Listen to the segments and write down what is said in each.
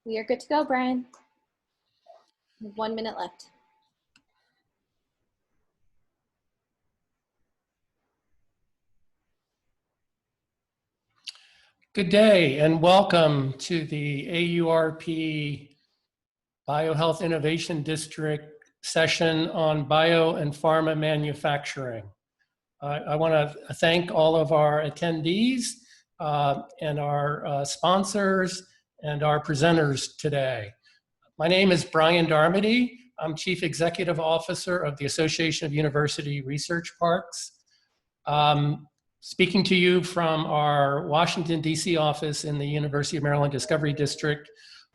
We are good to go, Brian. 1 minute left. Good day and welcome to the AURP BioHealth Innovation District session on bio and pharma manufacturing. I want to thank all of our attendees and our sponsors and our presenters today. My name is Brian Darmody. I'm Chief Executive Officer of the Association of University Research Parks. Speaking to you from our Washington, D.C. office in the University of Maryland Discovery District,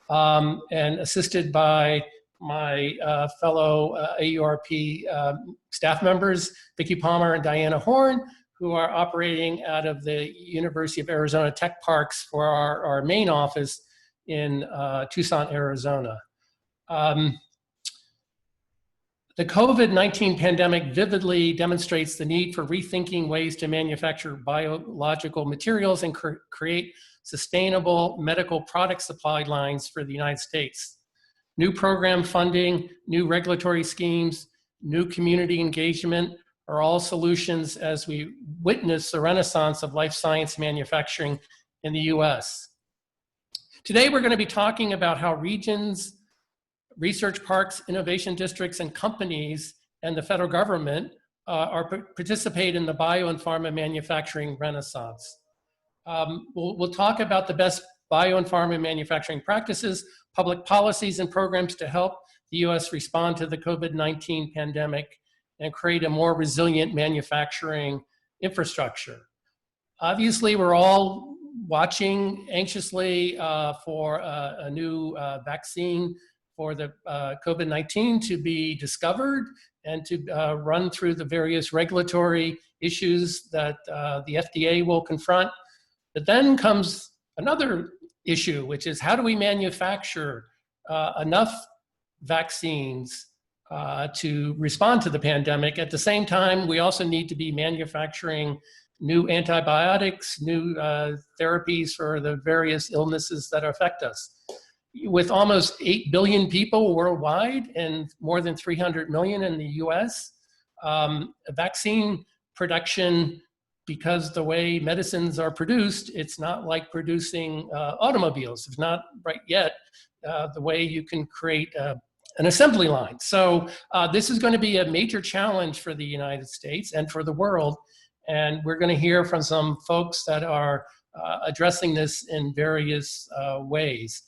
and assisted by my fellow AURP staff members, Vicki Palmer and Diana Horn, who are operating out of the University of Arizona Tech Parks for our main office in Tucson, Arizona. The COVID-19 pandemic vividly demonstrates the need for rethinking ways to manufacture biological materials and create sustainable medical product supply lines for the United States. New program funding, new regulatory schemes, new community engagement are all solutions as we witness the renaissance of life science manufacturing in the US. Today, we're going to be talking about how regions, research parks, innovation districts, and companies and the federal government participate in the bio and pharma manufacturing renaissance. We'll talk about the best bio and pharma manufacturing practices, public policies, and programs to help the US respond to the COVID-19 pandemic and create a more resilient manufacturing infrastructure. Obviously, we're all watching anxiously for a new vaccine for the COVID-19 to be discovered and to run through the various regulatory issues that the FDA will confront. But then comes another issue, which is how do we manufacture enough vaccines to respond to the pandemic? At the same time, we also need to be manufacturing new antibiotics, new therapies for the various illnesses that affect us. With almost 8 billion people worldwide and more than 300 million in the US, vaccine production, because the way medicines are produced, it's not like producing automobiles. It's not right yet the way you can create an assembly line. So this is going to be a major challenge for the United States and for the world. And we're going to hear from some folks that are addressing this in various ways.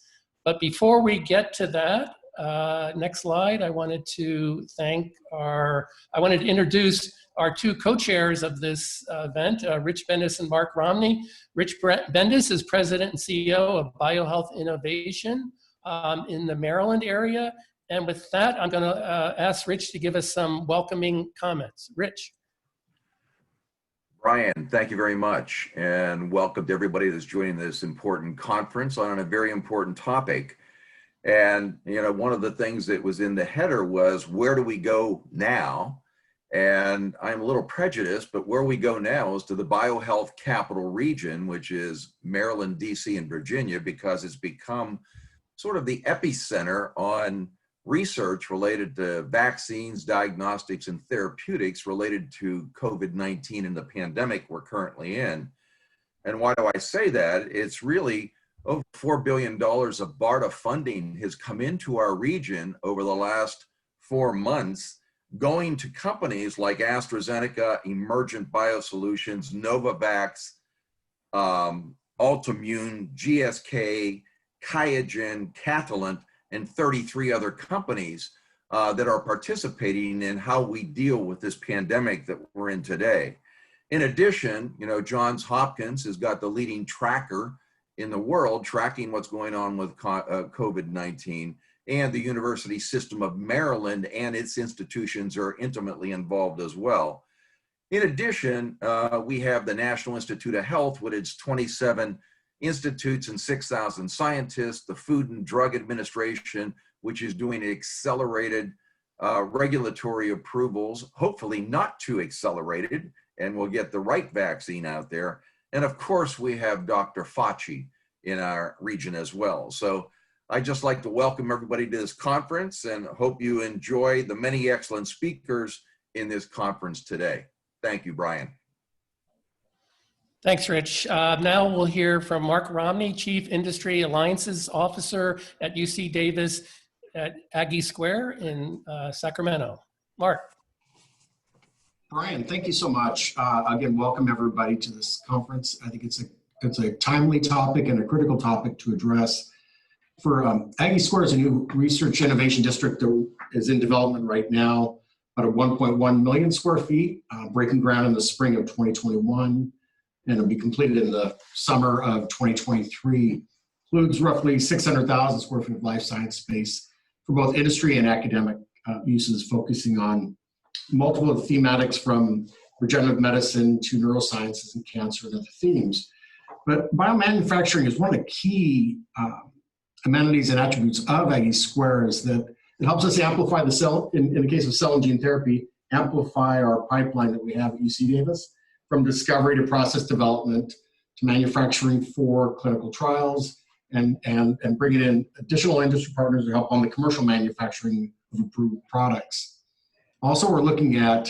But before we get to that, next slide, I wanted to introduce our two co-chairs of this event, Rich Bendis and Mark Romney. Rich Bendis is President and CEO of BioHealth Innovation in the Maryland area. And with that, I'm going to ask Rich to give us some welcoming comments. Rich. Brian, thank you very much, and welcome to everybody that's joining this important conference on a very important topic. And, you know, one of the things that was in the header was, where do we go now? And I'm a little prejudiced, but where we go now is to the biohealth capital region, which is Maryland, DC, and Virginia, because it's become sort of the epicenter on research related to vaccines, diagnostics, and therapeutics related to COVID-19 and the pandemic we're currently in. And why do I say that? It's really over $4 billion of BARDA funding has come into our region over the last 4 months, going to companies like AstraZeneca, Emergent Biosolutions, Novavax, Altimmune, GSK, Qiagen, Catalent, and 33 other companies that are participating in how we deal with this pandemic that we're in today. In addition, you know, Johns Hopkins has got the leading tracker in the world tracking what's going on with COVID-19, and the University System of Maryland and its institutions are intimately involved as well. In addition, we have the National Institute of Health with its 27 institutes and 6,000 scientists, the Food and Drug Administration, which is doing accelerated regulatory approvals, hopefully not too accelerated, and we'll get the right vaccine out there. And of course, we have Dr. Fauci in our region as well. So I'd just like to welcome everybody to this conference and hope you enjoy the many excellent speakers in this conference today. Thank you, Brian. Thanks, Rich. Now we'll hear from Mark Romney, Chief Industry Alliances Officer at UC Davis at Aggie Square in Sacramento. Mark. Brian, thank you so much. Again, welcome everybody to this conference. I think it's a timely topic and a critical topic to address. For Aggie Square is a new research innovation district that is in development right now, about 1.1 million square feet, breaking ground in the spring of 2021, and it'll be completed in the summer of 2023. Includes roughly 600,000 square feet of life science space for both industry and academic uses, focusing on multiple thematics from regenerative medicine to neurosciences and cancer and other themes. But biomanufacturing is one of the key amenities and attributes of Aggie Square, is that it helps us amplify the cell, in the case of cell and gene therapy, amplify our pipeline that we have at UC Davis, from discovery to process development to manufacturing for clinical trials, and bringing in additional industry partners to help on the commercial manufacturing of approved products. Also, we're looking at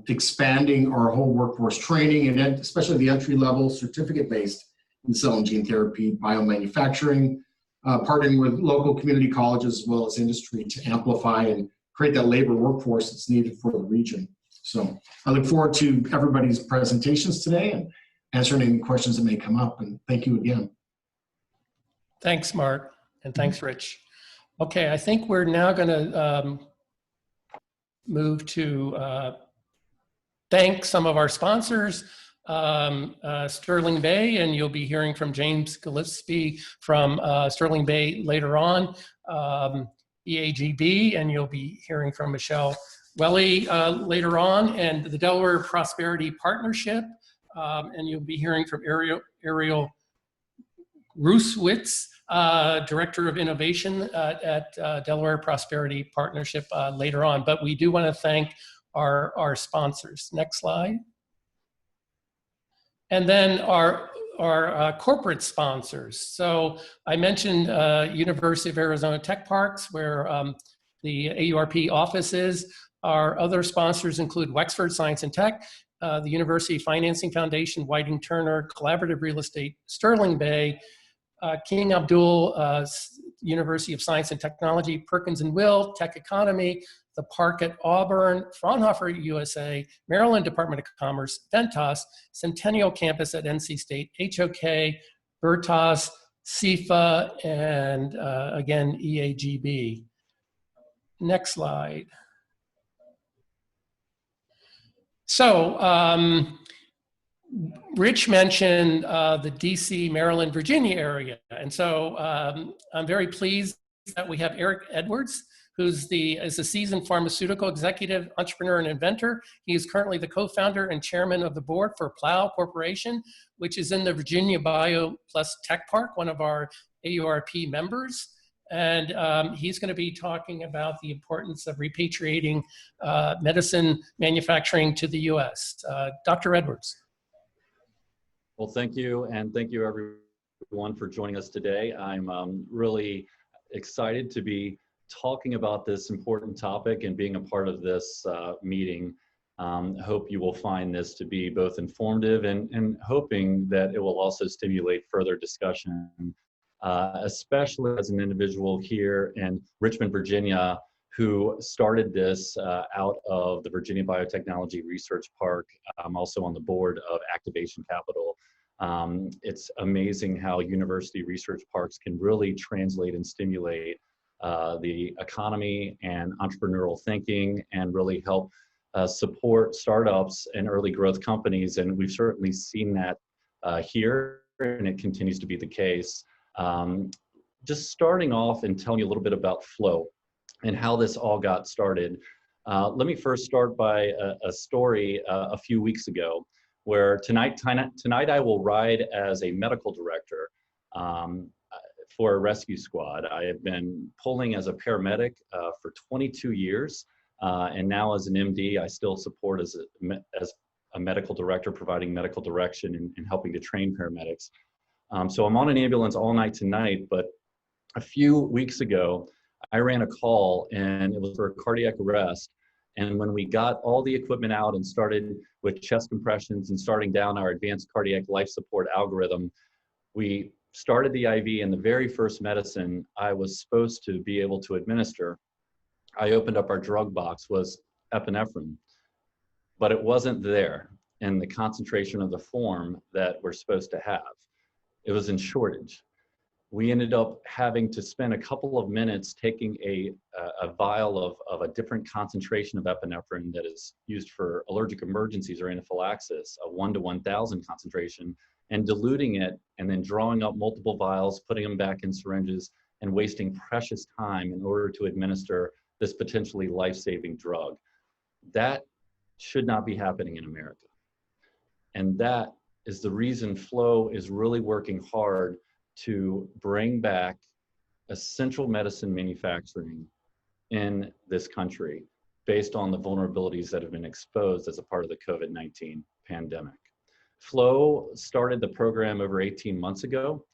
expanding our whole workforce training, and especially the entry-level certificate-based in cell and gene therapy, biomanufacturing, partnering with local community colleges as well as industry to amplify and create that labor workforce that's needed for the region. So I look forward to everybody's presentations today and answering any questions that may come up, and thank you again. Thanks, Mark, and thanks, Rich. Okay, I think we're now going to move to thank some of our sponsors, Sterling Bay, and you'll be hearing from James Gillespie from Sterling Bay later on, EAGB, and you'll be hearing from Michelle Welly later on, and the Delaware Prosperity Partnership, and you'll be hearing from Ariel Ruswitz, Director of Innovation at Delaware Prosperity Partnership later on. But we do want to thank our sponsors. Next slide. And then our corporate sponsors. So I mentioned University of Arizona Tech Parks, where the AURP office is. Our other sponsors include Wexford Science and Tech, the University Financing Foundation, Whiting Turner, Collaborative Real Estate, Sterling Bay, King Abdul, University of Science and Technology, Perkins and Will, Tech Economy, the Park at Auburn, Fraunhofer USA, Maryland Department of Commerce, Ventas, Centennial Campus at NC State, HOK, Veritas, CIFA, and again, EAGB. Next slide. So, Rich mentioned the DC, Maryland, Virginia area. And so I'm very pleased that we have Eric Edwards, who's is a seasoned pharmaceutical executive, entrepreneur, and inventor. He is currently the co-founder and chairman of the board for Plow Corporation, which is in the Virginia Bio Plus Tech Park, one of our AURP members. And he's going to be talking about the importance of repatriating medicine manufacturing to the US. Dr. Edwards. Well, thank you, and thank you everyone for joining us today. I'm really excited to be talking about this important topic and being a part of this meeting. Hope you will find this to be both informative and hoping that it will also stimulate further discussion, especially as an individual here in Richmond, Virginia, who started this out of the Virginia Biotechnology Research Park. I'm also on the board of Activation Capital. It's amazing how university research parks can really translate and stimulate the economy and entrepreneurial thinking, and really help support startups and early growth companies. And we've certainly seen that here, and it continues to be the case. Just starting off and telling you a little bit about Flow and how this all got started. Let me first start by a story a few weeks ago, where tonight I will ride as a medical director for a rescue squad. I have been pulling as a paramedic for 22 years, and now as an MD, I still support as a medical director, providing medical direction and helping to train paramedics. So I'm on an ambulance all night tonight, but a few weeks ago, I ran a call and it was for a cardiac arrest. And when we got all the equipment out and started with chest compressions and starting down our advanced cardiac life support algorithm, we started the IV, and the very first medicine I was supposed to be able to administer, I opened up our drug box, was epinephrine, but it wasn't there in the concentration of the form that we're supposed to have. It was in shortage. We ended up having to spend a couple of minutes taking a vial of a different concentration of epinephrine that is used for allergic emergencies or anaphylaxis, a 1 to 1,000 concentration, and diluting it and then drawing up multiple vials, putting them back in syringes, and wasting precious time in order to administer this potentially life-saving drug. That should not be happening in America. And that is the reason Flow is really working hard to bring back essential medicine manufacturing in this country based on the vulnerabilities that have been exposed as a part of the COVID-19 pandemic. Flow started the program over 18 months ago.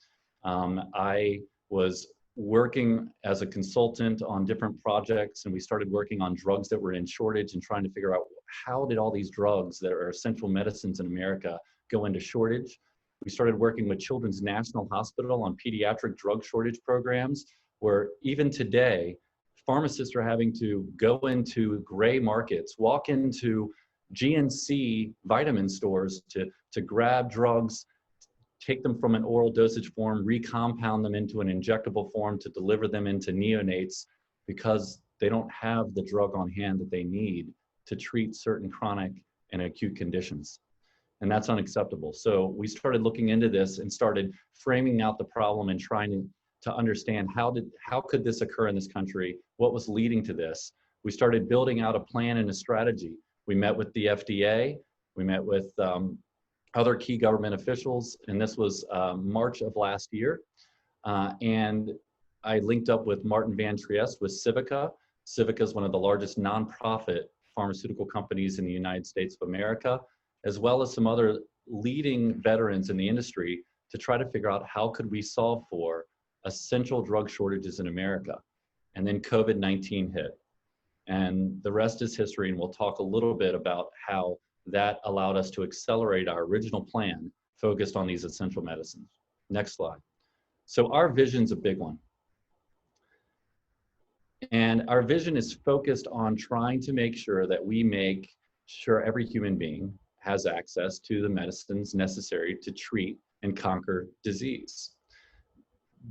I was working as a consultant on different projects, and we started working on drugs that were in shortage and trying to figure out how did all these drugs that are essential medicines in America go into shortage. We started working with Children's National Hospital on pediatric drug shortage programs, where even today, pharmacists are having to go into gray markets, walk into GNC vitamin stores to grab drugs, take them from an oral dosage form, recompound them into an injectable form to deliver them into neonates because they don't have the drug on hand that they need to treat certain chronic and acute conditions. And that's unacceptable. So we started looking into this and started framing out the problem and trying to understand how could this occur in this country? What was leading to this? We started building out a plan and a strategy. We met with the FDA, we met with other key government officials, and this was March of last year. And I linked up with Martin Van Trieste with Civica. Civica is one of the largest nonprofit pharmaceutical companies in the United States of America, as well as some other leading veterans in the industry to try to figure out how could we solve for essential drug shortages in America. And then COVID-19 hit. And the rest is history, and we'll talk a little bit about how that allowed us to accelerate our original plan focused on these essential medicines. Next slide. So our vision's a big one. And our vision is focused on trying to make sure that we make sure every human being has access to the medicines necessary to treat and conquer disease.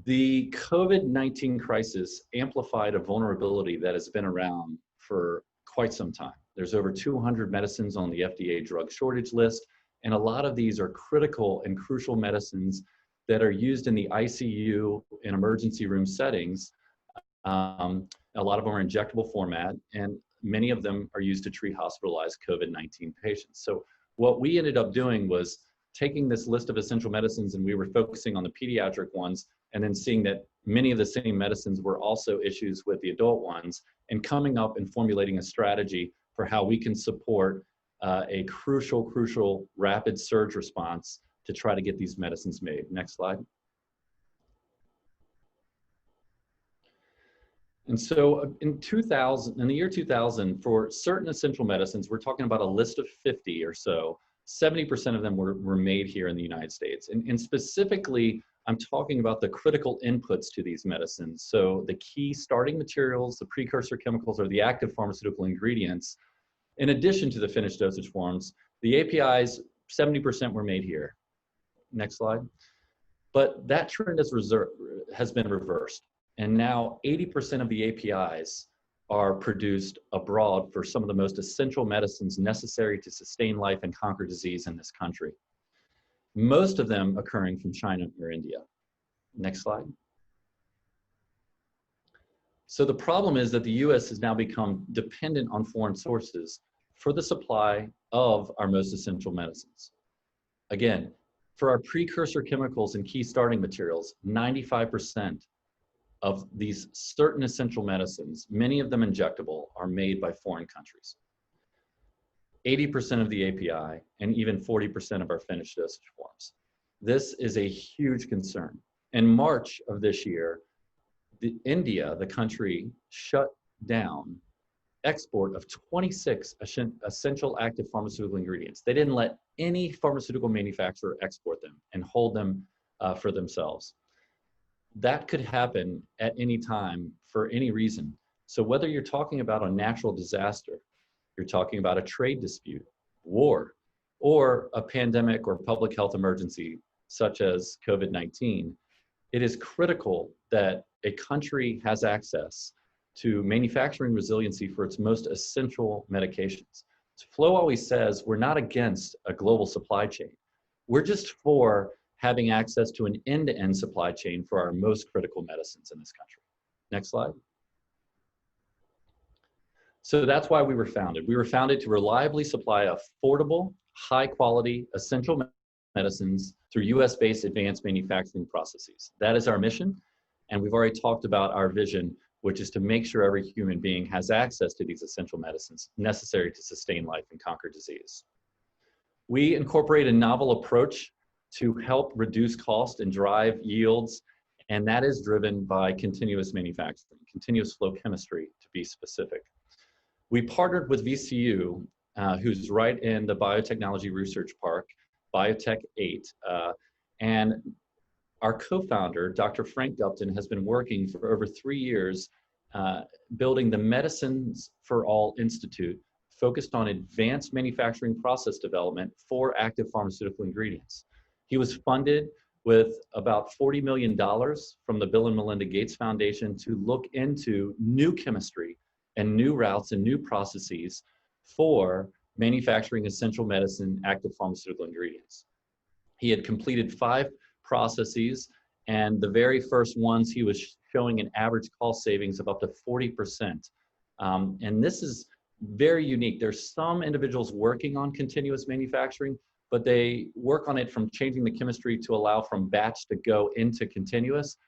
The COVID-19 crisis amplified a vulnerability that has been around for quite some time. There's over 200 medicines on the FDA drug shortage list, and a lot of these are critical and crucial medicines that are used in the ICU and emergency room settings. A lot of them are injectable format, and many of them are used to treat hospitalized COVID-19 patients. So what we ended up doing was taking this list of essential medicines, and we were focusing on the pediatric ones, and then seeing that many of the same medicines were also issues with the adult ones, and coming up and formulating a strategy for how we can support a crucial rapid surge response to try to get these medicines made. Next slide. And so in the year 2000, for certain essential medicines, we're talking about a list of 50 or so, 70% of them were made here in the United States. And specifically, I'm talking about the critical inputs to these medicines. So the key starting materials, the precursor chemicals, or the active pharmaceutical ingredients, in addition to the finished dosage forms. The APIs, 70% were made here. Next slide. But that trend has been reversed. And now 80% of the APIs are produced abroad for some of the most essential medicines necessary to sustain life and conquer disease in this country. Most of them occurring from China or India. Next slide. So the problem is that the US has now become dependent on foreign sources for the supply of our most essential medicines. Again, for our precursor chemicals and key starting materials, 95% of these certain essential medicines, many of them injectable, are made by foreign countries. 80% of the API, and even 40% of our finished dosage forms. This is a huge concern. In March of this year, India, the country, shut down export of 26 essential active pharmaceutical ingredients. They didn't let any pharmaceutical manufacturer export them and hold them for themselves. That could happen at any time for any reason. So whether you're talking about a natural disaster, you're talking about a trade dispute, war, or a pandemic or public health emergency such as COVID-19, it is critical that a country has access to manufacturing resiliency for its most essential medications. So Flo always says we're not against a global supply chain. We're just for having access to an end-to-end supply chain for our most critical medicines in this country. Next slide. So that's why we were founded. We were founded to reliably supply affordable, high-quality, essential medicines through US-based advanced manufacturing processes. That is our mission, and we've already talked about our vision, which is to make sure every human being has access to these essential medicines necessary to sustain life and conquer disease. We incorporate a novel approach to help reduce cost and drive yields, and that is driven by continuous manufacturing, continuous flow chemistry to be specific. We partnered with VCU, who's right in the Biotechnology Research Park, Biotech 8, and our co-founder, Dr. Frank Gupton, has been working for over 3 years building the Medicines for All Institute, focused on advanced manufacturing process development for active pharmaceutical ingredients. He was funded with about $40 million from the Bill and Melinda Gates Foundation to look into new chemistry and new routes and new processes for manufacturing essential medicine active pharmaceutical ingredients. He had completed 5 processes, and the very first ones he was showing an average cost savings of up to 40%. And this is very unique. There's some individuals working on continuous manufacturing, but they work on it from changing the chemistry to allow from batch to go into continuous.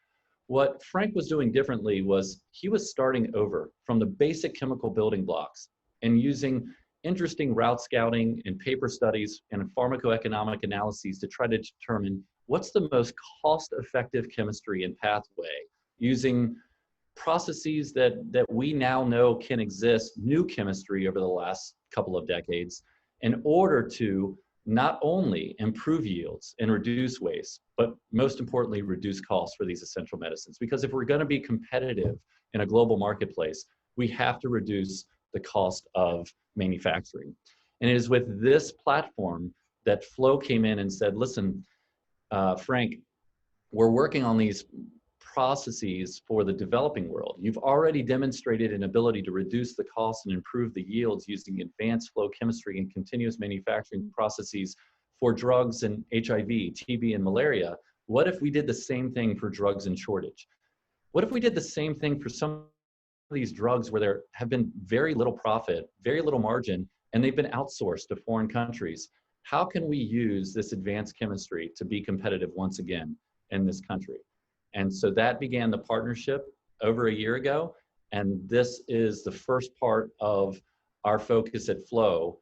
What Frank was doing differently was he was starting over from the basic chemical building blocks and using interesting route scouting and paper studies and pharmacoeconomic analyses to try to determine what's the most cost-effective chemistry and pathway using processes that we now know can exist, new chemistry over the last couple of decades, in order to not only improve yields and reduce waste, but most importantly, reduce costs for these essential medicines. Because if we're going to be competitive in a global marketplace, we have to reduce the cost of manufacturing. And it is with this platform that Flo came in and said, listen, Frank, we're working on these processes for the developing world. You've already demonstrated an ability to reduce the cost and improve the yields using advanced flow chemistry and continuous manufacturing processes for drugs and HIV, TB, and malaria. What if we did the same thing for drugs in shortage? What if we did the same thing for some of these drugs where there have been very little profit, very little margin, and they've been outsourced to foreign countries? How can we use this advanced chemistry to be competitive once again in this country? And so that began the partnership over a year ago. And this is the first part of our focus at Flo,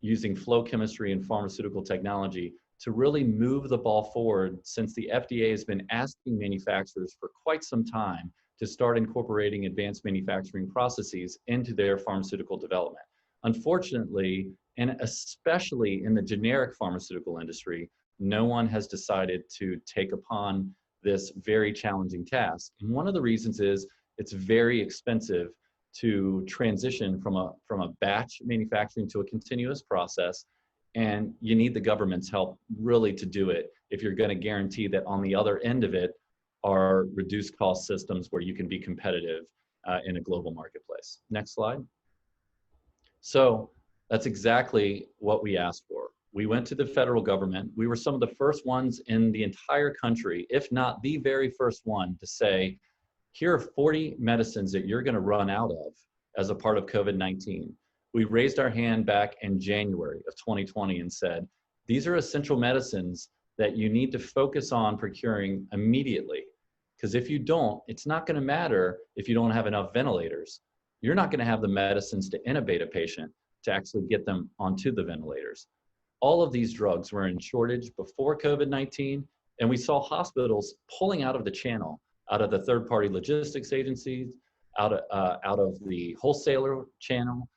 using flow chemistry and pharmaceutical technology to really move the ball forward, since the FDA has been asking manufacturers for quite some time to start incorporating advanced manufacturing processes into their pharmaceutical development. Unfortunately, and especially in the generic pharmaceutical industry, no one has decided to take upon this very challenging task. And one of the reasons is it's very expensive to transition from a batch manufacturing to a continuous process. And you need the government's help really to do it if you're going to guarantee that on the other end of it are reduced cost systems where you can be competitive in a global marketplace. Next slide. So that's exactly what we asked for. We went to the federal government. We were some of the first ones in the entire country, if not the very first one, to say, here are 40 medicines that you're going to run out of as a part of COVID-19. We raised our hand back in January of 2020 and said, these are essential medicines that you need to focus on procuring immediately. Because if you don't, it's not going to matter if you don't have enough ventilators. You're not going to have the medicines to intubate a patient to actually get them onto the ventilators. All of these drugs were in shortage before COVID-19, and we saw hospitals pulling out of the channel out of the third-party logistics agencies, out of the wholesaler channel,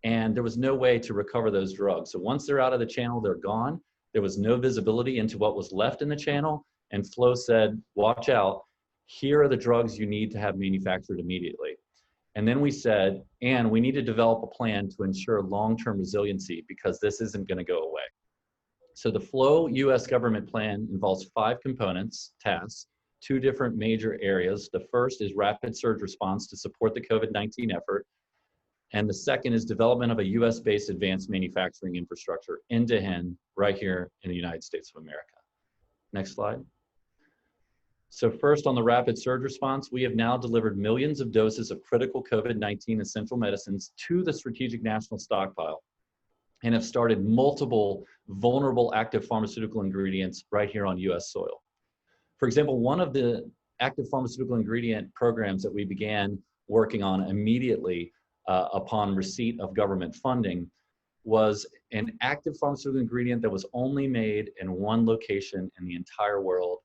and there was no way to recover those drugs. So once they're out of the channel, they're gone. There was no visibility into what was left in the channel, and Flo said, watch out, here are the drugs you need to have manufactured immediately. And then we said, and we need to develop a plan to ensure long-term resiliency because this isn't going to go away. So the Flo U.S. government plan involves 5 components, tasks, 2 different major areas. The first is rapid surge response to support the COVID-19 effort. And the second is development of a US-based advanced manufacturing infrastructure end-to-end right here in the United States of America. Next slide. So first on the rapid surge response, we have now delivered millions of doses of critical COVID-19 essential medicines to the Strategic National Stockpile and have started multiple vulnerable active pharmaceutical ingredients right here on US soil. For example, one of the active pharmaceutical ingredient programs that we began working on immediately upon receipt of government funding was an active pharmaceutical ingredient that was only made in one location in the entire world.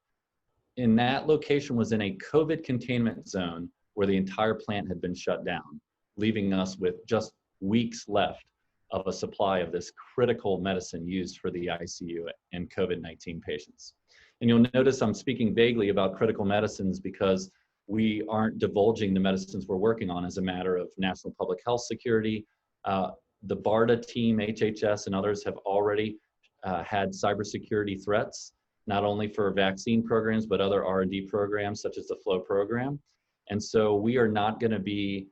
In that location was in a COVID containment zone where the entire plant had been shut down, leaving us with just weeks left of a supply of this critical medicine used for the ICU and COVID-19 patients. And you'll notice I'm speaking vaguely about critical medicines because we aren't divulging the medicines we're working on as a matter of national public health security. The BARDA team, HHS, and others have already had cybersecurity threats, not only for vaccine programs, but other R&D programs such as the FLOW program. And so we are not gonna be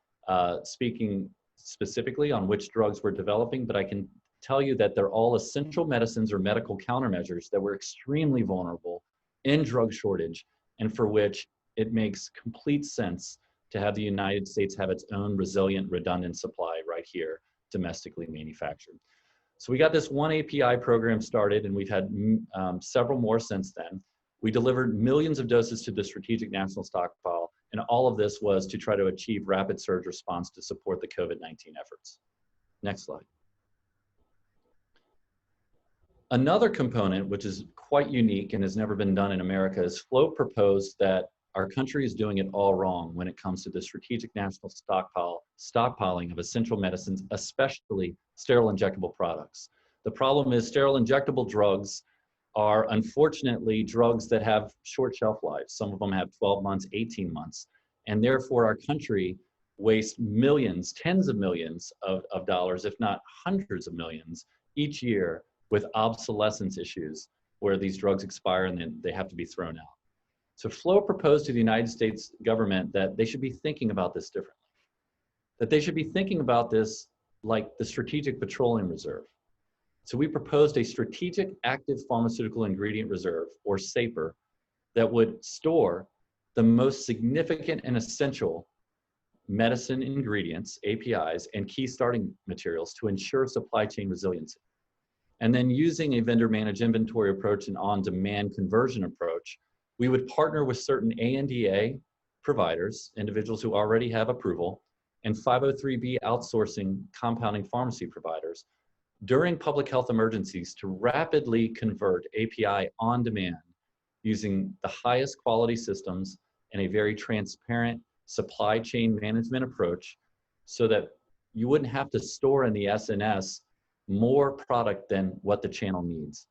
speaking specifically on which drugs we're developing, but I can tell you that they're all essential medicines or medical countermeasures that were extremely vulnerable in drug shortage and for which it makes complete sense to have the United States have its own resilient, redundant supply right here, domestically manufactured. So we got this one API program started and we've had several more since then. We delivered millions of doses to the Strategic National Stockpile, and all of this was to try to achieve rapid surge response to support the COVID-19 efforts. Next slide. Another component, which is quite unique and has never been done in America, is Flo proposed that our country is doing it all wrong when it comes to the Strategic National stockpiling of essential medicines, especially sterile injectable products. The problem is sterile injectable drugs are unfortunately drugs that have short shelf lives. Some of them have 12 months, 18 months, and therefore our country wastes millions, tens of millions of dollars, if not hundreds of millions each year with obsolescence issues where these drugs expire and then they have to be thrown out. So Flo proposed to the United States government that they should be thinking about this differently, that they should be thinking about this like the Strategic Petroleum Reserve. So we proposed a Strategic Active Pharmaceutical Ingredient Reserve, or SAPR, that would store the most significant and essential medicine ingredients, APIs, and key starting materials to ensure supply chain resiliency. And then using a vendor managed inventory approach and on-demand conversion approach, we would partner with certain ANDA providers, individuals who already have approval, and 503B outsourcing compounding pharmacy providers during public health emergencies to rapidly convert API on demand using the highest quality systems and a very transparent supply chain management approach so that you wouldn't have to store in the SNS more product than what the channel needs.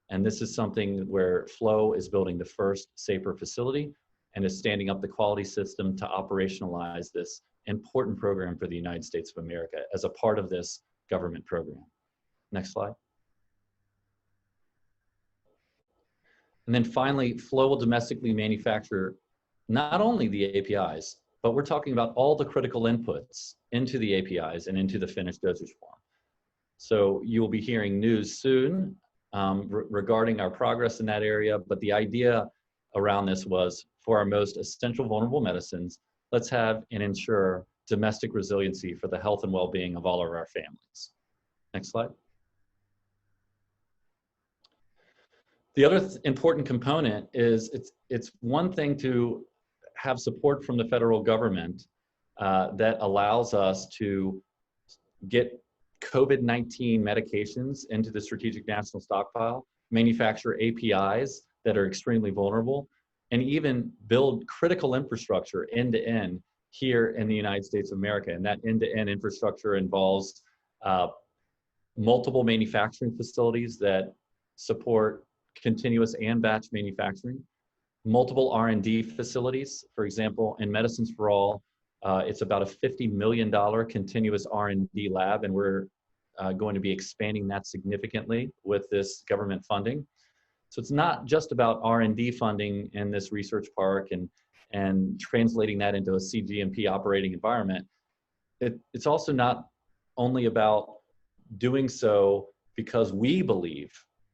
And this is something where Flo is building the first SAPR facility and is standing up the quality system to operationalize this important program for the United States of America as a part of this government program. Next slide. And then finally, Flo will domestically manufacture not only the APIs, but we're talking about all the critical inputs into the APIs and into the finished dosage form. So you will be hearing news soon regarding our progress in that area, but the idea around this was for our most essential vulnerable medicines, let's have and ensure domestic resiliency for the health and well-being of all of our families. Next slide. The other important component is it's one thing to have support from the federal government that allows us to get COVID-19 medications into the Strategic National Stockpile, manufacture APIs that are extremely vulnerable. and even build critical infrastructure end to end here in the United States of America. And that end to end infrastructure involves multiple manufacturing facilities that support continuous and batch manufacturing, multiple R&D facilities. For example, in Medicines for All, it's about a $50 million continuous R&D lab, and we're going to be expanding that significantly with this government funding. So it's not just about R&D funding in this research park and translating that into a cGMP operating environment. It's also not only about doing so because we believe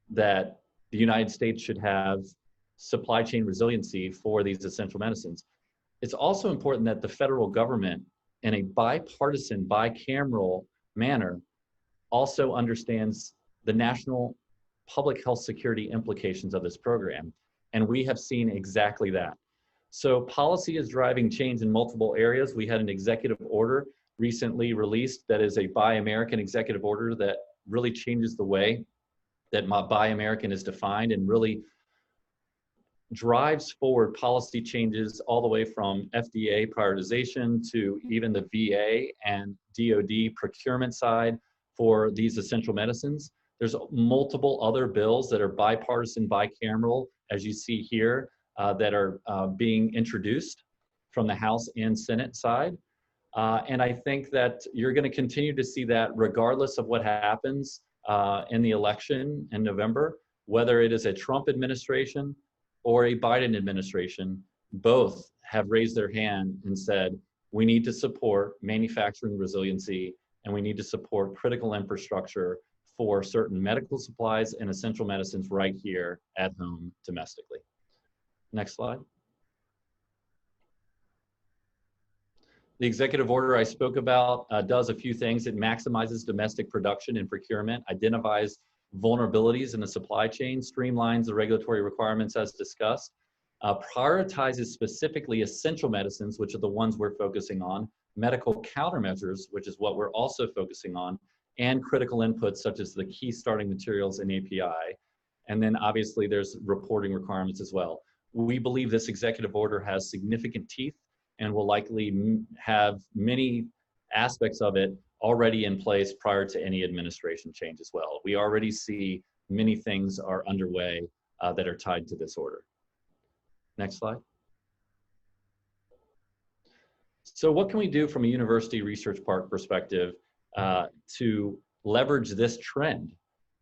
that the United States should have supply chain resiliency for these essential medicines. It's also important that the federal government, in a bipartisan, bicameral manner, also understands the national public health security implications of this program. And we have seen exactly that. So policy is driving change in multiple areas. We had an executive order recently released that is a Buy American executive order that really changes the way that Buy American is defined and really drives forward policy changes all the way from FDA prioritization to even the VA and DoD procurement side for these essential medicines. There's multiple other bills that are bipartisan, bicameral, as you see here, that are being introduced from the House and Senate side. And I think that you're going to continue to see that regardless of what happens in the election in November, whether it is a Trump administration or a Biden administration, both have raised their hand and said, we need to support manufacturing resiliency and we need to support critical infrastructure for certain medical supplies and essential medicines right here at home domestically. Next slide. The executive order I spoke about does a few things. It maximizes domestic production and procurement, identifies vulnerabilities in the supply chain, streamlines the regulatory requirements as discussed, prioritizes specifically essential medicines, which are the ones we're focusing on, medical countermeasures, which is what we're also focusing on, and critical inputs such as the key starting materials and API. And then obviously there's reporting requirements as well. We believe this executive order has significant teeth and will likely have many aspects of it already in place prior to any administration change as well. We already see many things are underway that are tied to this order. Next slide. So what can we do from a university research park perspective to leverage this trend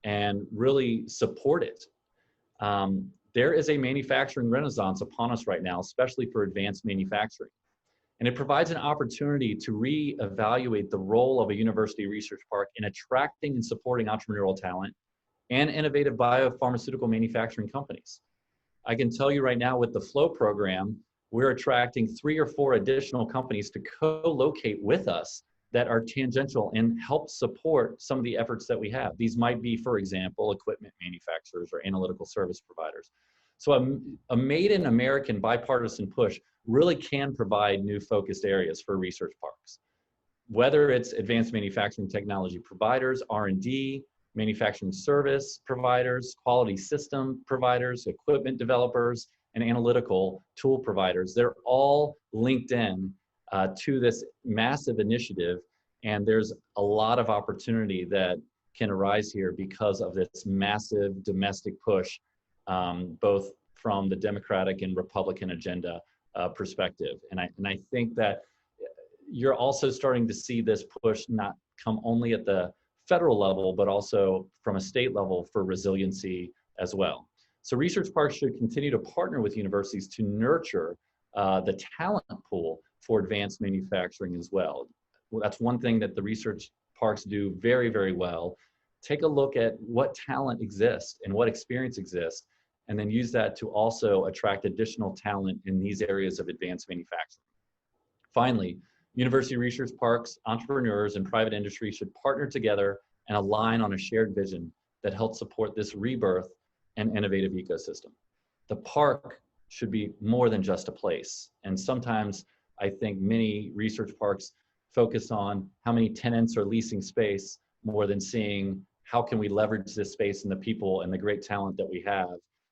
and really support it? There is a manufacturing renaissance upon us right now, especially for advanced manufacturing. And it provides an opportunity to reevaluate the role of a university research park in attracting and supporting entrepreneurial talent and innovative biopharmaceutical manufacturing companies. I can tell you right now with the FLOW program, we're attracting 3 or 4 additional companies to co-locate with us that are tangential and help support some of the efforts that we have. These might be, for example, equipment manufacturers or analytical service providers. So a made in American bipartisan push really can provide new focused areas for research parks. Whether it's advanced manufacturing technology providers, R&D, manufacturing service providers, quality system providers, equipment developers, and analytical tool providers, they're all linked in to this massive initiative. And there's a lot of opportunity that can arise here because of this massive domestic push, both from the Democratic and Republican agenda perspective. And I think that you're also starting to see this push not come only at the federal level, but also from a state level for resiliency as well. So research parks should continue to partner with universities to nurture the talent pool for advanced manufacturing as well. That's one thing that the research parks do very, very well. Take a look at what talent exists and what experience exists, and then use that to also attract additional talent in these areas of advanced manufacturing. Finally, university research parks, entrepreneurs, and private industry should partner together and align on a shared vision that helps support this rebirth and innovative ecosystem. The park should be more than just a place. And sometimes I think many research parks focus on how many tenants are leasing space more than seeing how can we leverage this space and the people and the great talent that we have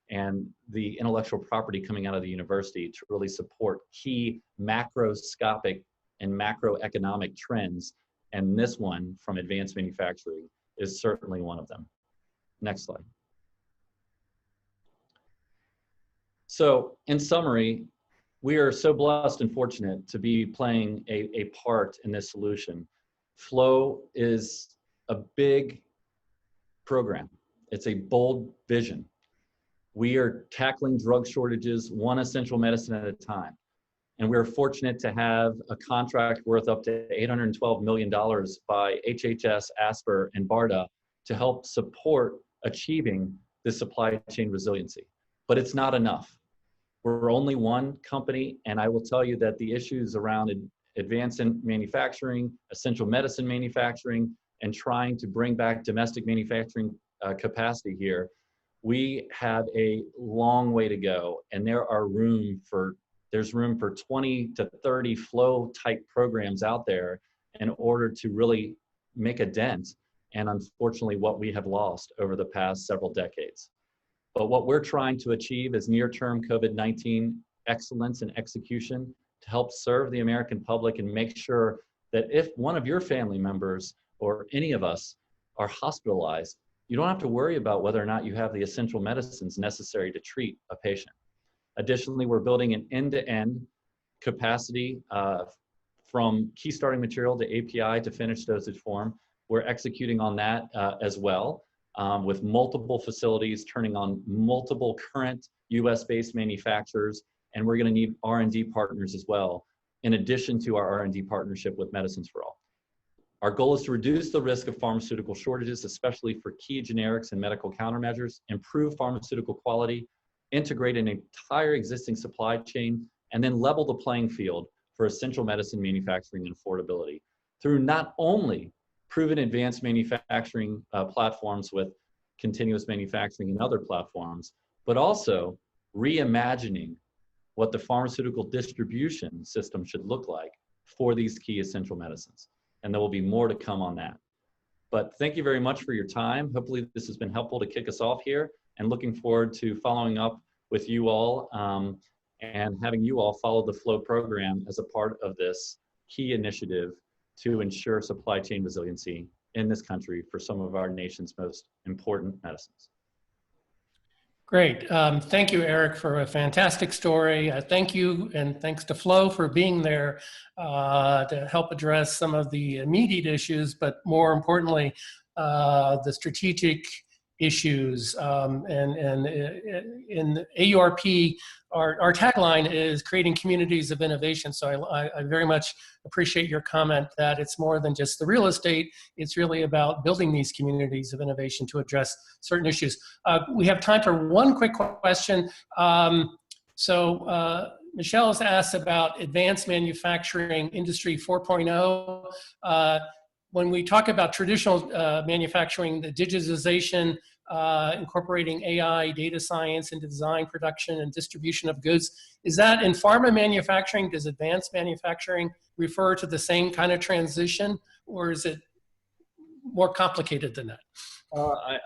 and the intellectual property coming out of the university to really support key macroscopic and macroeconomic trends. And this one from advanced manufacturing is certainly one of them. Next slide. So in summary, we are so blessed and fortunate to be playing a part in this solution. Flow is a big program. It's a bold vision. We are tackling drug shortages, one essential medicine at a time. And we're fortunate to have a contract worth up to $812 million by HHS, ASPR, and BARDA to help support achieving this supply chain resiliency. But it's not enough. We're only one company, and I will tell you that the issues around advanced manufacturing, essential medicine manufacturing, and trying to bring back domestic manufacturing capacity here, we have a long way to go, and there's room for 20 to 30 flow type programs out there in order to really make a dent, and unfortunately what we have lost over the past several decades. But what we're trying to achieve is near-term COVID-19 excellence and execution to help serve the American public and make sure that if one of your family members or any of us are hospitalized, you don't have to worry about whether or not you have the essential medicines necessary to treat a patient. Additionally, we're building an end-to-end capacity from key starting material to API to finished dosage form. We're executing on that as well. With multiple facilities turning on multiple current US-based manufacturers, and we're going to need R&D partners as well, in addition to our R&D partnership with Medicines for All. Our goal is to reduce the risk of pharmaceutical shortages, especially for key generics and medical countermeasures, improve pharmaceutical quality, integrate an entire existing supply chain, and then level the playing field for essential medicine manufacturing and affordability through not only proven advanced manufacturing platforms with continuous manufacturing and other platforms, but also reimagining what the pharmaceutical distribution system should look like for these key essential medicines. And there will be more to come on that. But thank you very much for your time. Hopefully this has been helpful to kick us off here, and looking forward to following up with you all and having you all follow the FLOW program as a part of this key initiative to ensure supply chain resiliency in this country for some of our nation's most important medicines. Great. Thank you, Eric, for a fantastic story. Thank you, and thanks to Flo for being there to help address some of the immediate issues, but more importantly, the strategic issues. And in AURP, our tagline is creating communities of innovation. So I very much appreciate your comment that it's more than just the real estate. It's really about building these communities of innovation to address certain issues. We have time for one quick question. Michelle has asked about advanced manufacturing industry 4.0. When we talk about traditional manufacturing, the digitization, incorporating AI, data science into design, production, and distribution of goods, is that in pharma manufacturing? Does advanced manufacturing refer to the same kind of transition, or is it more complicated than that?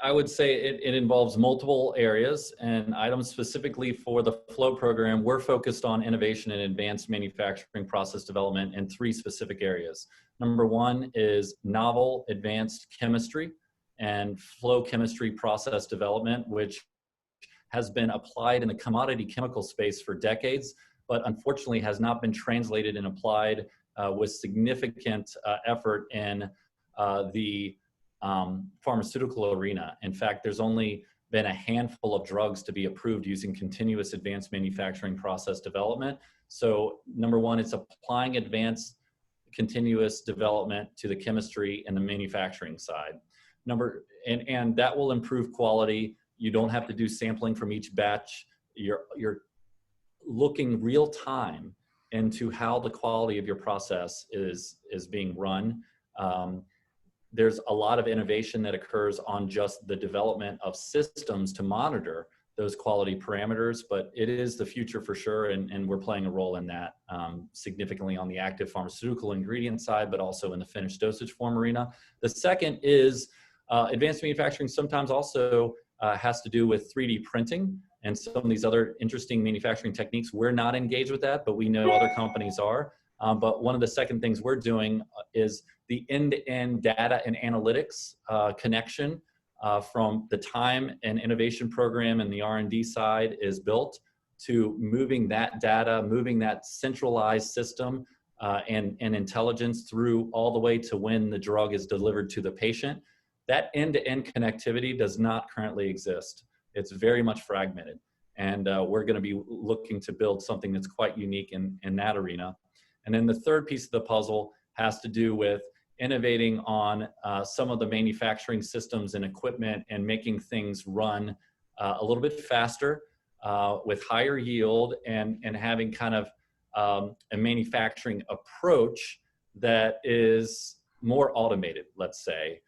I would say it involves multiple areas and items. Specifically for the FLOW program, we're focused on innovation and advanced manufacturing process development in 3 specific areas. Number 1 is novel advanced chemistry and flow chemistry process development, which has been applied in the commodity chemical space for decades, but unfortunately has not been translated and applied with significant effort in the pharmaceutical arena. In fact, there's only been a handful of drugs to be approved using continuous advanced manufacturing process development. So number 1, it's applying advanced continuous development to the chemistry and the manufacturing side. And that will improve quality. You don't have to do sampling from each batch. You're looking real time into how the quality of your process is being run. There's a lot of innovation that occurs on just the development of systems to monitor those quality parameters, but it is the future for sure, and we're playing a role in that significantly on the active pharmaceutical ingredient side, but also in the finished dosage form arena. The second is advanced manufacturing sometimes also has to do with 3D printing. and some of these other interesting manufacturing techniques. We're not engaged with that, but we know other companies are. But one of the second things we're doing is the end-to-end data and analytics connection from the time an innovation program and the R&D side is built to moving that data, moving that centralized system and intelligence through all the way to when the drug is delivered to the patient. That end-to-end connectivity does not currently exist. It's very much fragmented. And we're going to be looking to build something that's quite unique in that arena. And then the third piece of the puzzle has to do with innovating on some of the manufacturing systems and equipment and making things run a little bit faster with higher yield and having kind of a manufacturing approach that is more automated, let's say,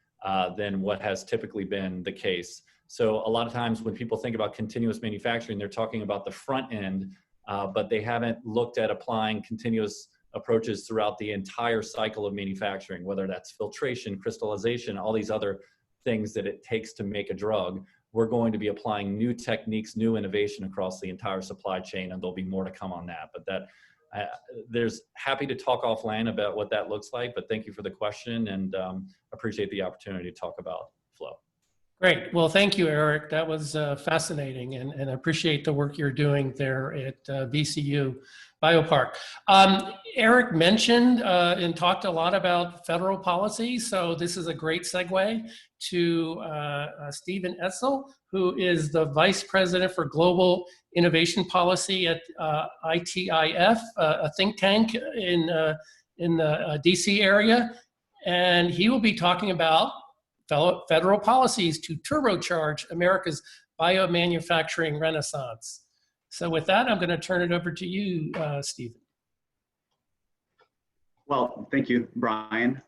than what has typically been the case. So a lot of times when people think about continuous manufacturing, they're talking about the front end, but they haven't looked at applying continuous approaches throughout the entire cycle of manufacturing, whether that's filtration, crystallization, all these other things that it takes to make a drug. We're going to be applying new techniques, new innovation across the entire supply chain, and there'll be more to come on that. But that there's happy to talk offline about what that looks like, but thank you for the question and appreciate the opportunity to talk about flow. Great. Well, thank you, Eric. That was fascinating, and I appreciate the work you're doing there at VCU Biopark. Eric mentioned and talked a lot about federal policy, so this is a great segue to Stephen Etzel, who is the Vice President for Global Innovation Policy at ITIF, a think tank in the DC area, and he will be talking about federal policies to turbocharge America's biomanufacturing renaissance. So with that, I'm going to turn it over to you, Stephen. Well, thank you, Brian,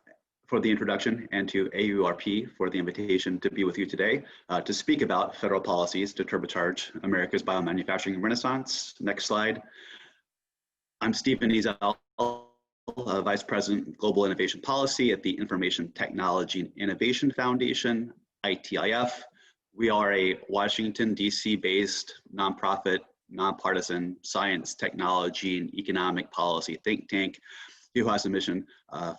for the introduction, and to AURP for the invitation to be with you today to speak about federal policies to turbocharge America's biomanufacturing renaissance. Next slide. I'm Stephen Etzel, Vice President, Global Innovation Policy at the Information Technology and Innovation Foundation, ITIF. We are a Washington, DC based nonprofit, nonpartisan science, technology, and economic policy think tank who has a mission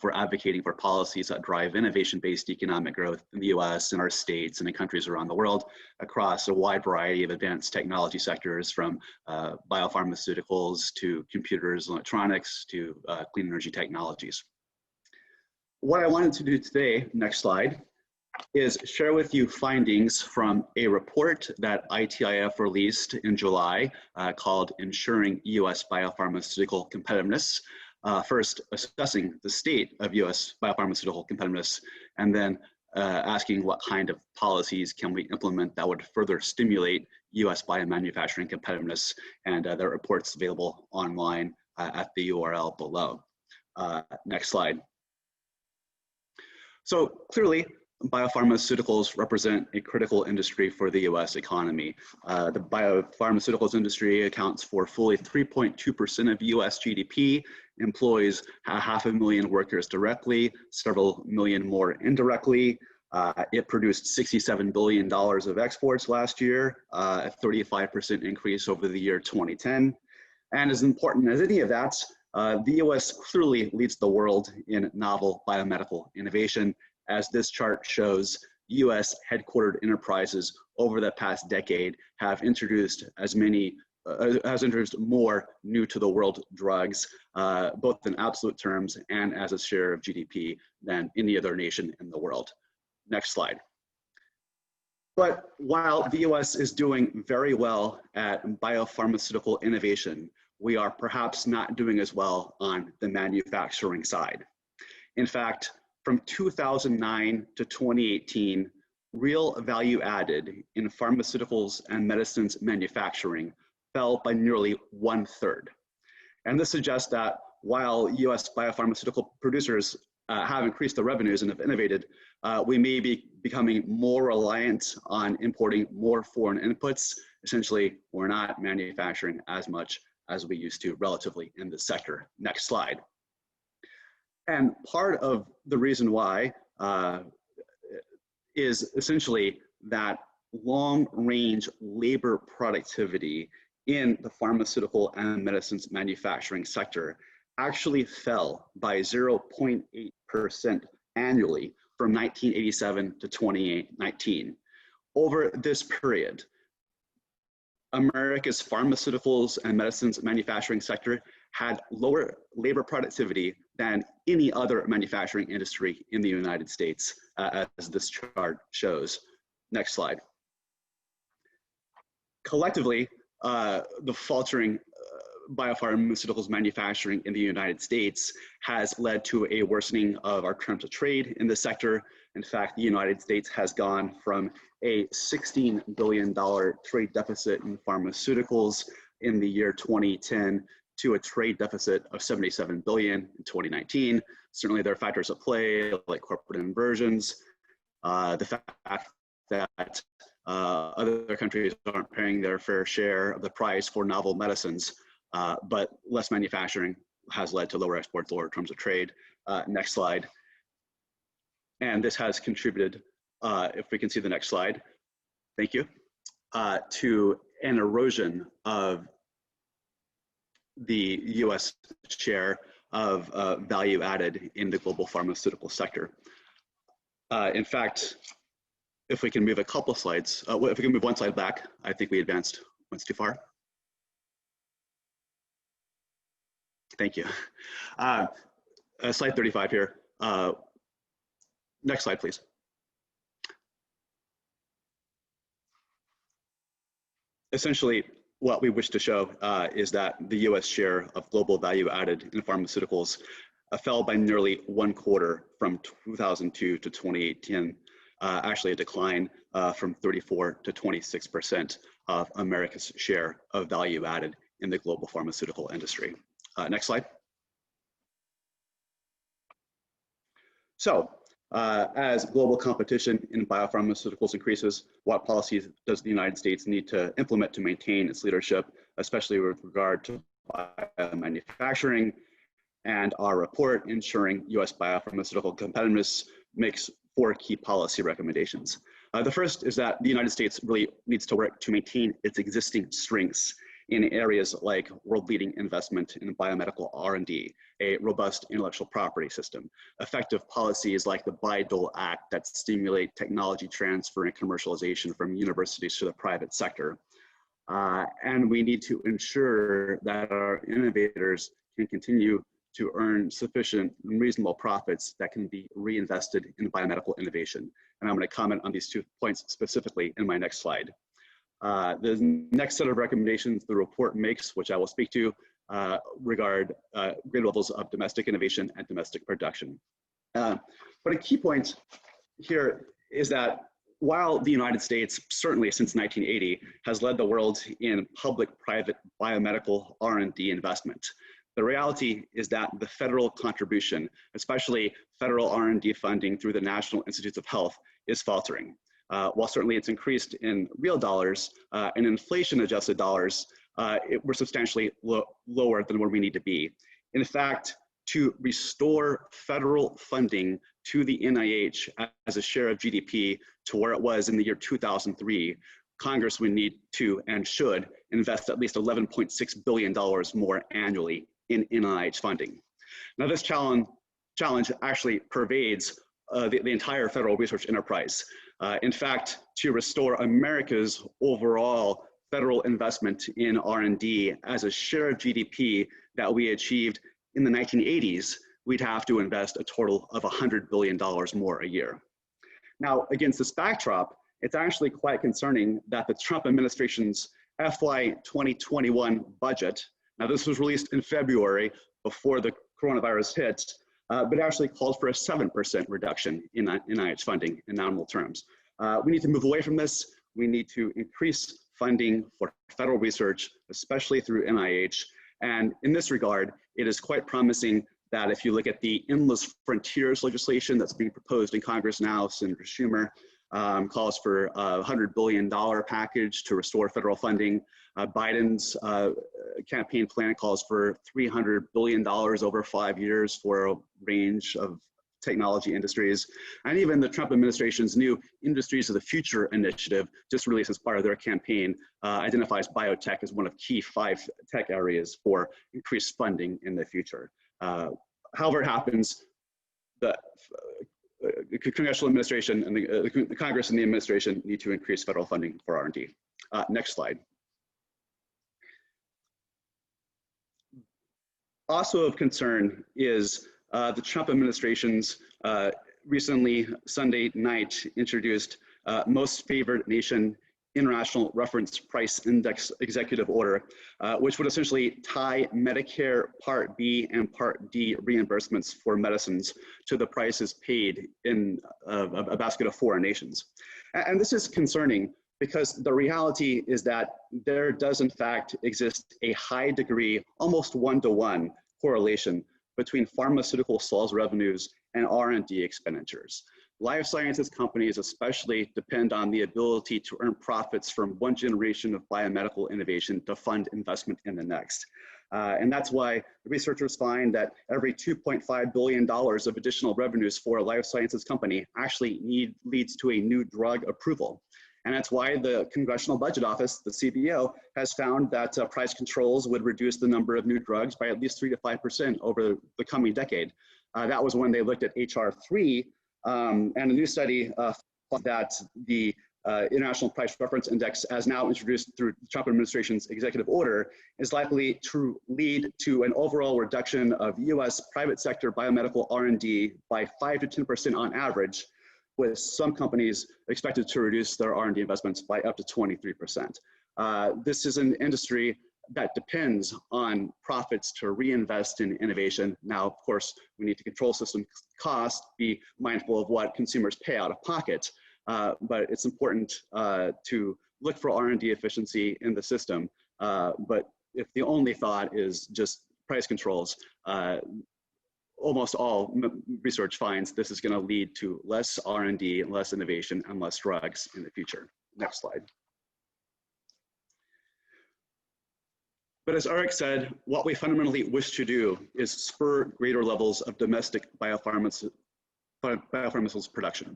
for advocating for policies that drive innovation-based economic growth in the US and our states and in countries around the world across a wide variety of advanced technology sectors, from biopharmaceuticals to computers, electronics, to clean energy technologies. What I wanted to do today, next slide, is share with you findings from a report that ITIF released in July called Ensuring US Biopharmaceutical Competitiveness. First, assessing the state of US biopharmaceutical competitiveness, and then asking what kind of policies can we implement that would further stimulate US biomanufacturing competitiveness, and the report's available online at the URL below. Next slide. So clearly, biopharmaceuticals represent a critical industry for the US economy. The biopharmaceuticals industry accounts for fully 3.2% of US GDP, employs 500,000 workers directly, several million more indirectly. It produced $67 billion of exports last year, a 35% increase over the year 2010. And as important as any of that, the US clearly leads the world in novel biomedical innovation. As this chart shows, US headquartered enterprises over the past decade have introduced more new to the world drugs, both in absolute terms and as a share of GDP, than any other nation in the world. Next slide. But while the US is doing very well at biopharmaceutical innovation, we are perhaps not doing as well on the manufacturing side. In fact, from 2009 to 2018, real value added in pharmaceuticals and medicines manufacturing fell by nearly 1/3. And this suggests that while US biopharmaceutical producers have increased their revenues and have innovated, we may be becoming more reliant on importing more foreign inputs. Essentially, we're not manufacturing as much as we used to relatively in the sector. Next slide. And part of the reason why is essentially that long-range labor productivity in the pharmaceutical and medicines manufacturing sector actually fell by 0.8% annually from 1987 to 2019. Over this period, America's pharmaceuticals and medicines manufacturing sector had lower labor productivity than any other manufacturing industry in the United States, as this chart shows. Next slide. Collectively, the faltering biopharmaceuticals manufacturing in the United States has led to a worsening of our terms of trade in the sector. In fact, the United States has gone from a $16 billion trade deficit in pharmaceuticals in the year 2010 to a trade deficit of $77 billion in 2019. Certainly there are factors at play like corporate inversions, the fact that other countries aren't paying their fair share of the price for novel medicines, but less manufacturing has led to lower exports, lower terms of trade. Next slide. And this has contributed, if we can see the next slide, thank you, to an erosion of the US share of value added in the global pharmaceutical sector. In fact, if we can move a couple slides, if we can move one slide back, I think we advanced once too far. Thank you. Slide 35 here. Next slide, please. Essentially, what we wish to show is that the US share of global value added in pharmaceuticals fell by nearly 1/4 from 2002 to 2018, actually a decline from 34 to 26% of America's share of value added in the global pharmaceutical industry. Next slide. So, as global competition in biopharmaceuticals increases, what policies does the United States need to implement to maintain its leadership, especially with regard to manufacturing? And our report, Ensuring US Biopharmaceutical Competitiveness, makes 4 key policy recommendations. The first is that the United States really needs to work to maintain its existing strengths in areas like world-leading investment in biomedical R&D, a robust intellectual property system, effective policies like the Bayh-Dole Act that stimulate technology transfer and commercialization from universities to the private sector. And we need to ensure that our innovators can continue to earn sufficient and reasonable profits that can be reinvested in biomedical innovation. And I'm going to comment on these 2 points specifically in my next slide. The next set of recommendations the report makes, which I will speak to, regard greater levels of domestic innovation and domestic production. But a key point here is that while the United States, certainly since 1980, has led the world in public-private biomedical R&D investment, the reality is that the federal contribution, especially federal R&D funding through the National Institutes of Health, is faltering. While certainly it's increased in real dollars and inflation-adjusted dollars, we're substantially lower than where we need to be. In fact, to restore federal funding to the NIH as a share of GDP to where it was in the year 2003, Congress would need to and should invest at least $11.6 billion more annually in NIH funding. Now, this challenge actually pervades the entire federal research enterprise. In fact, to restore America's overall federal investment in R&D as a share of GDP that we achieved in the 1980s, we'd have to invest a total of $100 billion more a year. Now, against this backdrop, it's actually quite concerning that the Trump administration's FY 2021 budget, now this was released in February before the coronavirus hit, but actually called for a 7% reduction in NIH funding in nominal terms. We need to move away from this. We need to increase funding for federal research, especially through NIH. And in this regard, it is quite promising that if you look at the Endless Frontiers legislation that's being proposed in Congress now, Senator Schumer calls for a $100 billion package to restore federal funding. Biden's campaign plan calls for $300 billion over 5 years for a range of technology industries. And even the Trump administration's new Industries of the Future initiative, just released as part of their campaign, identifies biotech as one of key 5 tech areas for increased funding in the future. However it happens, the congressional administration and the Congress and the administration need to increase federal funding for R&D. Next slide. Also of concern is the Trump administration's recently Sunday night introduced Most Favored Nation International Reference Price Index Executive Order, which would essentially tie Medicare Part B and Part D reimbursements for medicines to the prices paid in a basket of foreign nations. And this is concerning because the reality is that there does in fact exist a high degree, almost one-to-one correlation between pharmaceutical sales revenues and R&D expenditures. Life sciences companies especially depend on the ability to earn profits from one generation of biomedical innovation to fund investment in the next. And that's why researchers find that every $2.5 billion of additional revenues for a life sciences company actually leads to a new drug approval. And that's why the Congressional Budget Office, the CBO, has found that price controls would reduce the number of new drugs by at least 3 to 5% over the coming decade. That was when they looked at HR 3, and a new study found that the International Price Reference Index, as now introduced through the Trump administration's executive order, is likely to lead to an overall reduction of US private sector biomedical R&D by 5 to 10% on average, with some companies expected to reduce their R&D investments by up to 23%. This is an industry that depends on profits to reinvest in innovation. Now, of course, we need to control system costs, be mindful of what consumers pay out of pocket, but it's important to look for R&D efficiency in the system. But if the only thought is just price controls, almost all research finds this is going to lead to less R&D, less innovation, and less drugs in the future. Next slide. But as Eric said, what we fundamentally wish to do is spur greater levels of domestic biopharmaceuticals production.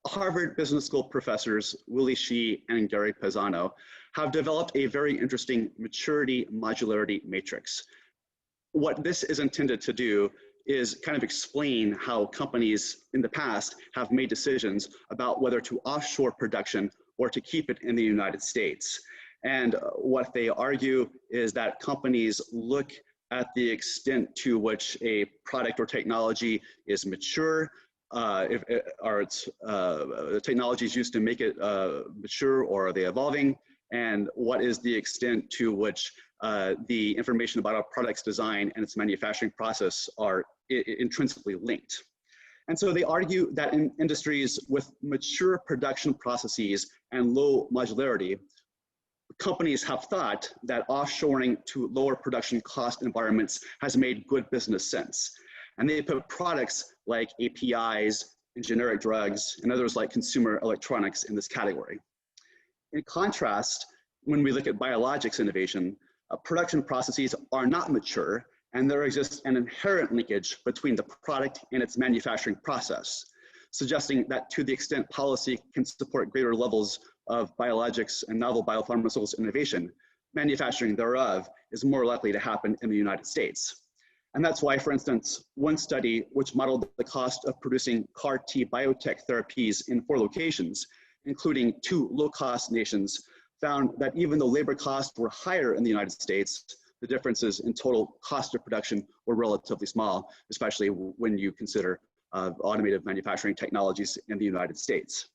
Harvard Business School professors Willie Shih and Gary Pisano have developed a very interesting maturity modularity matrix. What this is intended to do is kind of explain how companies in the past have made decisions about whether to offshore production or to keep it in the United States. And what they argue is that companies look at the extent to which a product or technology is mature, the technologies used to make it mature, or are they evolving, and what is the extent to which the information about our product's design and its manufacturing process are intrinsically linked. And so they argue that in industries with mature production processes and low modularity, companies have thought that offshoring to lower production cost environments has made good business sense. And they put products like APIs and generic drugs and others like consumer electronics in this category. In contrast, when we look at biologics innovation, production processes are not mature, and there exists an inherent linkage between the product and its manufacturing process, suggesting that to the extent policy can support greater levels of biologics and novel biopharmaceuticals innovation, manufacturing thereof is more likely to happen in the United States. And that's why, for instance, one study which modeled the cost of producing CAR-T biotech therapies in 4 locations, including 2 low-cost nations, found that even though labor costs were higher in the United States, the differences in total cost of production were relatively small, especially when you consider automated manufacturing technologies in the United States.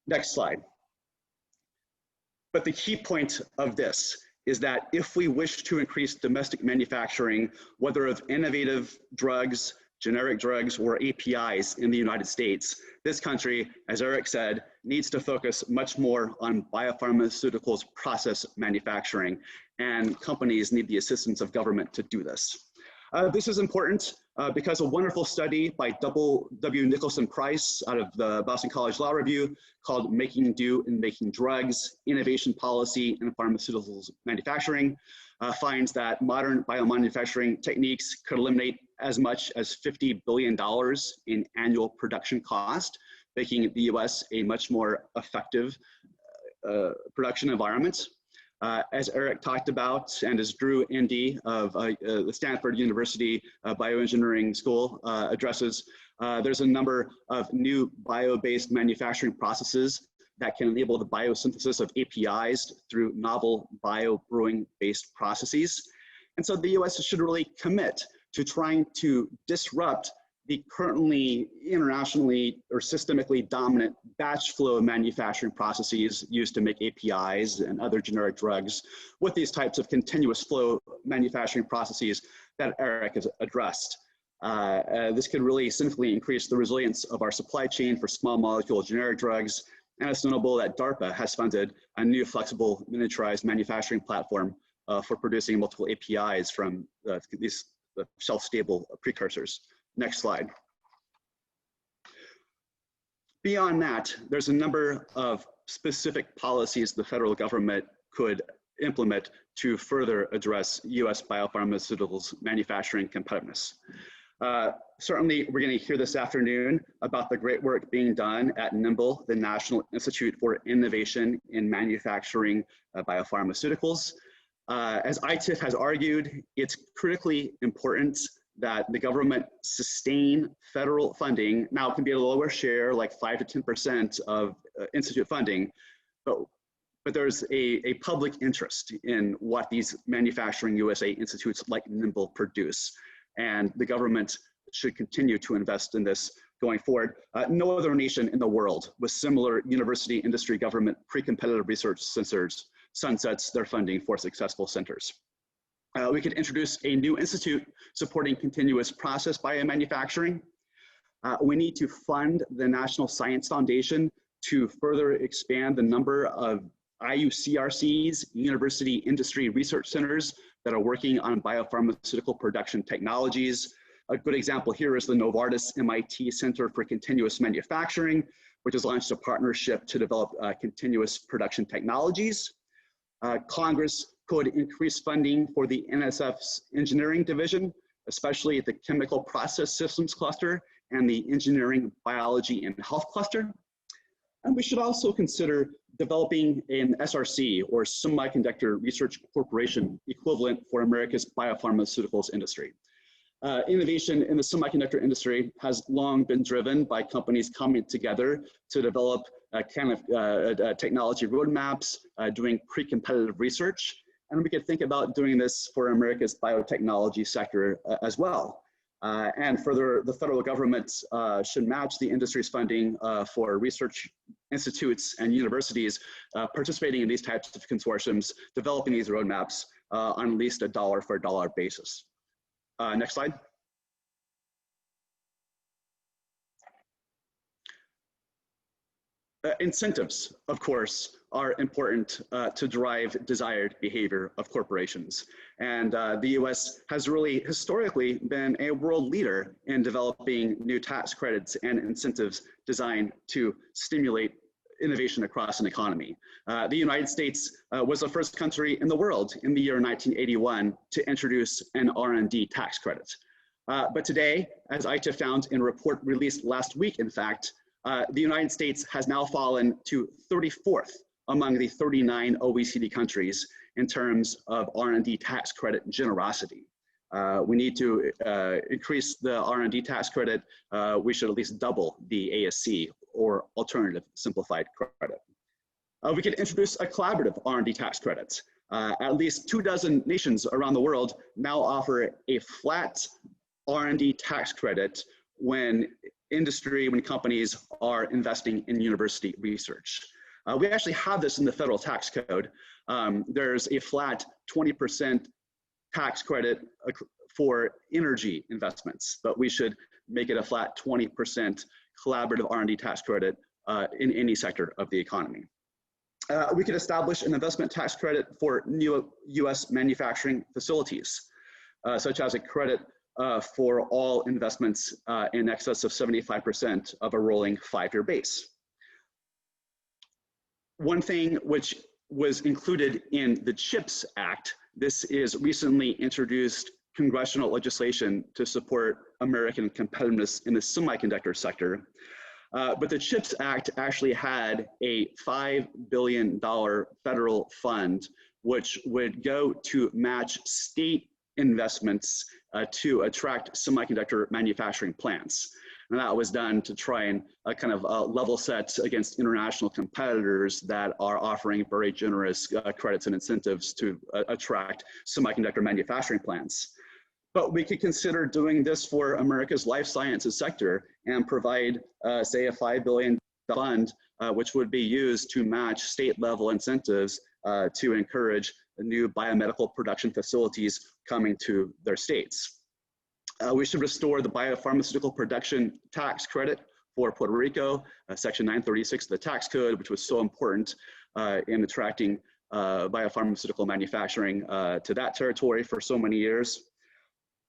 Next slide. But the key point of this is that if we wish to increase domestic manufacturing, whether of innovative drugs, generic drugs, or APIs in the United States, this country, as Eric said, needs to focus much more on biopharmaceuticals process manufacturing, and companies need the assistance of government to do this. This is important because a wonderful study by W. Nicholson Price out of the Boston College Law Review called Making Do and Making Drugs, Innovation Policy in Pharmaceuticals Manufacturing finds that modern biomanufacturing techniques could eliminate as much as $50 billion in annual production cost, making the US a much more effective production environment. As Eric talked about, and as Drew ND of the Stanford University Bioengineering School addresses, there's a number of new bio-based manufacturing processes that can enable the biosynthesis of APIs through novel bio-brewing-based processes. And so the US should really commit to trying to disrupt the currently internationally or systemically dominant batch flow manufacturing processes used to make APIs and other generic drugs with these types of continuous flow manufacturing processes that Eric has addressed. This could really significantly increase the resilience of our supply chain for small molecule generic drugs. And it's notable that DARPA has funded a new flexible miniaturized manufacturing platform for producing multiple APIs from these shelf-stable precursors. Next slide. Beyond that, there's a number of specific policies the federal government could implement to further address US biopharmaceuticals manufacturing competitiveness. Certainly, we're going to hear this afternoon about the great work being done at NIMBLE, the National Institute for Innovation in Manufacturing Biopharmaceuticals. As ITIF has argued, it's critically important that the government sustain federal funding. Now it can be a lower share, like 5 to 10% of institute funding, but there's a public interest in what these manufacturing USA institutes like NIMBLE produce. And the government should continue to invest in this going forward. No other nation in the world with similar university industry government pre-competitive research centers sunsets their funding for successful centers. We could introduce a new institute supporting continuous process biomanufacturing. We need to fund the National Science Foundation to further expand the number of IUCRCs, university industry research centers that are working on biopharmaceutical production technologies. A good example here is the Novartis MIT Center for Continuous Manufacturing, which has launched a partnership to develop continuous production technologies. Congress could increase funding for the NSF's engineering division, especially the chemical process systems cluster and the engineering, biology, and health cluster. And we should also consider developing an SRC, or Semiconductor Research Corporation, equivalent for America's biopharmaceuticals industry. Innovation in the semiconductor industry has long been driven by companies coming together to develop technology roadmaps, doing pre-competitive research. And we could think about doing this for America's biotechnology sector as well. And further, the federal government should match the industry's funding for research institutes and universities participating in these types of consortiums, developing these roadmaps on at least a dollar for dollar basis. Next slide. Incentives, of course, are important to drive desired behavior of corporations. And the US has really historically been a world leader in developing new tax credits and incentives designed to stimulate innovation across an economy. The United States was the first country in the world in the year 1981 to introduce an R&D tax credit. But today, as ITIF found in a report released last week, in fact, the United States has now fallen to 34th among the 39 OECD countries in terms of R&D tax credit generosity. We need to increase the R&D tax credit. We should at least double the ASC, or alternative simplified credit. We could introduce a collaborative R&D tax credit. At least 24 nations around the world now offer a flat R&D tax credit when companies are investing in university research. We actually have this in the federal tax code. There's a flat 20% tax credit for energy investments, but we should make it a flat 20% collaborative R&D tax credit in any sector of the economy. We could establish an investment tax credit for new US manufacturing facilities, such as a credit for all investments in excess of 75% of a rolling 5-year base. One thing which was included in the CHIPS Act, this is recently introduced congressional legislation to support American competitiveness in the semiconductor sector. But the CHIPS Act actually had a $5 billion federal fund, which would go to match state investments to attract semiconductor manufacturing plants. And that was done to try and kind of level set against international competitors that are offering very generous credits and incentives to attract semiconductor manufacturing plants. But we could consider doing this for America's life sciences sector and provide, say, a $5 billion fund, which would be used to match state level incentives to encourage new biomedical production facilities coming to their states. We should restore the biopharmaceutical production tax credit for Puerto Rico, Section 936 of the tax code, which was so important in attracting biopharmaceutical manufacturing to that territory for so many years.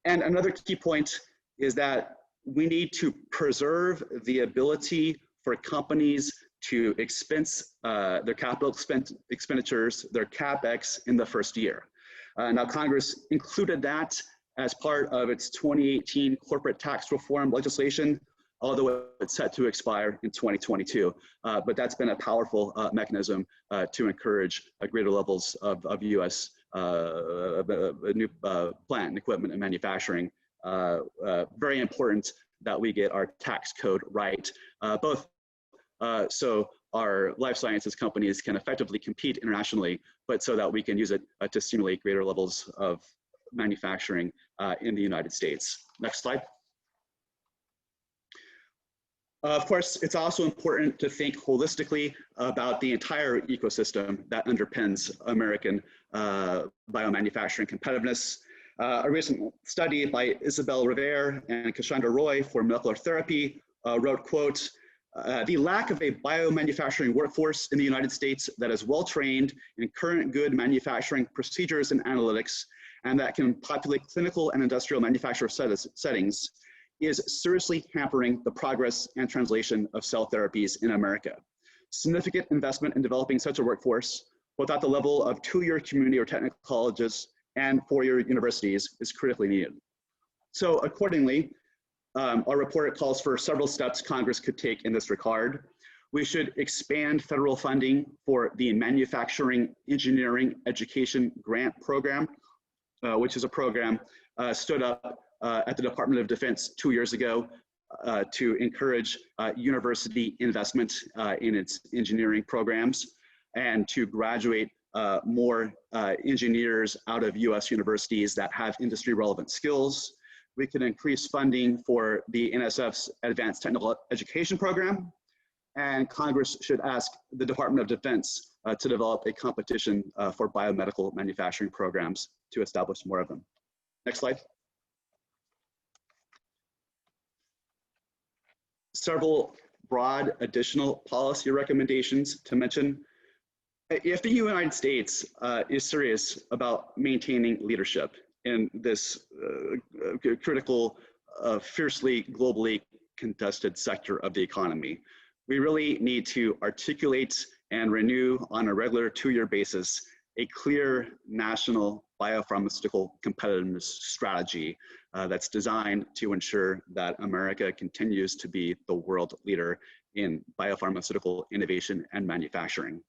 And another key point is that we need to preserve the ability for companies to expense their capital expenditures, their CapEx in the first year. Now Congress included that as part of its 2018 corporate tax reform legislation, although it's set to expire in 2022. But that's been a powerful mechanism to encourage greater levels of US new plant and equipment and manufacturing. Very important that we get our tax code right, both so our life sciences companies can effectively compete internationally, but so that we can use it to stimulate greater levels of manufacturing in the United States. Next slide. Of course, it's also important to think holistically about the entire ecosystem that underpins American biomanufacturing competitiveness. A recent study by Isabelle Rivera and Cassandra Roy for Molecular Therapy wrote, quote, the lack of a biomanufacturing workforce in the United States that is well-trained in current good manufacturing procedures and analytics, and that can populate clinical and industrial manufacturer settings is seriously hampering the progress and translation of cell therapies in America. Significant investment in developing such a workforce, both at the level of 2-year community or technical colleges and 4-year universities, is critically needed. So accordingly, our report calls for several steps Congress could take in this regard. We should expand federal funding for the Manufacturing Engineering Education Grant Program, which is a program stood up at the Department of Defense 2 years ago to encourage university investment in its engineering programs and to graduate more engineers out of US universities that have industry relevant skills. We can increase funding for the NSF's Advanced Technical Education Program, and Congress should ask the Department of Defense to develop a competition for biomedical manufacturing programs to establish more of them. Next slide. Several broad additional policy recommendations to mention. If the United States is serious about maintaining leadership in this critical, fiercely globally contested sector of the economy, we really need to articulate and renew on a regular 2-year basis a clear national biopharmaceutical competitiveness strategy that's designed to ensure that America continues to be the world leader in biopharmaceutical innovation and manufacturing.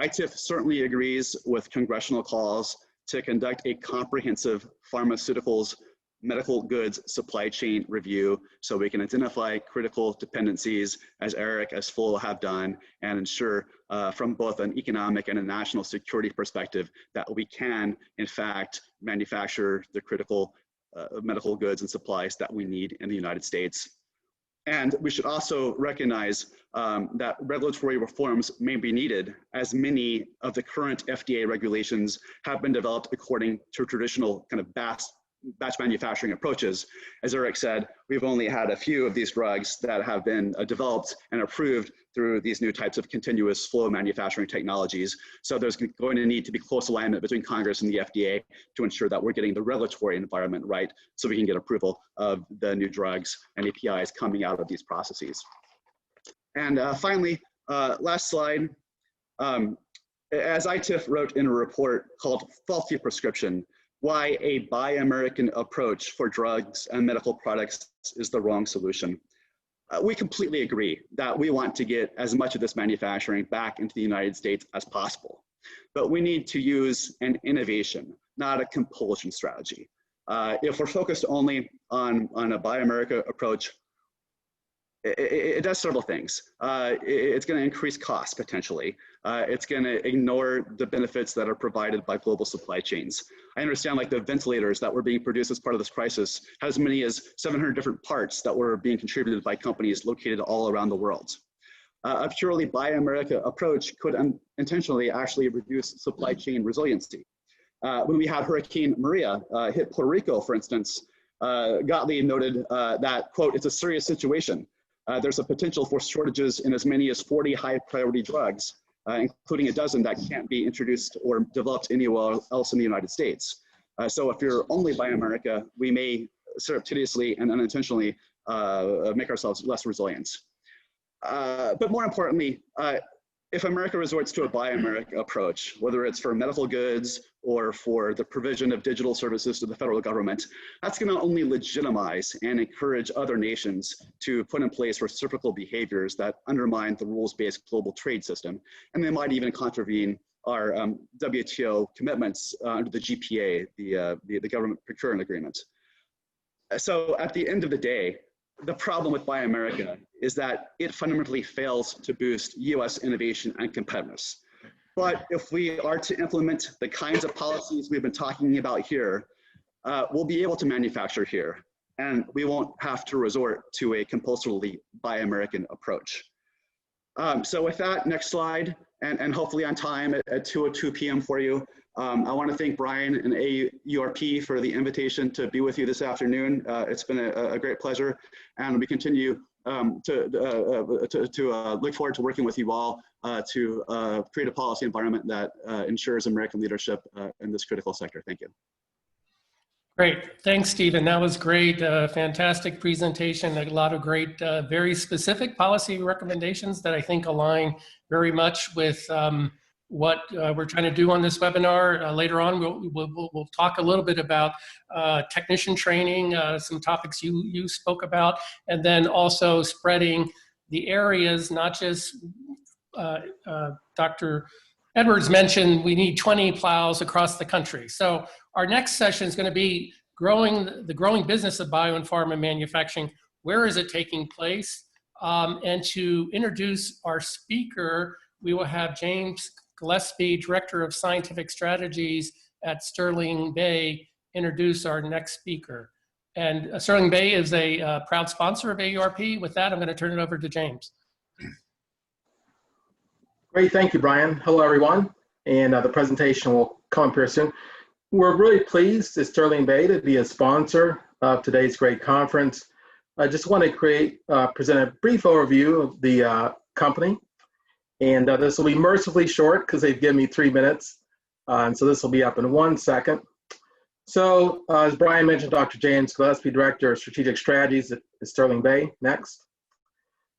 ITIF certainly agrees with congressional calls to conduct a comprehensive pharmaceuticals medical goods supply chain review so we can identify critical dependencies, as Eric, as Phil have done, and ensure from both an economic and a national security perspective that we can, in fact, manufacture the critical medical goods and supplies that we need in the United States. And we should also recognize that regulatory reforms may be needed, as many of the current FDA regulations have been developed according to traditional kind of batch manufacturing approaches. As Eric said, we've only had a few of these drugs that have been developed and approved through these new types of continuous flow manufacturing technologies. So there's going to need to be close alignment between Congress and the FDA to ensure that we're getting the regulatory environment right so we can get approval of the new drugs and APIs coming out of these processes. And finally, last slide. As ITIF wrote in a report called Faulty Prescription, Why a Buy American Approach for Drugs and Medical Products is the Wrong Solution. We completely agree that we want to get as much of this manufacturing back into the United States as possible, but we need to use an innovation, not a compulsion strategy. If we're focused only on a Buy America approach, it does several things. It's going to increase costs potentially. It's going to ignore the benefits that are provided by global supply chains. I understand like the ventilators that were being produced as part of this crisis had as many as 700 different parts that were being contributed by companies located all around the world. A purely Buy America approach could intentionally actually reduce supply chain resiliency. When we had Hurricane Maria hit Puerto Rico, for instance, Gottlieb noted that, quote, it's a serious situation. There's a potential for shortages in as many as 40 high priority drugs, including a dozen that can't be introduced or developed anywhere else in the United States. So if you're only Buy America, we may surreptitiously and unintentionally make ourselves less resilient. But more importantly, if America resorts to a Buy America approach, whether it's for medical goods or for the provision of digital services to the federal government, that's going to only legitimize and encourage other nations to put in place reciprocal behaviors that undermine the rules-based global trade system. And they might even contravene our WTO commitments under the GPA, the Government Procurement Agreement. So at the end of the day, the problem with Buy America is that it fundamentally fails to boost US innovation and competitiveness. But if we are to implement the kinds of policies we've been talking about here, we'll be able to manufacture here, and we won't have to resort to a compulsorily Buy American approach. So with that, next slide, and hopefully on time at 2:02 p.m. for you. I want to thank Brian and AURP for the invitation to be with you this afternoon. It's been a great pleasure, and we continue to look forward to working with you all to create a policy environment that ensures American leadership in this critical sector. Thank you. Great. Thanks, Stephen. That was great. Fantastic presentation. A lot of great, very specific policy recommendations that I think align very much with what we're trying to do on this webinar. Later on, we'll talk a little bit about technician training, some topics you spoke about, and then also spreading the areas, not just Dr. Edwards mentioned we need 20 plows across the country. So our next session is going to be the growing business of bio and pharma manufacturing. Where is it taking place? And to introduce our speaker, we will have James Gillespie, Director of Scientific Strategies at Sterling Bay, introduce our next speaker. And Sterling Bay is a proud sponsor of AURP. With that, I'm going to turn it over to James. Great, thank you, Brian. Hello, everyone. And the presentation will come up here soon. We're really pleased at Sterling Bay to be a sponsor of today's great conference. I just want to present a brief overview of the company. And this will be mercifully short because they've given me 3 minutes. And so this will be up in 1 second. So as Brian mentioned, Dr. James Gillespie, Director of Strategic Strategies at Sterling Bay. Next.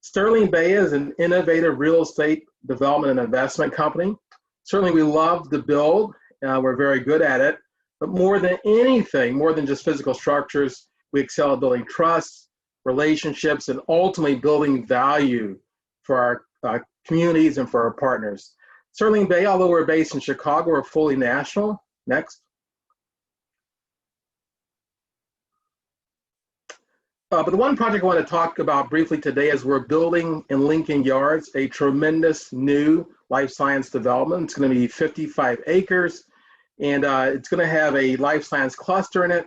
Sterling Bay is an innovative real estate development and investment company. Certainly we love to build. We're very good at it. But more than anything, more than just physical structures, we excel at building trust, relationships, and ultimately building value for our communities and for our partners. Sterling Bay, although we're based in Chicago, we're fully national. Next. But the one project I want to talk about briefly today is we're building in Lincoln Yards a tremendous new life science development. It's going to be 55 acres, and it's going to have a life science cluster in it.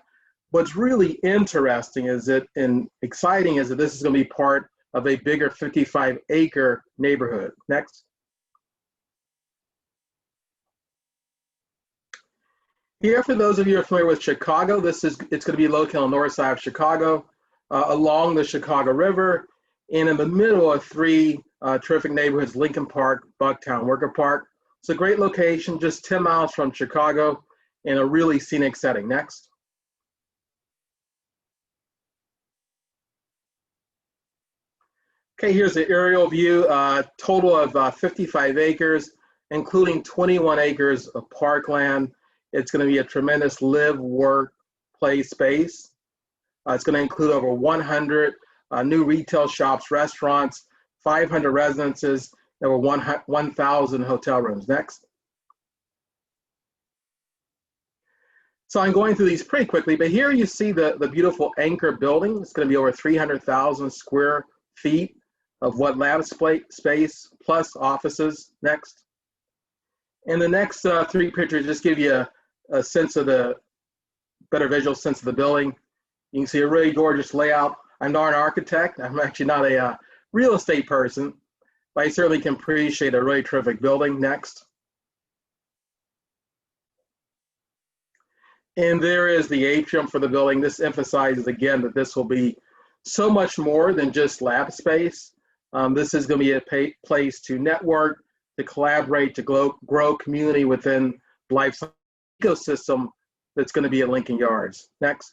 What's really interesting and exciting is that this is going to be part of a bigger 55-acre neighborhood. Next. Here, for those of you who are familiar with Chicago, it's going to be located on the north side of Chicago, along the Chicago River, and in the middle of three terrific neighborhoods: Lincoln Park, Bucktown, Wicker Park. It's a great location, just 10 miles from Chicago, in a really scenic setting. Next. Okay, here's the aerial view, total of 55 acres, including 21 acres of parkland. It's going to be a tremendous live, work, play space. It's going to include over 100 new retail shops, restaurants, 500 residences, and over 1,000 hotel rooms. Next. So I'm going through these pretty quickly, but here you see the beautiful anchor building. It's going to be over 300,000 square feet of what lab space plus offices. Next. And the next three pictures just give you a sense of the better visual sense of the building. You can see a really gorgeous layout. I'm not an architect. I'm actually not a real estate person, but I certainly can appreciate a really terrific building. Next. And there is the atrium for the building. This emphasizes again that this will be so much more than just lab space. This is going to be a place to network, to collaborate, to grow community within the life science ecosystem that's going to be at Lincoln Yards. Next.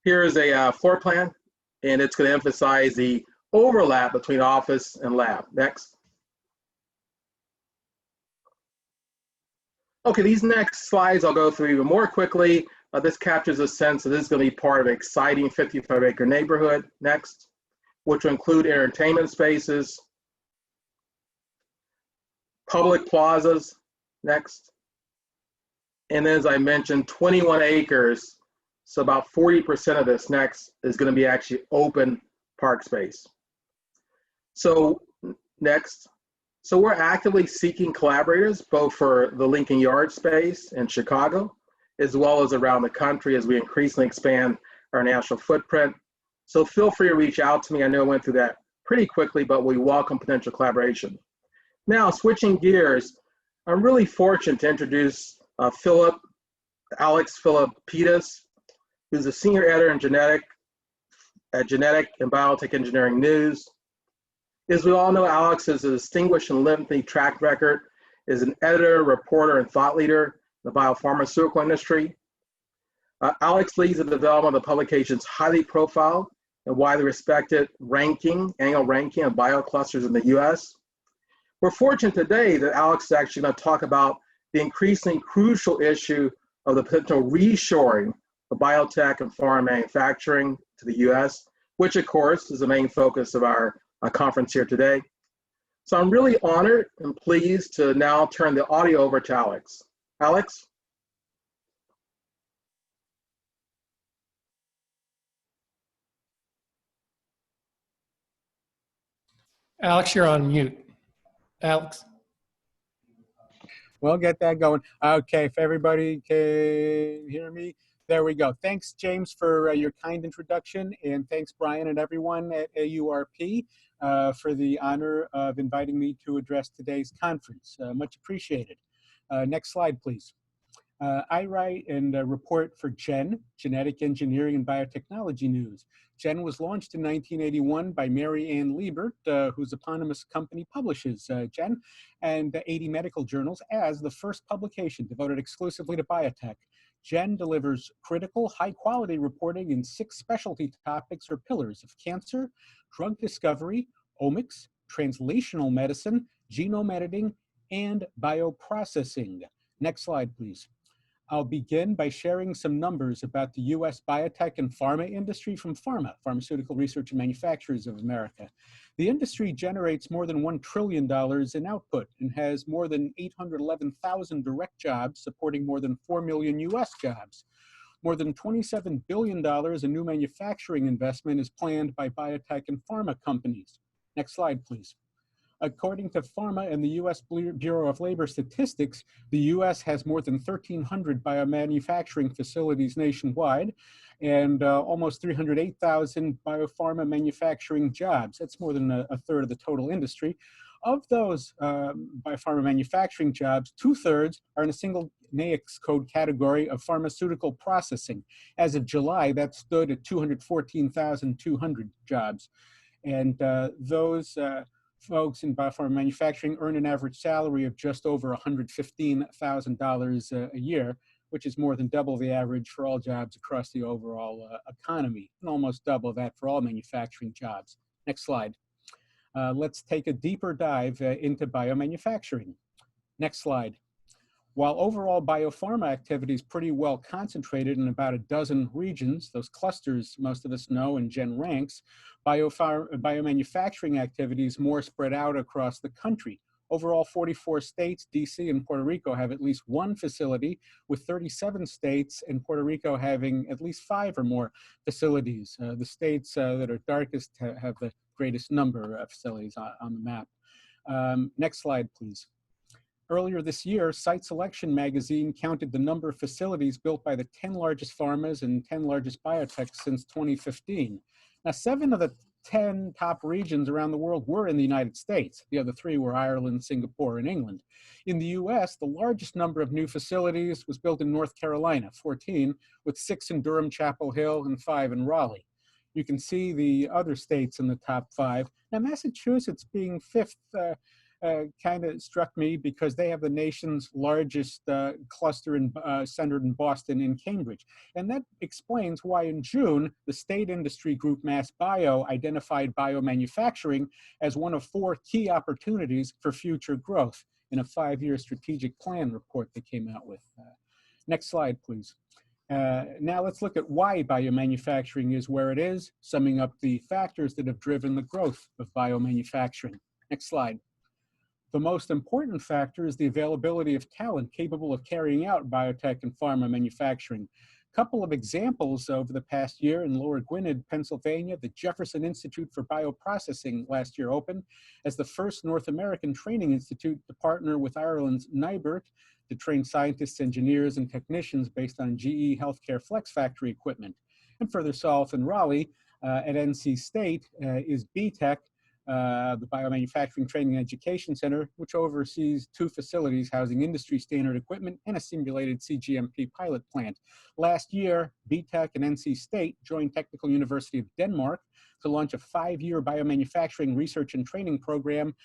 Here is a floor plan, and it's going to emphasize the overlap between office and lab. Next. Okay, these next slides I'll go through even more quickly. This captures a sense that this is going to be part of an exciting 55-acre neighborhood. Next, which will include entertainment spaces, public plazas. Next. And then, as I mentioned, 21 acres, so about 40% of this next is going to be actually open park space. So next. So we're actively seeking collaborators, both for the Lincoln Yard space in Chicago, as well as around the country as we increasingly expand our national footprint. So feel free to reach out to me. I know I went through that pretty quickly, but we welcome potential collaboration. Now, switching gears, I'm really fortunate to introduce Alex Philippides, who's a senior editor in genetic and biotech engineering news. As we all know, Alex has a distinguished and lengthy track record as an editor, reporter, and thought leader in the biopharmaceutical industry. Alex leads the development of the publication's highly profiled and widely respected annual ranking of bioclusters in the US. We're fortunate today that Alex is actually going to talk about the increasingly crucial issue of the potential reshoring of biotech and pharma manufacturing to the US, which of course is the main focus of our conference here today. So I'm really honored and pleased to now turn the audio over to Alex. Alex? Alex, you're on mute. Alex. We'll get that going. Okay, if everybody can hear me, there we go. Thanks, James, for your kind introduction, and thanks, Brian and everyone at AURP for the honor of inviting me to address today's conference. Much appreciated. Next slide, please. I write and report for GEN, Genetic Engineering and Biotechnology News. GEN was launched in 1981 by Mary Ann Liebert, whose eponymous company publishes GEN and 80 medical journals, as the first publication devoted exclusively to biotech. GEN delivers critical, high-quality reporting in 6 specialty topics or pillars of cancer, drug discovery, omics, translational medicine, genome editing, and bioprocessing. Next slide, please. I'll begin by sharing some numbers about the US biotech and pharma industry from Pharma, Pharmaceutical Research and Manufacturers of America. The industry generates more than $1 trillion in output and has more than 811,000 direct jobs, supporting more than 4 million US jobs. More than $27 billion in new manufacturing investment is planned by biotech and pharma companies. Next slide, please. According to Pharma and the U.S. Bureau of Labor Statistics, the U.S. has more than 1,300 biomanufacturing facilities nationwide and almost 308,000 biopharma manufacturing jobs. That's more than a third of the total industry. Of those biopharma manufacturing jobs, 2/3 are in a single NAICS code category of pharmaceutical processing. As of July, that stood at 214,200 jobs. And those folks in biopharma manufacturing earn an average salary of just over $115,000 a year, which is more than double the average for all jobs across the overall economy, and almost double that for all manufacturing jobs. Next slide. Let's take a deeper dive into biomanufacturing. Next slide. While overall biopharma activity is pretty well concentrated in about a dozen regions, those clusters most of us know in Gen ranks, biomanufacturing activity is more spread out across the country. Overall, 44 states, DC and Puerto Rico have at least one facility, with 37 states and Puerto Rico having at least 5 or more facilities. The states that are darkest have the greatest number of facilities on the map. Next slide, please. Earlier this year, Site Selection magazine counted the number of facilities built by the 10 largest pharmas and 10 largest biotechs since 2015. Now, 7 of the 10 top regions around the world were in the United States. The other 3 were Ireland, Singapore, and England. In the US, the largest number of new facilities was built in North Carolina, 14, with 6 in Durham, Chapel Hill, and 5 in Raleigh. You can see the other states in the top 5. Now, Massachusetts being 5th kind of struck me because they have the nation's largest cluster centered in Boston and Cambridge. And that explains why in June, the state industry group MassBio identified biomanufacturing as one of 4 key opportunities for future growth in a 5-year strategic plan report they came out with. Next slide, please. Now let's look at why biomanufacturing is where it is, summing up the factors that have driven the growth of biomanufacturing. Next slide. The most important factor is the availability of talent capable of carrying out biotech and pharma manufacturing. A couple of examples over the past year: in Lower Gwynedd, Pennsylvania, the Jefferson Institute for Bioprocessing last year opened as the first North American training institute to partner with Ireland's NIBRT to train scientists, engineers, and technicians based on GE Healthcare Flex Factory equipment. And further south in Raleigh, at NC State, is BTech, the Biomanufacturing Training and Education Center, which oversees 2 facilities housing industry standard equipment and a simulated CGMP pilot plant. Last year, BTech and NC State joined Technical University of Denmark to launch a 5-year biomanufacturing research and training program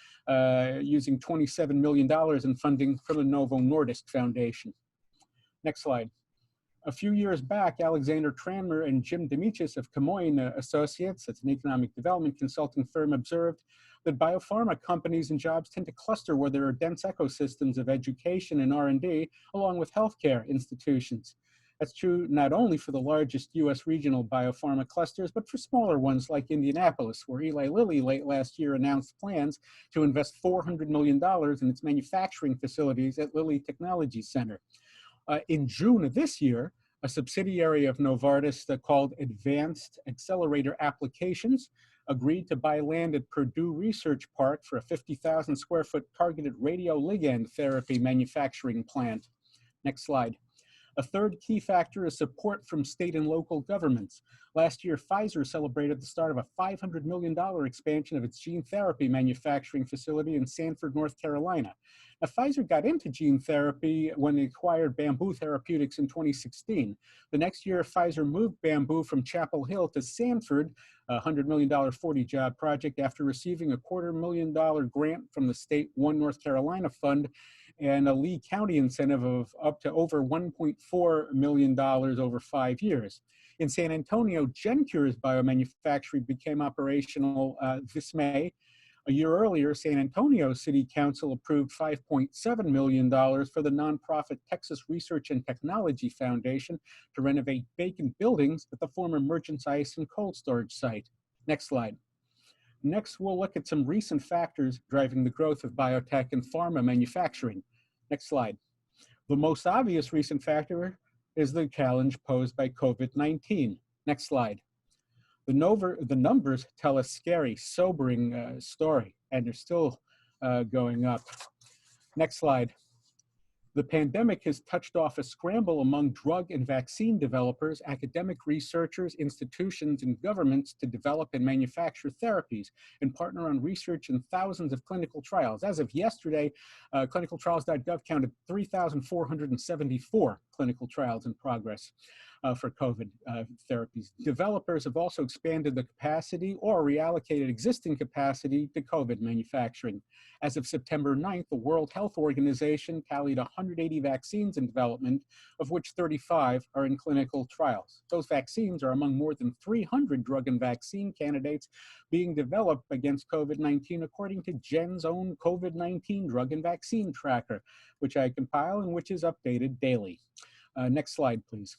using $27 million in funding from the Novo Nordisk Foundation. Next slide. A few years back, Alexander Tranmer and Jim Demichis of Camoin Associates, that's an economic development consulting firm, observed that biopharma companies and jobs tend to cluster where there are dense ecosystems of education and R&D, along with healthcare institutions. That's true not only for the largest US regional biopharma clusters, but for smaller ones like Indianapolis, where Eli Lilly late last year announced plans to invest $400 million in its manufacturing facilities at Lilly Technology Center. In June of this year, a subsidiary of Novartis called Advanced Accelerator Applications agreed to buy land at Purdue Research Park for a 50,000 square foot targeted radioligand therapy manufacturing plant. Next slide. A third key factor is support from state and local governments. Last year, Pfizer celebrated the start of a $500 million expansion of its gene therapy manufacturing facility in Sanford, North Carolina. Now, Pfizer got into gene therapy when they acquired Bamboo Therapeutics in 2016. The next year, Pfizer moved Bamboo from Chapel Hill to Sanford, a $100 million 40-job project, after receiving a $250,000 grant from the state One North Carolina Fund and a Lee County incentive of up to over $1.4 million over 5 years. In San Antonio, GenCure's biomanufacturing became operational this May. A year earlier, San Antonio City Council approved $5.7 million for the nonprofit Texas Research and Technology Foundation to renovate vacant buildings at the former Merchants Ice and Cold Storage site. Next slide. Next, we'll look at some recent factors driving the growth of biotech and pharma manufacturing. Next slide. The most obvious recent factor is the challenge posed by COVID-19. Next slide. The numbers tell a scary, sobering story, and they're still going up. Next slide. The pandemic has touched off a scramble among drug and vaccine developers, academic researchers, institutions, and governments to develop and manufacture therapies and partner on research in thousands of clinical trials. As of yesterday, clinicaltrials.gov counted 3,474 clinical trials in progress for COVID therapies. Developers have also expanded the capacity or reallocated existing capacity to COVID manufacturing. As of September 9th, the World Health Organization tallied 180 vaccines in development, of which 35 are in clinical trials. Those vaccines are among more than 300 drug and vaccine candidates being developed against COVID-19, according to Gen's own COVID-19 drug and vaccine tracker, which I compile and which is updated daily. Next slide, please.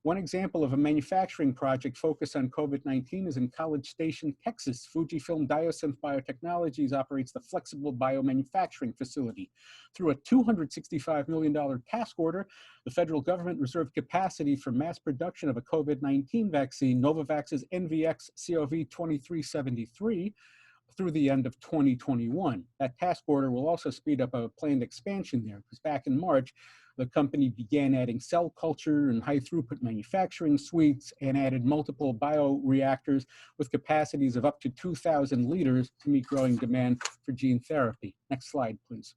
One example of a manufacturing project focused on COVID-19 is in College Station, Texas. Fujifilm Diosynth Biotechnologies operates the flexible biomanufacturing facility. Through a $265 million task order, the federal government reserved capacity for mass production of a COVID-19 vaccine, Novavax's NVX-CoV2373, through the end of 2021. That task order will also speed up a planned expansion there, because back in March, the company began adding cell culture and high throughput manufacturing suites and added multiple bioreactors with capacities of up to 2,000 liters to meet growing demand for gene therapy. Next slide, please.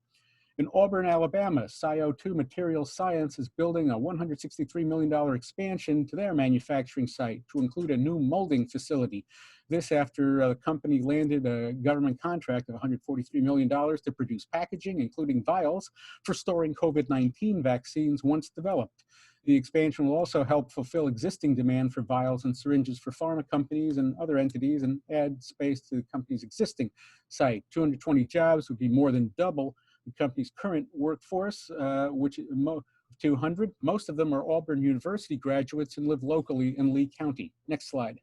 In Auburn, Alabama, SiO2 Materials Science is building a $163 million expansion to their manufacturing site to include a new molding facility. This after the company landed a government contract of $143 million to produce packaging, including vials, for storing COVID-19 vaccines once developed. The expansion will also help fulfill existing demand for vials and syringes for pharma companies and other entities and add space to the company's existing site. 220 jobs would be more than double the company's current workforce, which is 200. Most of them are Auburn University graduates and live locally in Lee County. Next slide.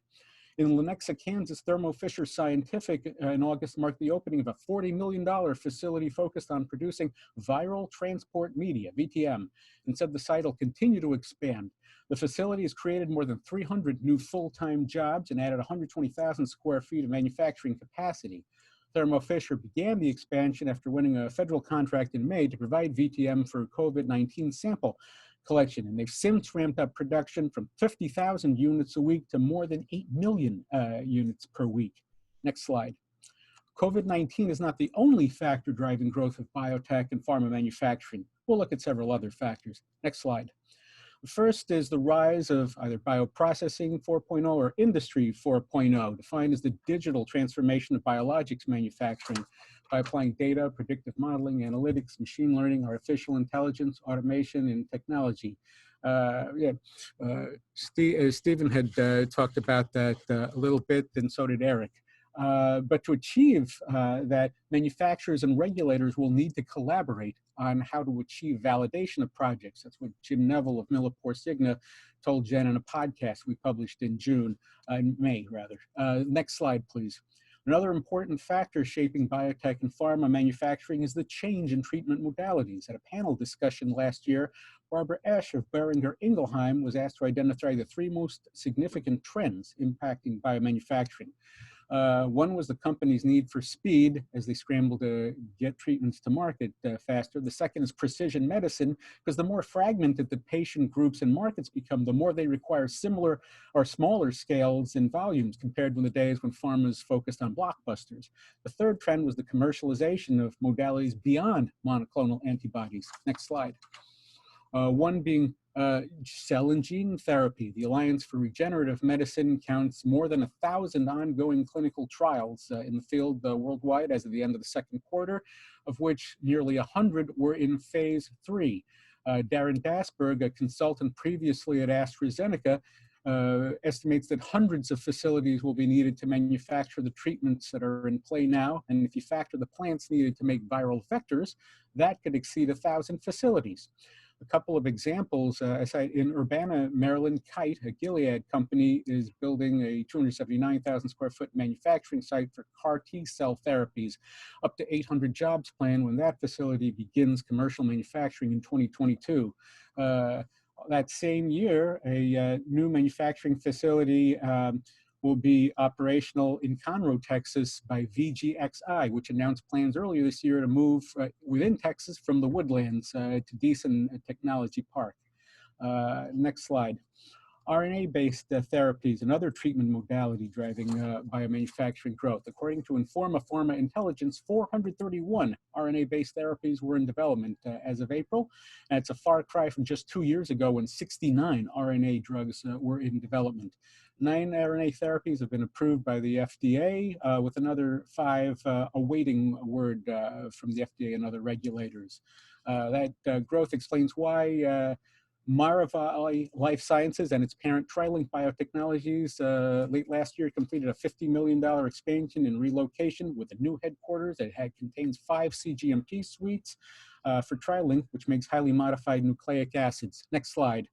In Lenexa, Kansas, Thermo Fisher Scientific in August marked the opening of a $40 million facility focused on producing viral transport media, VTM, and said the site will continue to expand. The facility has created more than 300 new full-time jobs and added 120,000 square feet of manufacturing capacity. Thermo Fisher began the expansion after winning a federal contract in May to provide VTM for COVID-19 sample collection, and they've since ramped up production from 50,000 units a week to more than 8 million units per week. Next slide. COVID-19 is not the only factor driving growth of biotech and pharma manufacturing. We'll look at several other factors. Next slide. First is the rise of either bioprocessing 4.0 or industry 4.0, defined as the digital transformation of biologics manufacturing by applying data, predictive modeling, analytics, machine learning, artificial intelligence, automation, and technology. Stephen had talked about that a little bit, and so did Eric. But to achieve that, manufacturers and regulators will need to collaborate on how to achieve validation of projects. That's what Jim Neville of MilliporeSigma told Jen in a podcast we published in May. Next slide, please. Another important factor shaping biotech and pharma manufacturing is the change in treatment modalities. At a panel discussion last year, Barbara Esch of Boehringer Ingelheim was asked to identify the 3 most significant trends impacting biomanufacturing. One was the company's need for speed as they scramble to get treatments to market faster. The second is precision medicine, because the more fragmented the patient groups and markets become, the more they require similar or smaller scales and volumes compared with the days when pharma focused on blockbusters. The third trend was the commercialization of modalities beyond monoclonal antibodies. Next slide. One being cell and gene therapy. The Alliance for Regenerative Medicine counts more than 1,000 ongoing clinical trials in the field worldwide as of the end of the second quarter, of which nearly 100 were in phase 3. Darren Dasberg, a consultant previously at AstraZeneca, estimates that hundreds of facilities will be needed to manufacture the treatments that are in play now. And if you factor the plants needed to make viral vectors, that could exceed 1,000 facilities. A couple of examples, in Urbana, Maryland, Kite, a Gilead company, is building a 279,000 square foot manufacturing site for CAR T-cell therapies. Up to 800 jobs planned when that facility begins commercial manufacturing in 2022. That same year, a new manufacturing facility will be operational in Conroe, Texas by VGXI, which announced plans earlier this year to move within Texas from the Woodlands to Decent Technology Park. Next slide. RNA-based therapies, another treatment modality driving biomanufacturing growth. According to Pharma Intelligence, 431 RNA-based therapies were in development as of April. And it's a far cry from just 2 years ago when 69 RNA drugs were in development. 9 RNA therapies have been approved by the FDA, with another 5 awaiting word from the FDA and other regulators. That growth explains why Maravai Life Sciences and its parent TriLink Biotechnologies late last year completed a $50 million expansion and relocation with a new headquarters that contains 5 cGMP suites for TriLink, which makes highly modified nucleic acids. Next slide.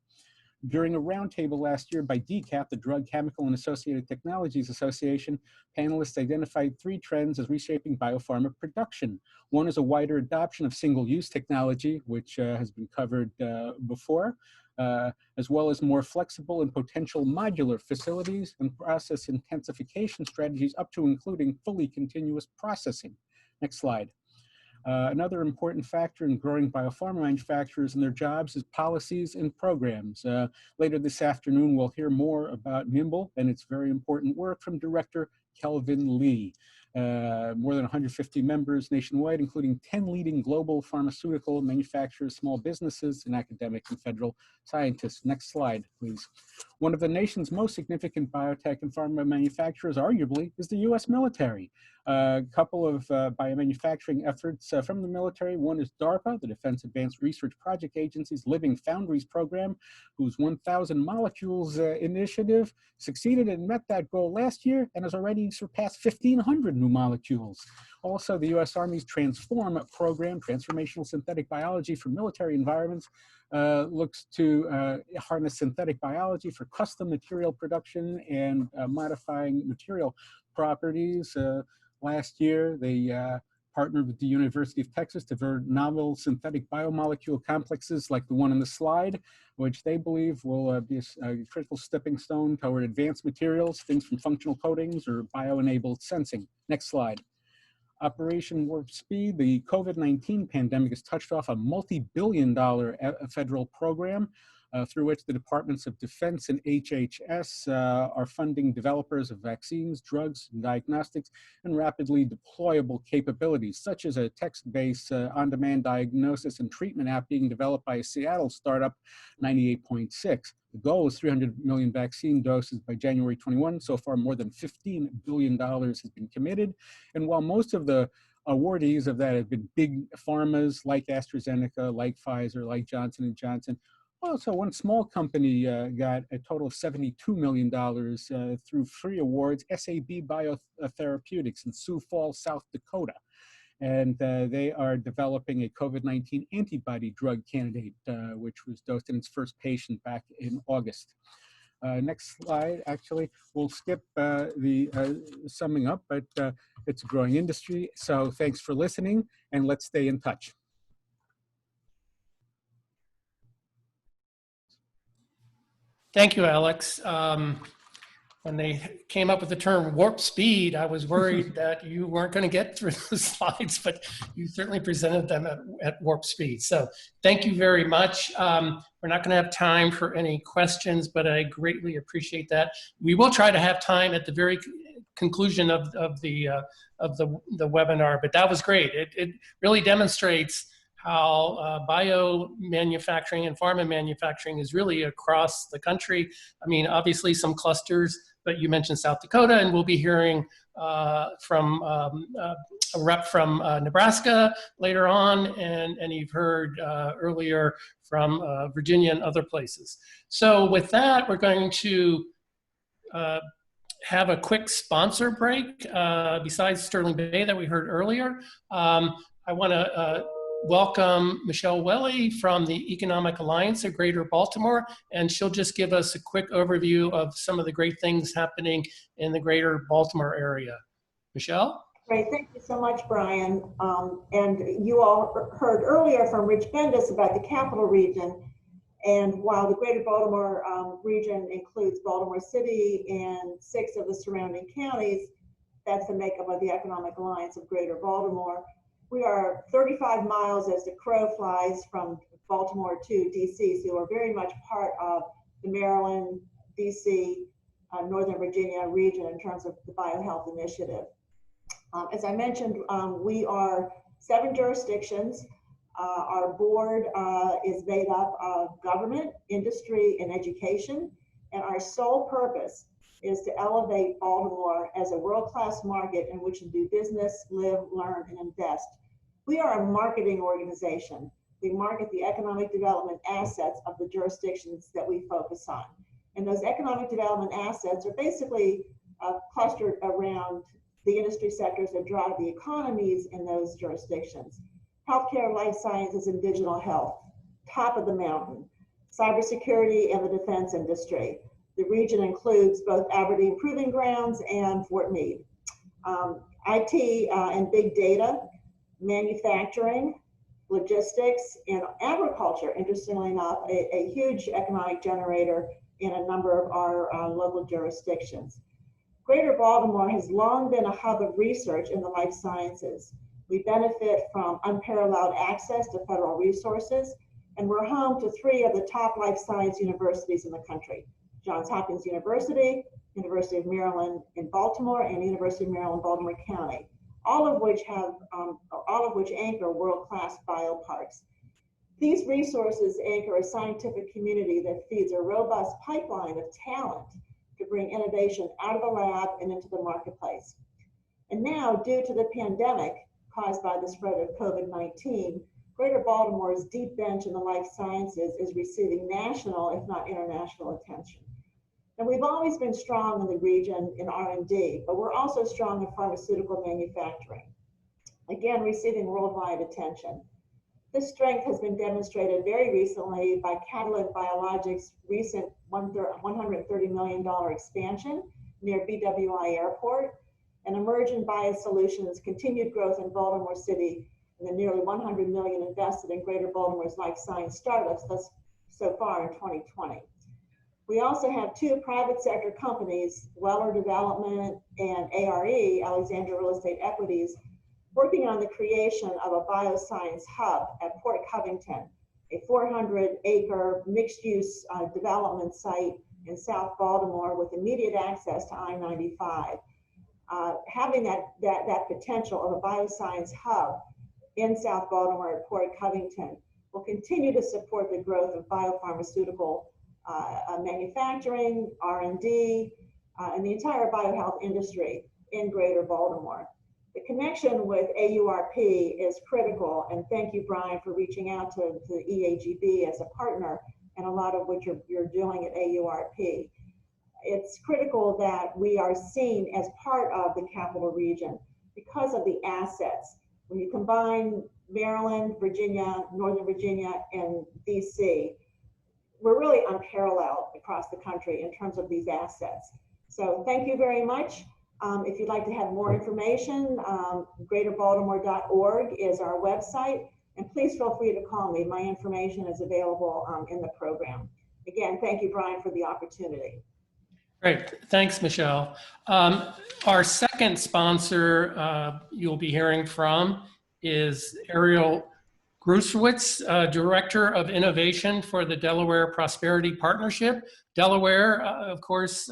During a roundtable last year by DCAP, the Drug, Chemical, and Associated Technologies Association, panelists identified 3 trends as reshaping biopharma production. One is a wider adoption of single-use technology, which has been covered before, as well as more flexible and potential modular facilities and process intensification strategies up to including fully continuous processing. Next slide. Another important factor in growing biopharma manufacturers and their jobs is policies and programs. Later this afternoon, we'll hear more about NIMBLE and its very important work from Director Kelvin Lee. More than 150 members nationwide, including 10 leading global pharmaceutical manufacturers, small businesses, and academic and federal scientists. Next slide, please. One of the nation's most significant biotech and pharma manufacturers, arguably, is the U.S. military. A couple of biomanufacturing efforts from the military. One is DARPA, the Defense Advanced Research Project Agency's Living Foundries program, whose 1,000 molecules initiative succeeded and met that goal last year and has already surpassed 1,500 new molecules. Also, the U.S. Army's Transform program, Transformational Synthetic Biology for Military Environments, looks to harness synthetic biology for custom material production and modifying material properties. Last year, they partnered with the University of Texas to develop novel synthetic biomolecule complexes like the one on the slide, which they believe will be a critical stepping stone toward advanced materials, things from functional coatings or bio-enabled sensing. Next slide. Operation Warp Speed, the COVID-19 pandemic has touched off a multi-billion-dollar federal program through which the Departments of Defense and HHS are funding developers of vaccines, drugs, and diagnostics, and rapidly deployable capabilities, such as a text-based on-demand diagnosis and treatment app being developed by a Seattle startup, 98.6. The goal is 300 million vaccine doses by January 21. So far, more than $15 billion has been committed. And while most of the awardees of that have been big pharmas like AstraZeneca, like Pfizer, like Johnson & Johnson, also, one small company got a total of $72 million through free awards, SAB Biotherapeutics in Sioux Falls, South Dakota. And they are developing a COVID-19 antibody drug candidate, which was dosed in its first patient back in August. Next slide, actually, we'll skip the summing up, but it's a growing industry. So thanks for listening, and let's stay in touch. Thank you, Alex. When they came up with the term warp speed, I was worried that you weren't going to get through the slides, but you certainly presented them at warp speed. So thank you very much. We're not going to have time for any questions, but I greatly appreciate that. We will try to have time at the very conclusion of the webinar, but that was great. It really demonstrates how bio-manufacturing and pharma manufacturing is really across the country. I mean, obviously some clusters, but you mentioned South Dakota, and we'll be hearing from a rep from Nebraska later on, and you've heard earlier from Virginia and other places. So with that, we're going to have a quick sponsor break. Besides Sterling Bay that we heard earlier, I want to welcome Michelle Welly from the Economic Alliance of Greater Baltimore, and she'll just give us a quick overview of some of the great things happening in the Greater Baltimore area. Michelle? Great, thank you so much, Brian. And you all heard earlier from Rich Bendis about the Capital Region. And while the greater Baltimore region includes Baltimore City and 6 of the surrounding counties, that's the makeup of the Economic Alliance of Greater Baltimore. We are 35 miles as the crow flies from Baltimore to DC, so we're very much part of the Maryland, DC, Northern Virginia region in terms of the biohealth initiative. As I mentioned, we are 7 jurisdictions. Our board is made up of government, industry, and education, and our sole purpose is to elevate Baltimore as a world-class market in which to do business, live, learn, and invest. We are a marketing organization. We market the economic development assets of the jurisdictions that we focus on. And those economic development assets are basically clustered around the industry sectors that drive the economies in those jurisdictions. Healthcare, life sciences, and digital health, top of the mountain. Cybersecurity and the defense industry. The region includes both Aberdeen Proving Grounds and Fort Meade. IT and big data, manufacturing, logistics, and agriculture, interestingly enough, a huge economic generator in a number of our local jurisdictions. Greater Baltimore has long been a hub of research in the life sciences. We benefit from unparalleled access to federal resources, and we're home to 3 of the top life science universities in the country: Johns Hopkins University, University of Maryland in Baltimore, and University of Maryland, Baltimore County, all of which anchor world-class bioparks. These resources anchor a scientific community that feeds a robust pipeline of talent to bring innovation out of the lab and into the marketplace. And now, due to the pandemic caused by the spread of COVID-19, Greater Baltimore's deep bench in the life sciences is receiving national, if not international, attention. And we've always been strong in the region in R&D, but we're also strong in pharmaceutical manufacturing, again, receiving worldwide attention. This strength has been demonstrated very recently by Catalent Biologics' recent $130 million expansion near BWI Airport, and Emergent Biosolutions' continued growth in Baltimore City, and the nearly $100 million invested in Greater Baltimore's life science startups so far in 2020. We also have 2 private sector companies, Weller Development and ARE, Alexandria Real Estate Equities, working on the creation of a bioscience hub at Port Covington, a 400-acre mixed-use development site in South Baltimore with immediate access to I-95. Having that potential of a bioscience hub in South Baltimore at Port Covington will continue to support the growth of biopharmaceutical manufacturing, R&D, and the entire biohealth industry in Greater Baltimore. The connection with AURP is critical, and thank you, Brian, for reaching out to the EAGB as a partner, and a lot of what you're doing at AURP. It's critical that we are seen as part of the capital region because of the assets. When you combine Maryland, Virginia, Northern Virginia, and DC, we're really unparalleled across the country in terms of these assets. So thank you very much. If you'd like to have more information, greaterbaltimore.org is our website, and please feel free to call me. My information is available in the program. Again, thank you, Brian, for the opportunity. Great, thanks, Michelle. Our second sponsor you'll be hearing from is Ariel Grusewitz, Director of Innovation for the Delaware Prosperity Partnership. Delaware, of course,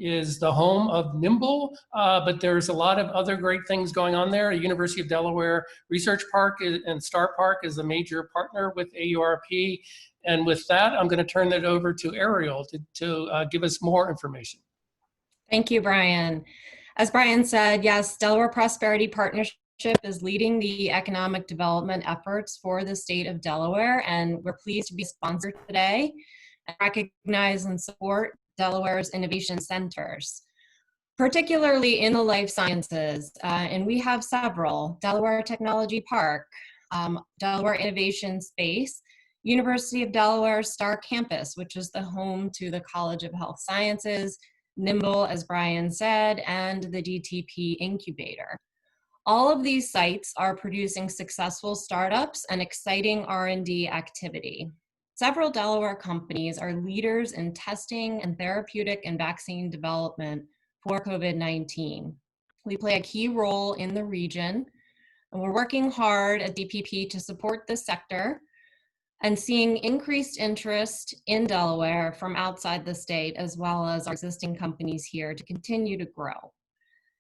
is the home of NIMBLE, but there's a lot of other great things going on there. University of Delaware Research Park and Star Park is a major partner with AURP. And with that, I'm going to turn it over to Ariel to give us more information. Thank you, Brian. As Brian said, yes, Delaware Prosperity Partnership is leading the economic development efforts for the state of Delaware, and we're pleased to be sponsored today and recognize and support Delaware's innovation centers, particularly in the life sciences, and we have several: Delaware Technology Park, Delaware Innovation Space, University of Delaware Star Campus, which is the home to the College of Health Sciences, NIMBLE, as Brian said, and the DTP Incubator. All of these sites are producing successful startups and exciting R&D activity. Several Delaware companies are leaders in testing and therapeutic and vaccine development for COVID-19. We play a key role in the region, and we're working hard at DPP to support this sector and seeing increased interest in Delaware from outside the state, as well as our existing companies here to continue to grow.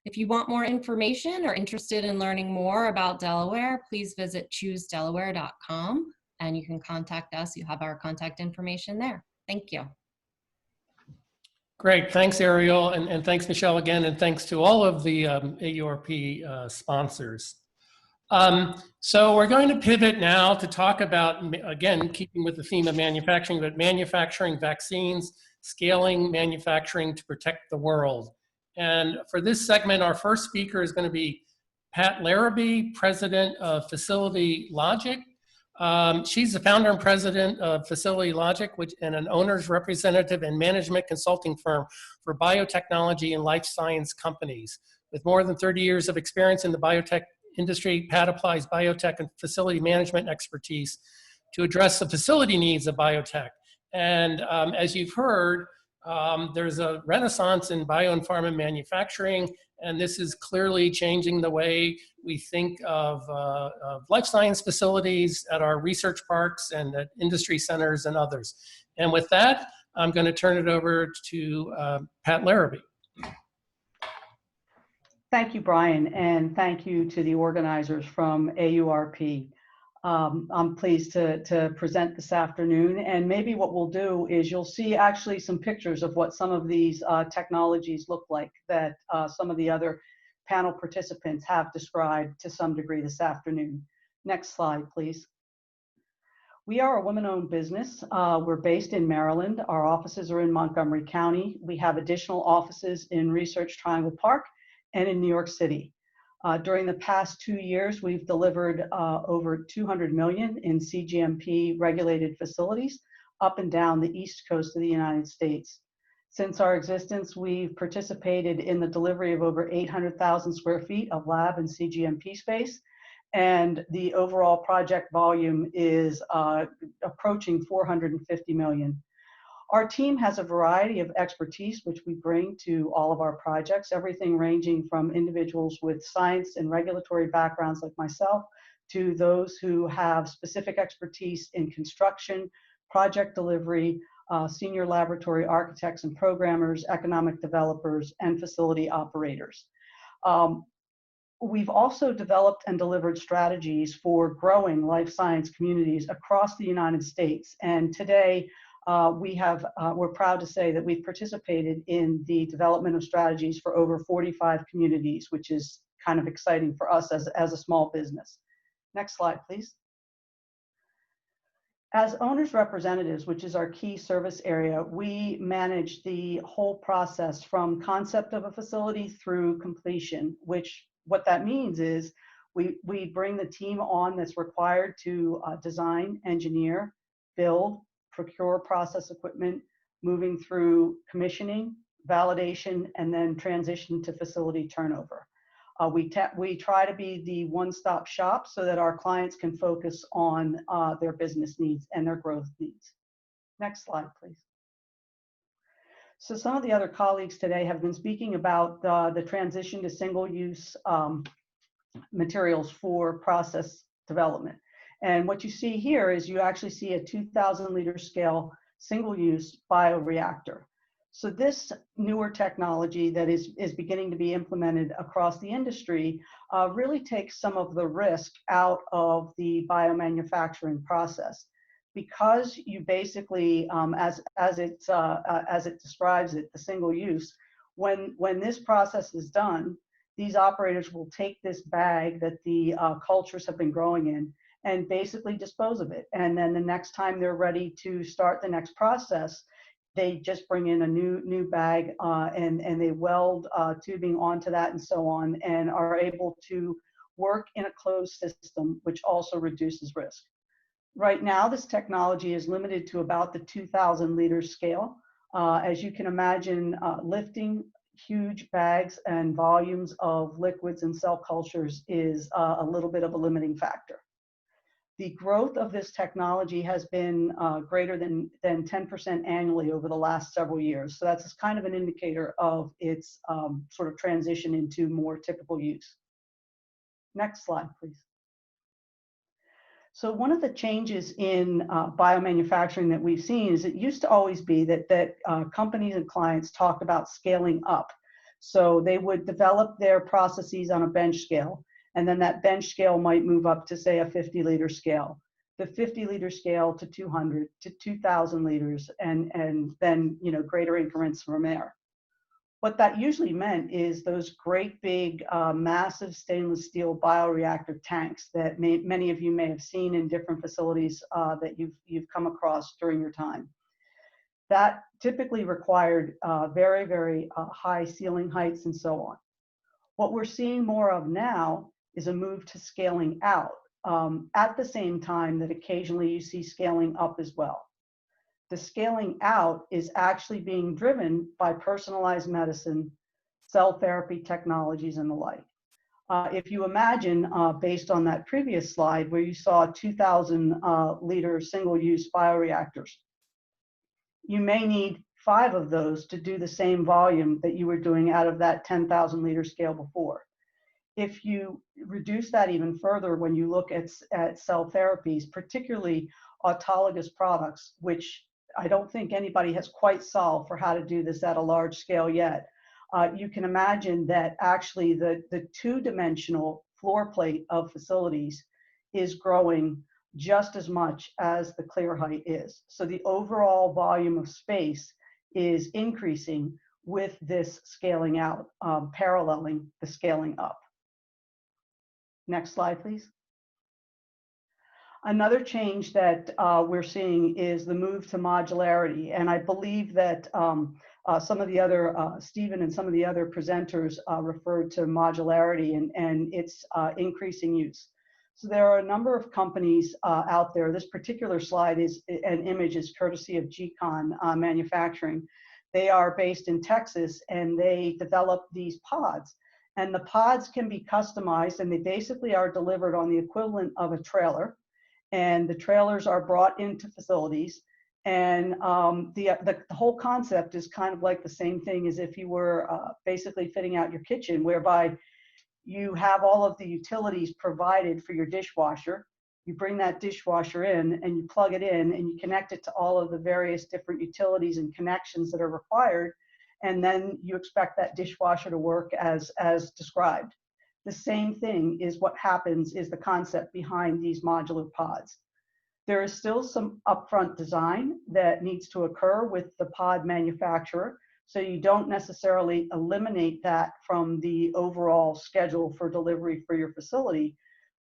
If you want more information or interested in learning more about Delaware, please visit choosedelaware.com and you can contact us. You have our contact information there. Thank you. Great, thanks Ariel, and thanks Michelle again, and thanks to all of the AURP sponsors. So we're going to pivot now to talk about, again, keeping with the theme of manufacturing, but manufacturing vaccines, scaling manufacturing to protect the world. And for this segment, our first speaker is going to be Pat Larrabee, president of Facility Logic. She's the founder and president of Facility Logic, and an owner's representative and management consulting firm for biotechnology and life science companies. With more than 30 years of experience in the biotech industry, Pat applies biotech and facility management expertise to address the facility needs of biotech. And as you've heard, there's a renaissance in bio and pharma manufacturing, and this is clearly changing the way we think of life science facilities at our research parks and at industry centers and others. And with that, I'm going to turn it over to Pat Larrabee. Thank you, Brian, and thank you to the organizers from AURP. I'm pleased to present this afternoon, and maybe what we'll do is you'll see actually some pictures of what some of these technologies look like that some of the other panel participants have described to some degree this afternoon. Next slide, please. We are a women-owned business. We're based in Maryland. Our offices are in Montgomery County. We have additional offices in Research Triangle Park and in New York City. During the past 2 years, we've delivered over 200 million in CGMP regulated facilities up and down the East Coast of the United States. Since our existence, we've participated in the delivery of over 800,000 square feet of lab and CGMP space, and the overall project volume is approaching 450 million. Our team has a variety of expertise which we bring to all of our projects, everything ranging from individuals with science and regulatory backgrounds like myself to those who have specific expertise in construction, project delivery, senior laboratory architects and programmers, economic developers, and facility operators. We've also developed and delivered strategies for growing life science communities across the United States, and today, we're proud to say that we've participated in the development of strategies for over 45 communities, which is kind of exciting for us as a small business. Next slide, please. As owners' representatives, which is our key service area, we manage the whole process from concept of a facility through completion, which what that means is we bring the team on that's required to design, engineer, build, procure process equipment, moving through commissioning, validation, and then transition to facility turnover. We try to be the one-stop shop so that our clients can focus on their business needs and their growth needs. Next slide, please. So some of the other colleagues today have been speaking about the transition to single-use materials for process development. And what you see here is you actually see a 2,000 liter scale single-use bioreactor. So this newer technology that is beginning to be implemented across the industry really takes some of the risk out of the biomanufacturing process. Because you basically, as it describes it, the single use, when this process is done, these operators will take this bag that the cultures have been growing in and basically dispose of it. And then the next time they're ready to start the next process, they just bring in a new bag and they weld tubing onto that and so on, and are able to work in a closed system, which also reduces risk. Right now, this technology is limited to about the 2,000 liter scale. As you can imagine, lifting huge bags and volumes of liquids and cell cultures is a little bit of a limiting factor. The growth of this technology has been greater than 10% annually over the last several years. So that's kind of an indicator of its sort of transition into more typical use. Next slide, please. So one of the changes in biomanufacturing that we've seen is it used to always be that companies and clients talked about scaling up. So they would develop their processes on a bench scale, and then that bench scale might move up to, say, a 50-liter scale, the 50-liter scale to 200 to 2,000 liters, and then greater increments from there. What that usually meant is those great big massive stainless steel bioreactor tanks that many of you may have seen in different facilities that you've come across during your time. That typically required very, very high ceiling heights and so on. What we're seeing more of now is a move to scaling out at the same time that occasionally you see scaling up as well. The scaling out is actually being driven by personalized medicine, cell therapy technologies, and the like. If you imagine, based on that previous slide where you saw 2,000 liter single-use bioreactors, you may need 5 of those to do the same volume that you were doing out of that 10,000 liter scale before. If you reduce that even further when you look at cell therapies, particularly autologous products, which I don't think anybody has quite solved for how to do this at a large scale yet. You can imagine that actually the two-dimensional floor plate of facilities is growing just as much as the clear height is. So the overall volume of space is increasing with this scaling out, paralleling the scaling up. Next slide, please. Another change that we're seeing is the move to modularity. And I believe that some of the other, Stephen and some of the other presenters referred to modularity and its increasing use. So there are a number of companies out there. This particular slide is an image is courtesy of GCON Manufacturing. They are based in Texas and they develop these pods. And the pods can be customized and they basically are delivered on the equivalent of a trailer. And the trailers are brought into facilities. And the whole concept is kind of like the same thing as if you were basically fitting out your kitchen, whereby you have all of the utilities provided for your dishwasher. You bring that dishwasher in and you plug it in and you connect it to all of the various different utilities and connections that are required. And then you expect that dishwasher to work as described. The same thing is what happens is the concept behind these modular pods. There is still some upfront design that needs to occur with the pod manufacturer, so you don't necessarily eliminate that from the overall schedule for delivery for your facility.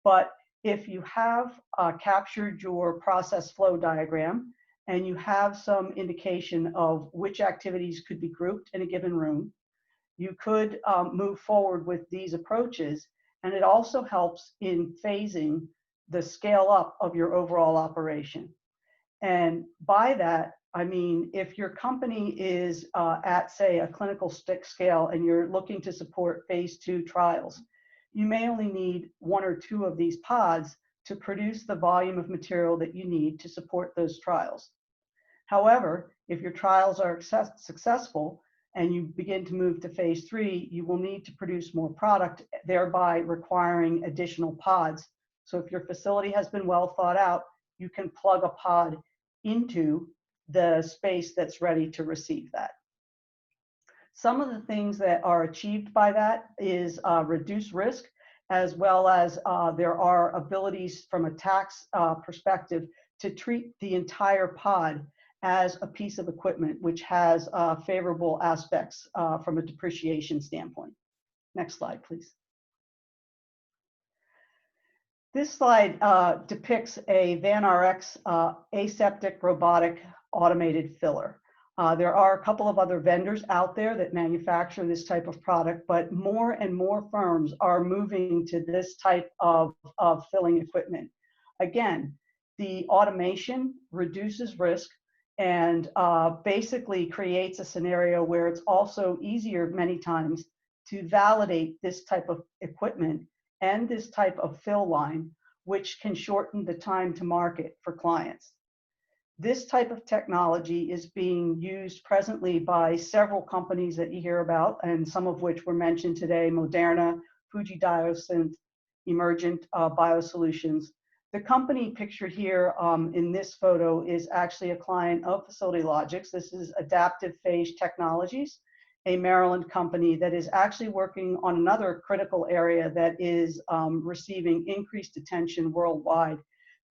But if you have captured your process flow diagram and you have some indication of which activities could be grouped in a given room, you could move forward with these approaches, and it also helps in phasing the scale up of your overall operation. And by that, I mean, if your company is at, say, a clinical stick scale and you're looking to support phase 2 trials, you may only need 1 or 2 of these pods to produce the volume of material that you need to support those trials. However, if your trials are successful, and you begin to move to phase 3, you will need to produce more product, thereby requiring additional pods. So if your facility has been well thought out, you can plug a pod into the space that's ready to receive that. Some of the things that are achieved by that is reduced risk, as well as there are abilities from a tax perspective to treat the entire pod as a piece of equipment, which has favorable aspects from a depreciation standpoint. Next slide, please. This slide depicts a VanRx aseptic robotic automated filler. There are a couple of other vendors out there that manufacture this type of product, but more and more firms are moving to this type of filling equipment. Again, the automation reduces risk and basically creates a scenario where it's also easier many times to validate this type of equipment and this type of fill line which can shorten the time to market for clients. This type of technology is being used presently by several companies that you hear about, and some of which were mentioned today: Moderna, Fuji Diosynth, Emergent Biosolutions. The company pictured here in this photo is actually a client of Facility Logics. This is Adaptive Phage Technologies, a Maryland company that is actually working on another critical area that is receiving increased attention worldwide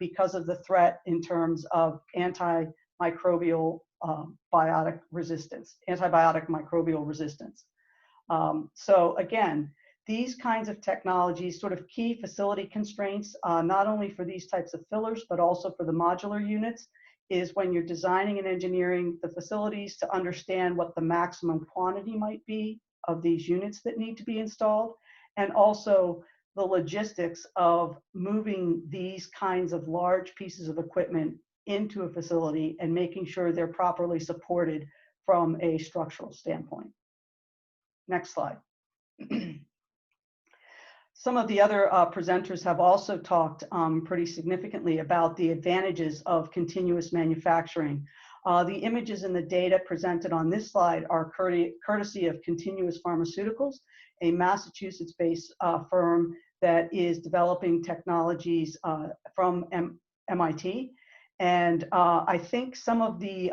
because of the threat in terms of antibiotic microbial resistance. So again, these kinds of technologies, sort of key facility constraints, not only for these types of fillers, but also for the modular units, is when you're designing and engineering the facilities to understand what the maximum quantity might be of these units that need to be installed, and also the logistics of moving these kinds of large pieces of equipment into a facility and making sure they're properly supported from a structural standpoint. Next slide. Some of the other presenters have also talked pretty significantly about the advantages of continuous manufacturing. The images and the data presented on this slide are courtesy of Continuous Pharmaceuticals, a Massachusetts-based firm that is developing technologies from MIT. And I think some of the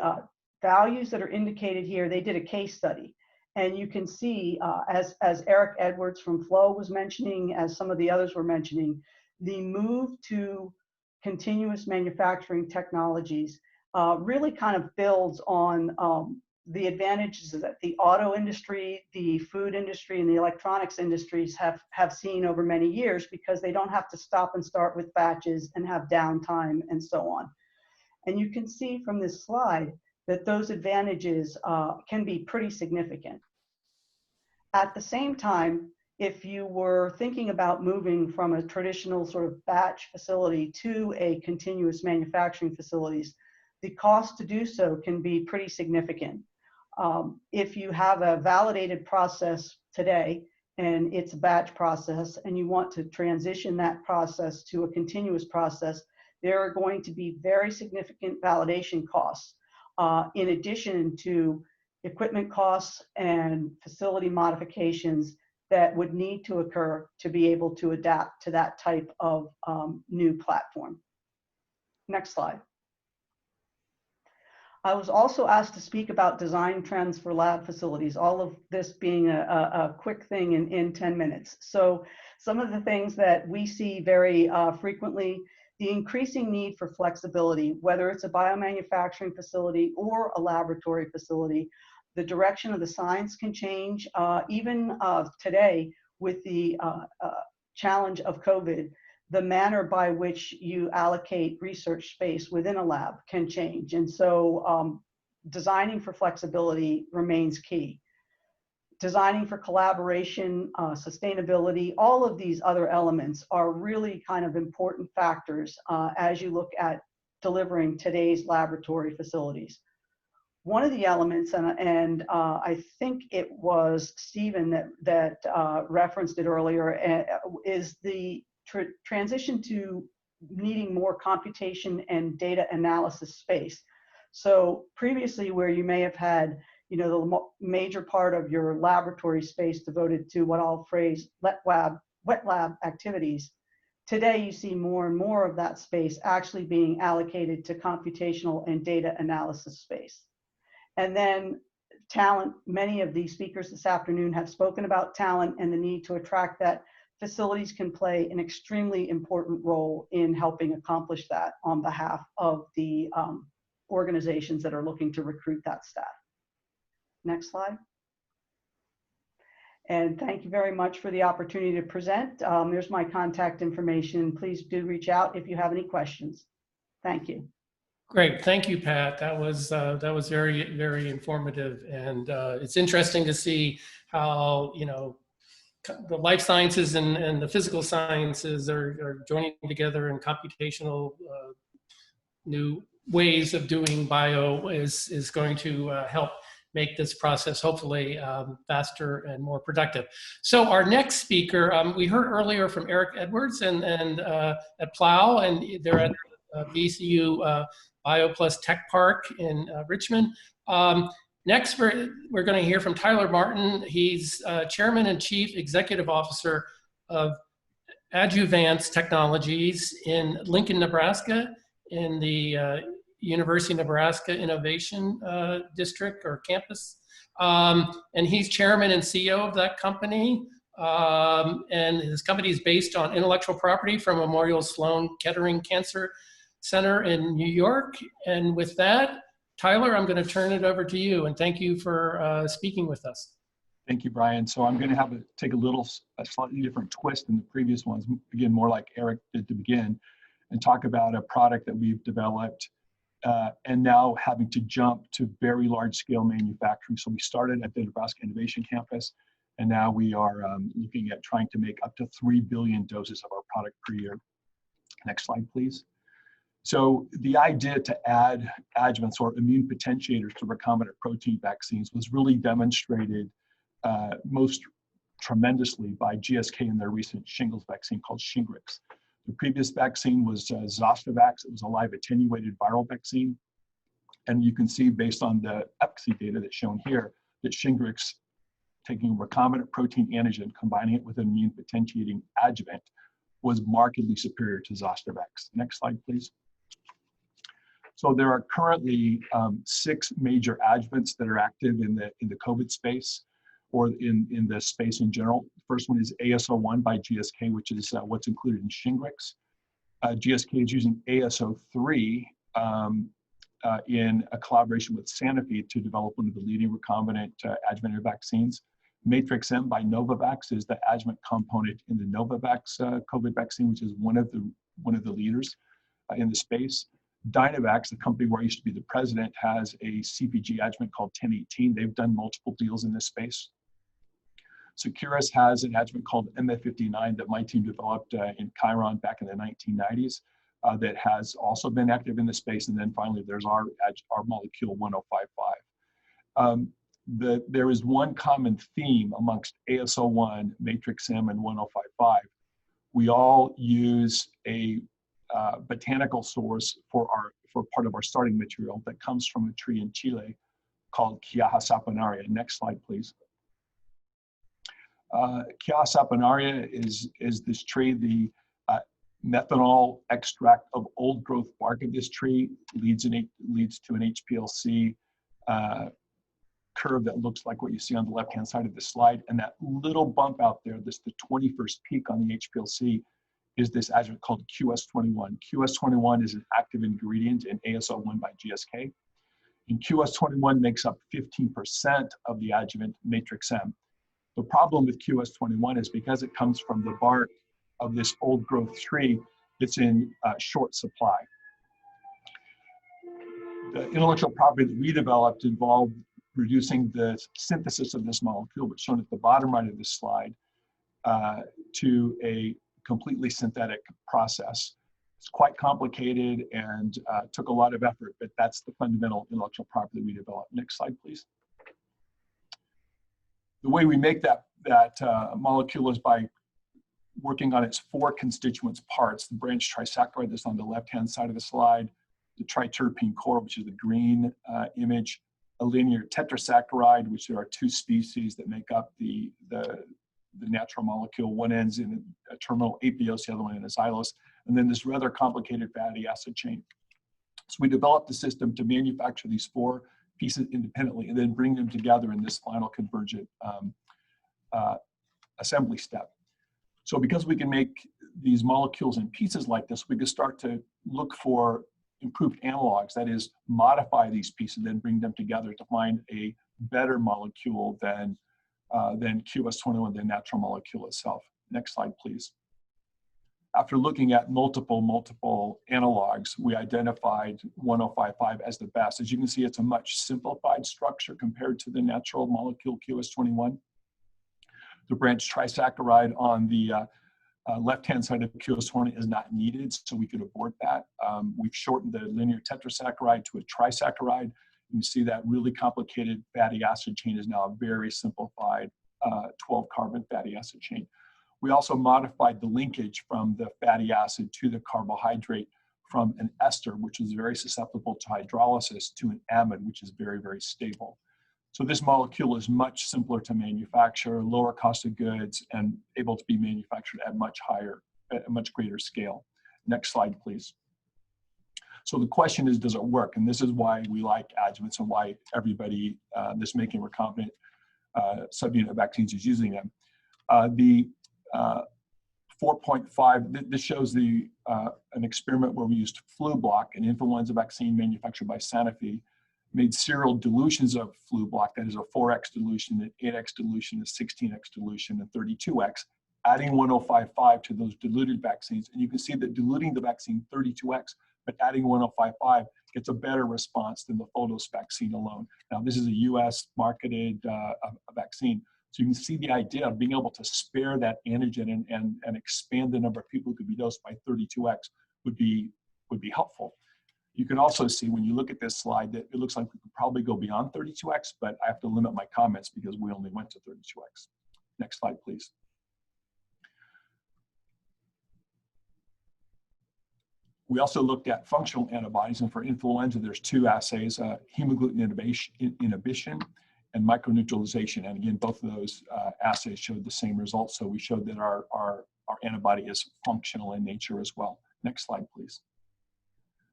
values that are indicated here, they did a case study. And you can see, as Eric Edwards from Flow was mentioning, as some of the others were mentioning, the move to continuous manufacturing technologies really kind of builds on the advantages that the auto industry, the food industry, and the electronics industries have seen over many years, because they don't have to stop and start with batches and have downtime and so on. And you can see from this slide that those advantages can be pretty significant. At the same time, if you were thinking about moving from a traditional sort of batch facility to a continuous manufacturing facilities, the cost to do so can be pretty significant. If you have a validated process today and it's a batch process and you want to transition that process to a continuous process, there are going to be very significant validation costs, in addition to equipment costs and facility modifications that would need to occur to be able to adapt to that type of new platform. Next slide. I was also asked to speak about design trends for lab facilities, all of this being a quick thing in 10 minutes. So some of the things that we see very frequently: the increasing need for flexibility, whether it's a biomanufacturing facility or a laboratory facility. The direction of the science can change. Even today, with the challenge of COVID, the manner by which you allocate research space within a lab can change. And so designing for flexibility remains key. Designing for collaboration, sustainability, all of these other elements are really kind of important factors as you look at delivering today's laboratory facilities. One of the elements, and I think it was Stephen that referenced it earlier, is the transition to needing more computation and data analysis space. So previously, where you may have had, you know, the major part of your laboratory space devoted to what I'll phrase wet lab activities, today you see more and more of that space actually being allocated to computational and data analysis space. And then talent, many of these speakers this afternoon have spoken about talent and the need to attract that. Facilities can play an extremely important role in helping accomplish that on behalf of the organizations that are looking to recruit that staff. Next slide. And thank you very much for the opportunity to present. There's my contact information. Please do reach out if you have any questions. Thank you. Great, thank you, Pat. That was very, very informative, and it's interesting to see how, you know, the life sciences and the physical sciences are joining together in computational new ways of doing bio is going to help make this process hopefully faster and more productive. So our next speaker, we heard earlier from Eric Edwards and at Plow, and they're at VCU BioPlus Tech Park in Richmond. Next, we're going to hear from Tyler Martin. He's Chairman and Chief Executive Officer of Adjuvance Technologies in Lincoln, Nebraska, in the University of Nebraska Innovation District or campus. And he's chairman and CEO of that company. And his company is based on intellectual property from Memorial Sloan Kettering Cancer Center in New York. And with that, Tyler, I'm going to turn it over to you, and thank you for speaking with us. Thank you, Brian. So I'm going to take a slightly different twist than the previous ones, again, more like Eric did to begin, and talk about a product that we've developed and now having to jump to very large scale manufacturing. So we started at the Nebraska Innovation Campus, and now we are looking at trying to make up to 3 billion doses of our product per year. Next slide, please. So the idea to add adjuvants or immune potentiators to recombinant protein vaccines was really demonstrated most tremendously by GSK in their recent shingles vaccine called Shingrix. The previous vaccine was Zostavax. It was a live attenuated viral vaccine. And you can see based on the efficacy data that's shown here that Shingrix, taking recombinant protein antigen, combining it with an immune potentiating adjuvant, was markedly superior to Zostavax. Next slide, please. So there are currently 6 major adjuvants that are active in the COVID space, or in the space in general. The first one is AS01 by GSK, which is what's included in Shingrix. GSK is using AS03 in a collaboration with Sanofi to develop one of the leading recombinant adjuvanted vaccines. Matrix M by Novavax is the adjuvant component in the Novavax COVID vaccine, which is one of the leaders in the space. Dynavax, the company where I used to be the president, has a CpG adjuvant called 1018. They've done multiple deals in this space. Securus has an adjuvant called MF59 that my team developed in Chiron back in the 1990s that has also been active in the space. And then finally, there's our molecule 1055. There is one common theme amongst AS01, Matrix M, and 1055. We all use a botanical source for part of our starting material that comes from a tree in Chile called Quiaja saponaria. Next slide, please. Quiaja saponaria is this tree. The methanol extract of old growth bark of this tree leads to an HPLC curve that looks like what you see on the left-hand side of the slide. And that little bump out there, the 21st peak on the HPLC, is this adjuvant called QS21. QS21 is an active ingredient in AS01 by GSK. And QS21 makes up 15% of the adjuvant Matrix M. The problem with QS21 is because it comes from the bark of this old growth tree, it's in short supply. The intellectual property that we developed involved reducing the synthesis of this molecule, which is shown at the bottom right of this slide, to a completely synthetic process. It's quite complicated and took a lot of effort, but that's the fundamental intellectual property that we developed. Next slide, please. The way we make that molecule is by working on its 4 constituent parts: the branched trisaccharide that's on the left-hand side of the slide, the triterpene core, which is the green image, a linear tetrasaccharide, which there are 2 species that make up the natural molecule. One ends in a terminal apiose, the other one in a xylose, and then this rather complicated fatty acid chain. So we developed a system to manufacture these 4 pieces independently and then bring them together in this final convergent assembly step. So because we can make these molecules in pieces like this, we can start to look for improved analogs, that is, modify these pieces and then bring them together to find a better molecule than QS21, the natural molecule itself. Next slide, please. After looking at multiple analogs, we identified 1055 as the best. As you can see, it's a much simplified structure compared to the natural molecule QS21. The branched trisaccharide on the left-hand side of QS20 is not needed, so we could abort that. We've shortened the linear tetrasaccharide to a trisaccharide, You see that really complicated fatty acid chain is now a very simplified 12 carbon fatty acid chain. We also modified the linkage from the fatty acid to the carbohydrate from an ester, which is very susceptible to hydrolysis, to an amide, which is very, very stable. So this molecule is much simpler to manufacture, lower cost of goods, and able to be manufactured at a much greater scale. Next slide, please. So the question is, does it work? And this is why we like adjuvants and why everybody that's making recombinant subunit vaccines is using them. The 4.5, this shows an experiment where we used Flublok, an influenza vaccine manufactured by Sanofi, made serial dilutions of Flublok, that is a 4x dilution, an 8x dilution, a 16x dilution, and 32x, adding 1055 to those diluted vaccines. And you can see that diluting the vaccine 32x, but adding 1055 gets a better response than the Photos vaccine alone. Now, this is a US marketed vaccine. So you can see the idea of being able to spare that antigen and expand the number of people who could be dosed by 32x would be helpful. You can also see when you look at this slide that it looks like we could probably go beyond 32x, but I have to limit my comments because we only went to 32x. Next slide, please. We also looked at functional antibodies, and for influenza, there's two assays, hemagglutinin inhibition and microneutralization. And again, both of those assays showed the same results. So we showed that our antibody is functional in nature as well. Next slide, please.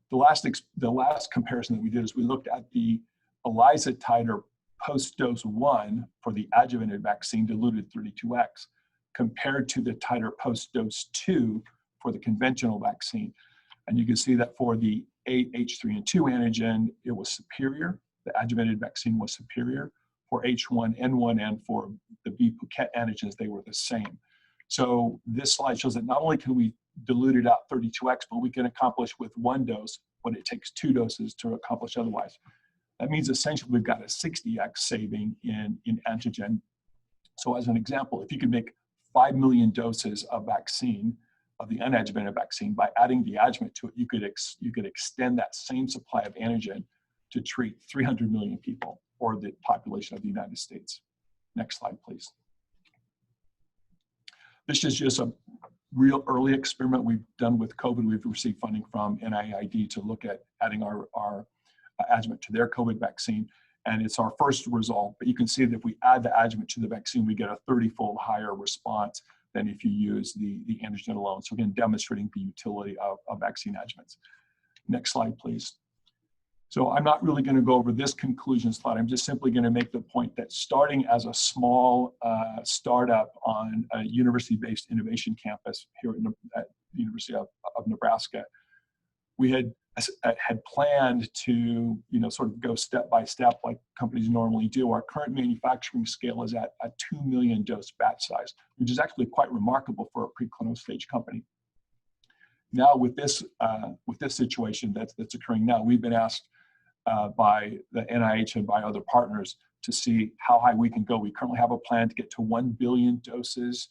The last comparison that we did is we looked at the ELISA titer post-dose 1 for the adjuvanted vaccine diluted 32x compared to the titer post-dose 2 for the conventional vaccine. And you can see that for the H3N2 antigen, it was superior. The adjuvanted vaccine was superior. For H1N1 and for the B Phuket antigens, they were the same. So this slide shows that not only can we dilute it out 32x, but we can accomplish with one dose what it takes 2 doses to accomplish otherwise. That means essentially we've got a 60x saving in antigen. So as an example, if you could make 5 million doses of vaccine, of the unadjuvanted vaccine, by adding the adjuvant to it, you could extend that same supply of antigen to treat 300 million people, or the population of the United States. Next slide, please. This is just a real early experiment we've done with COVID. We've received funding from NIAID to look at adding our adjuvant to their COVID vaccine. And it's our first result, but you can see that if we add the adjuvant to the vaccine, we get a 30-fold higher response than if you use the antigen alone. So again, demonstrating the utility of vaccine adjuvants. Next slide, please. So I'm not really going to go over this conclusion slide. I'm just simply going to make the point that starting as a small startup on a university-based innovation campus here at the University of Nebraska, we had planned to sort of go step by step like companies normally do. Our current manufacturing scale is at a 2 million dose batch size, which is actually quite remarkable for a preclinical stage company. Now with this situation that's occurring now, we've been asked by the NIH and by other partners to see how high we can go. We currently have a plan to get to 1 billion doses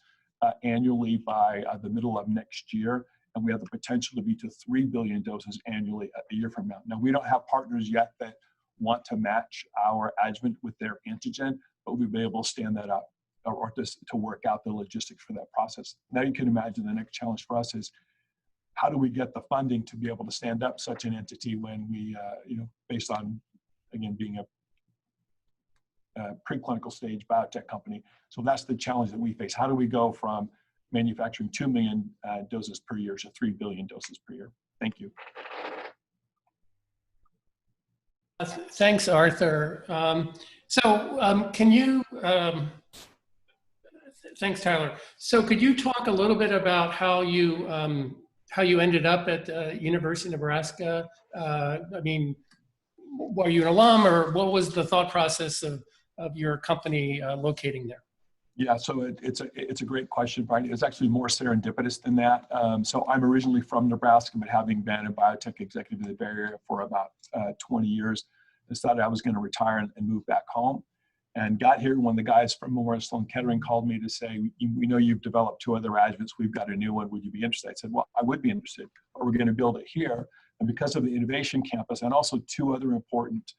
annually by the middle of next year. And we have the potential to be to 3 billion doses annually a year from now. Now, we don't have partners yet that want to match our adjuvant with their antigen, but we'll be able to stand that up or to work out the logistics for that process. Now you can imagine the next challenge for us is how do we get the funding to be able to stand up such an entity when we, based on, again, being a preclinical stage biotech company. So that's the challenge that we face. How do we go from manufacturing 2 million doses per year to 3 billion doses per year? Thank you. Thanks, Arthur. Can you, thanks, Tyler. So could you talk a little bit about how you ended up at University of Nebraska? I mean, were you an alum, or what was the thought process of your company locating there? Yeah, so it's a great question, Brian. It's actually more serendipitous than that. So I'm originally from Nebraska, but having been a biotech executive in the Bay Area for about 20 years, decided I was going to retire and move back home. And got here when the guys from Memorial Sloan Kettering called me to say, we know you've developed 2 other adjuvants. We've got a new one. Would you be interested? I said, well, I would be interested, but we're going to build it here. And because of the innovation campus and also 2 other important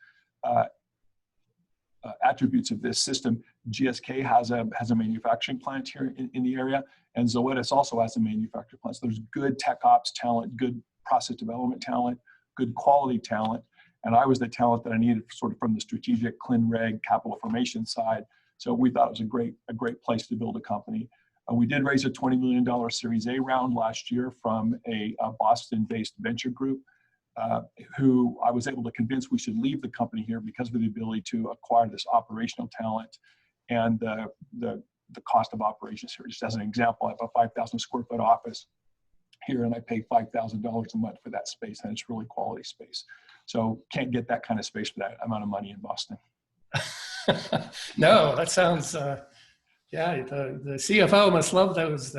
attributes of this system. GSK has a manufacturing plant here in the area, and Zoetis also has a manufacturing plant. So there's good tech ops talent, good process development talent, good quality talent, and I was the talent that I needed sort of from the strategic clin reg capital formation side. So we thought it was a great place to build a company. We did raise a $20 million Series A round last year from a Boston-based venture group, who I was able to convince we should leave the company here because of the ability to acquire this operational talent and the cost of operations here. Just as an example, I have a 5,000 square foot office here, and I pay $5,000 a month for that space, and it's really quality space. So can't get that kind of space for that amount of money in Boston. No, that sounds, yeah, the CFO must love those.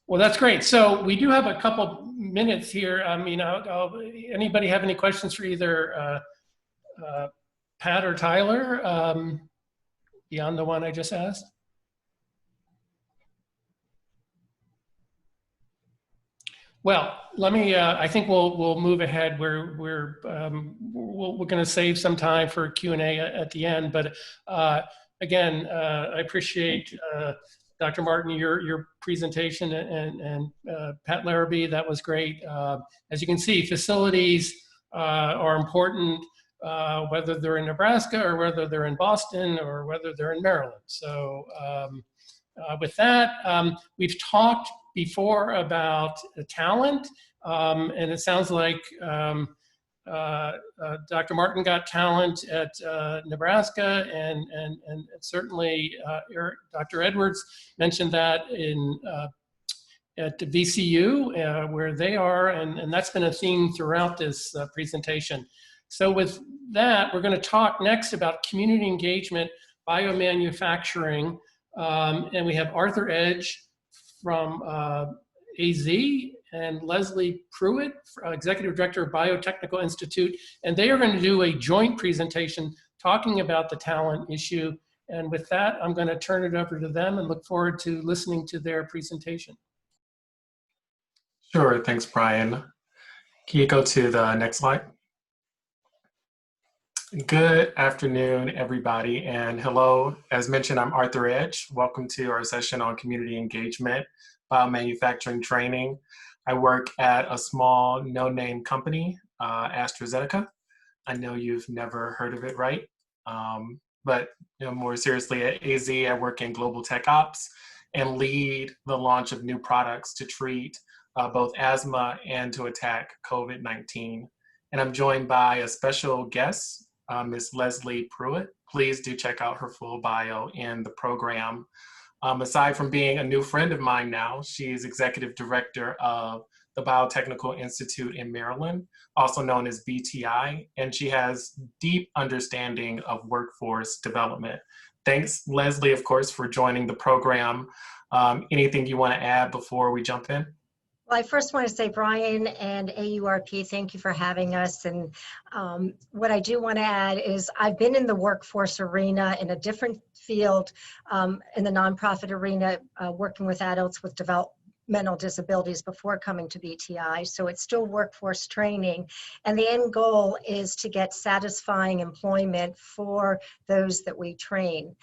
Well, that's great. So we do have a couple minutes here. I mean, anybody have any questions for either Pat or Tyler beyond the one I just asked? Well, let me. I think we'll move ahead. We're going to save some time for Q&A at the end. But again, I appreciate Dr. Martin your presentation and Pat Larrabee. That was great. As you can see, facilities are important, whether they're in Nebraska or whether they're in Boston or whether they're in Maryland. So with that, we've talked before about talent, and it sounds like Dr. Martin got talent at Nebraska, and certainly Dr. Edwards mentioned that at VCU, where they are, and that's been a theme throughout this presentation. So with that, we're going to talk next about community engagement, biomanufacturing, and we have Arthur Edge from AZ and Leslie Pruitt, Executive Director of Biotechnical Institute, and they are going to do a joint presentation talking about the talent issue. And with that, I'm going to turn it over to them and look forward to listening to their presentation. Sure, thanks, Brian. Can you go to the next slide? Good afternoon, everybody, and hello. As mentioned, I'm Arthur Edge. Welcome to our session on community engagement, biomanufacturing training. I work at a small no-name company, AstraZeneca. I know you've never heard of it, right? But more seriously, at AZ, I work in global tech ops and lead the launch of new products to treat both asthma and to attack COVID-19. And I'm joined by a special guest, Ms. Leslie Pruitt. Please do check out her full bio in the program. Aside from being a new friend of mine now, she is Executive Director of the Biotechnical Institute in Maryland, also known as BTI, and she has deep understanding of workforce development. Thanks, Leslie, of course, for joining the program. Anything you want to add before we jump in? Well, I first want to say, Brian and AURP, thank you for having us. And what I do want to add is I've been in the workforce arena in a different field, in the nonprofit arena, working with adults with developmental disabilities before coming to BTI. So it's still workforce training. And the end goal is to get satisfying employment for those that we train.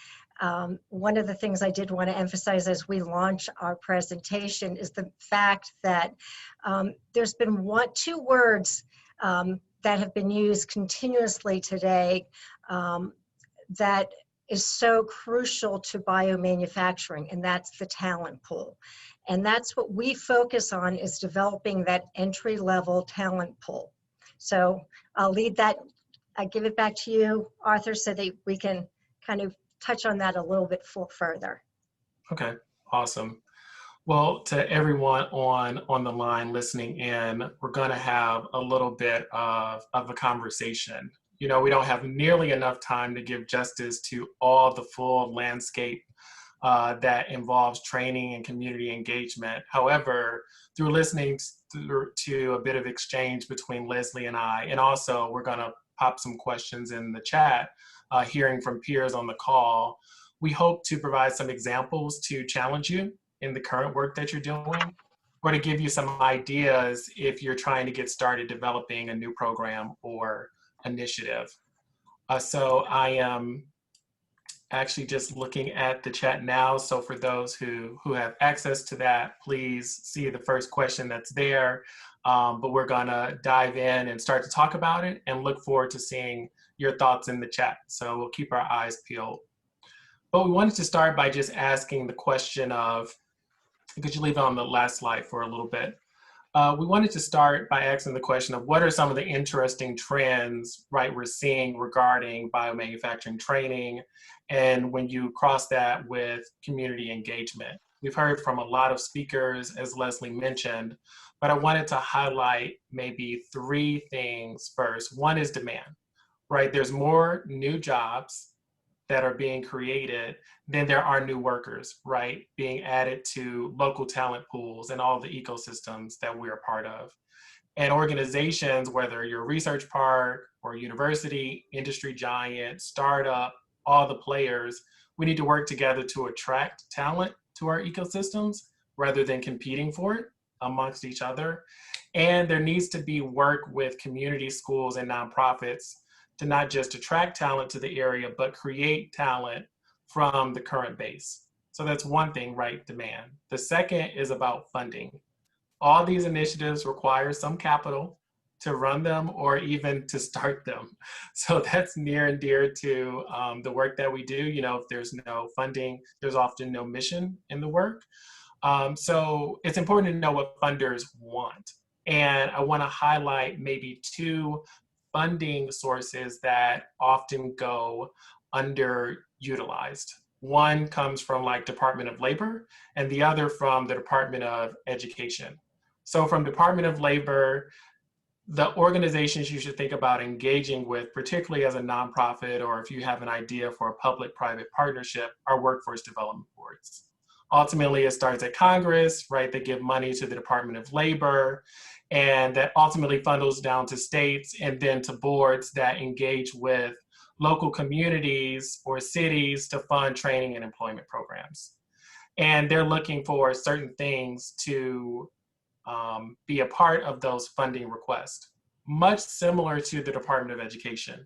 One of the things I did want to emphasize as we launch our presentation is the fact that there's been two words that have been used continuously today that is so crucial to biomanufacturing, and that's the talent pool. And that's what we focus on, is developing that entry-level talent pool. So I'll leave that, I give it back to you, Arthur, so that we can kind of touch on that a little bit further. Okay, awesome. Well, to everyone on the line listening in, we're going to have a little bit of a conversation. We don't have nearly enough time to give justice to all the full landscape that involves training and community engagement. However, through listening to a bit of exchange between Leslie and I, and also we're going to pop some questions in the chat, hearing from peers on the call, we hope to provide some examples to challenge you in the current work that you're doing. or to give you some ideas if you're trying to get started developing a new program or initiative. So I am actually just looking at the chat now. So for those who have access to that, please see the first question that's there. But we're gonna dive in and start to talk about it and look forward to seeing your thoughts in the chat. So we'll keep our eyes peeled. But we wanted to start by just asking the question of, could you leave it on the last slide for a little bit? We wanted to start by asking the question of what are some of the interesting trends, right, we're seeing regarding biomanufacturing training, and when you cross that with community engagement. We've heard from a lot of speakers, as Leslie mentioned, but I wanted to highlight maybe 3 things first. One is demand, right? There's more new jobs that are being created, then there are new workers, right, being added to local talent pools and all the ecosystems that we're a part of. And organizations, whether you're a research park or university, industry giant, startup, all the players, we need to work together to attract talent to our ecosystems rather than competing for it amongst each other. And there needs to be work with community schools and nonprofits to not just attract talent to the area, but create talent from the current base. So that's one thing, right? Demand. The second is about funding. All these initiatives require some capital to run them or even to start them. So that's near and dear to the work that we do. You know, if there's no funding, there's often no mission in the work. So it's important to know what funders want. And I want to highlight maybe 2 funding sources that often go underutilized. One comes from like Department of Labor and the other from the Department of Education. So from Department of Labor, the organizations you should think about engaging with, particularly as a nonprofit or if you have an idea for a public-private partnership, are workforce development boards. Ultimately, it starts at Congress, right? They give money to the Department of Labor, and that ultimately funnels down to states and then to boards that engage with local communities or cities to fund training and employment programs. And they're looking for certain things to be a part of those funding requests, much similar to the Department of Education.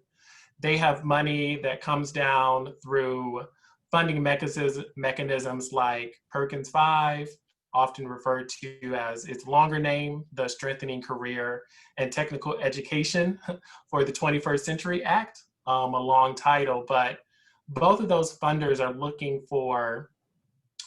They have money that comes down through funding mechanisms like Perkins 5, often referred to as its longer name, the Strengthening Career and Technical Education for the 21st Century Act, a long title, but both of those funders are looking for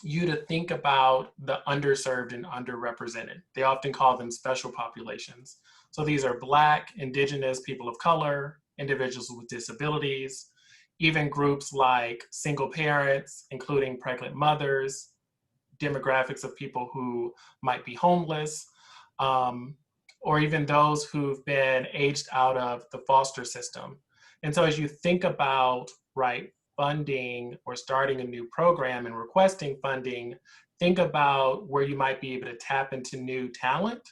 you to think about the underserved and underrepresented. They often call them special populations. So these are Black, Indigenous, people of color, individuals with disabilities, even groups like single parents, including pregnant mothers, demographics of people who might be homeless, or even those who've been aged out of the foster system. And so as you think about, right, funding or starting a new program and requesting funding, think about where you might be able to tap into new talent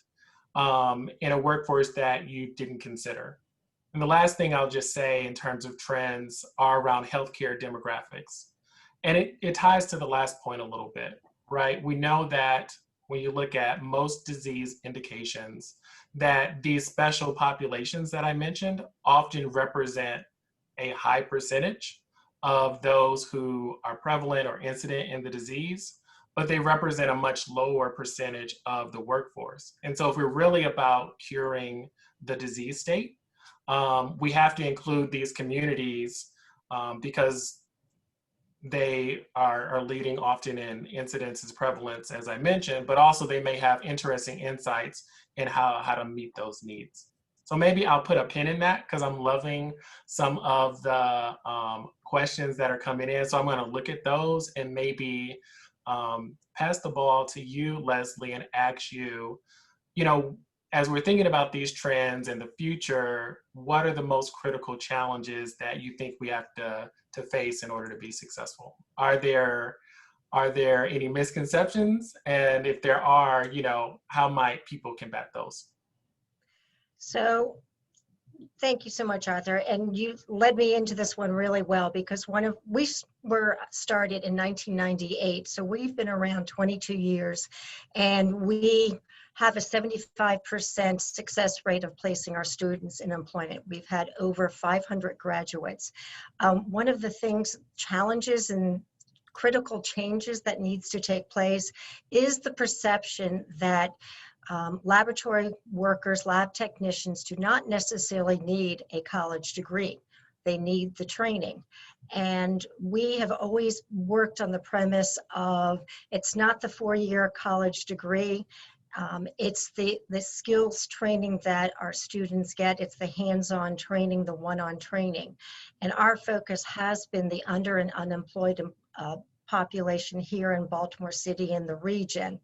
in a workforce that you didn't consider. And the last thing I'll just say in terms of trends are around healthcare demographics. And it ties to the last point a little bit, right? We know that when you look at most disease indications, that these special populations that I mentioned often represent a high percentage of those who are prevalent or incident in the disease, but they represent a much lower percentage of the workforce. And so if we're really about curing the disease state, we have to include these communities because they are leading often in incidences, prevalence, as I mentioned, but also they may have interesting insights in how to meet those needs. So maybe I'll put a pin in that because I'm loving some of the questions that are coming in. So I'm going to look at those and maybe pass the ball to you, Leslie, and ask you, you know, as we're thinking about these trends in the future, what are the most critical challenges that you think we have to face in order to be successful? Are there any misconceptions? And if there are, you know, how might people combat those? So Thank you so much, Arthur. And you led me into this one really well, because we were started in 1998. So we've been around 22 years, and we have a 75% success rate of placing our students in employment. We've had over 500 graduates. One of the challenges and critical changes that needs to take place is the perception that laboratory workers, lab technicians do not necessarily need a college degree. They need the training. And we have always worked on the premise of it's not the 4-year college degree. It's the skills training that our students get. It's the hands-on training, the one-on training. And our focus has been the under and unemployed population here in Baltimore City and the region.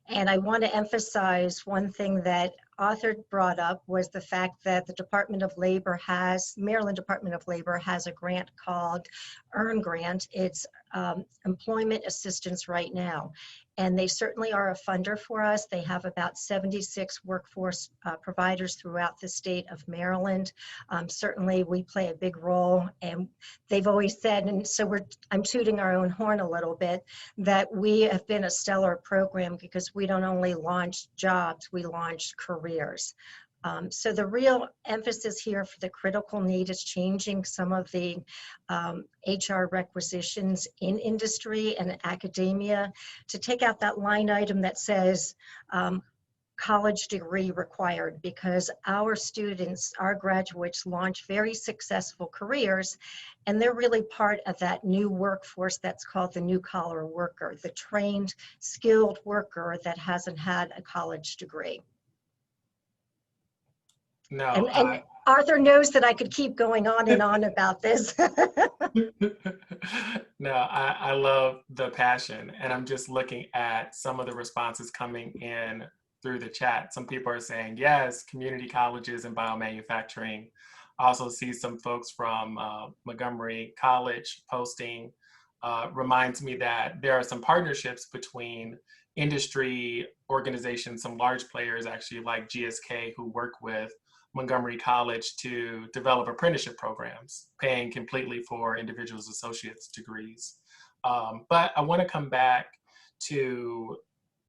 And I want to emphasize one thing that Arthur brought up was the fact that the Maryland Department of Labor has a grant called EARN Grant. It's employment assistance right now. And they certainly are a funder for us. They have about 76 workforce providers throughout the state of Maryland. Certainly we play a big role, and they've always said, and so I'm tooting our own horn a little bit, that we have been a stellar program because we don't only launch jobs, we launch careers. So the real emphasis here for the critical need is changing some of the HR requisitions in industry and academia to take out that line item that says college degree required, because our students, our graduates, launch very successful careers, and they're really part of that new workforce that's called the new collar worker, the trained, skilled worker that hasn't had a college degree. No, and Arthur knows that I could keep going on and on about this. No, I love the passion, and I'm just looking at some of the responses coming in through the chat. Some people are saying, yes, community colleges and biomanufacturing. I also see some folks from Montgomery College posting. Reminds me that there are some partnerships between industry organizations, some large players actually like GSK, who work with Montgomery College to develop apprenticeship programs, paying completely for individuals' associate's degrees. But I want to come back to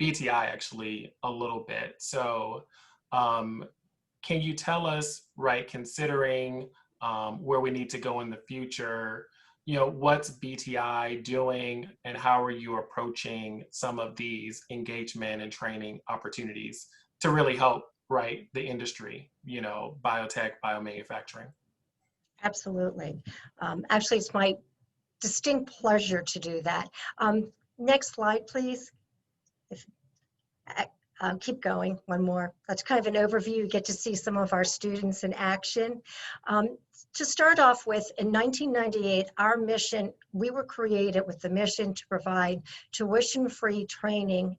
BTI actually a little bit. So can you tell us, right, considering where we need to go in the future, what's BTI doing and how are you approaching some of these engagement and training opportunities to really help, right, the industry, biotech, biomanufacturing? Absolutely. Actually, it's my distinct pleasure to do that. Next slide, please. Keep going, one more. That's kind of an overview. You get to see some of our students in action. To start off with, in 1998, our mission, we were created with the mission to provide tuition-free training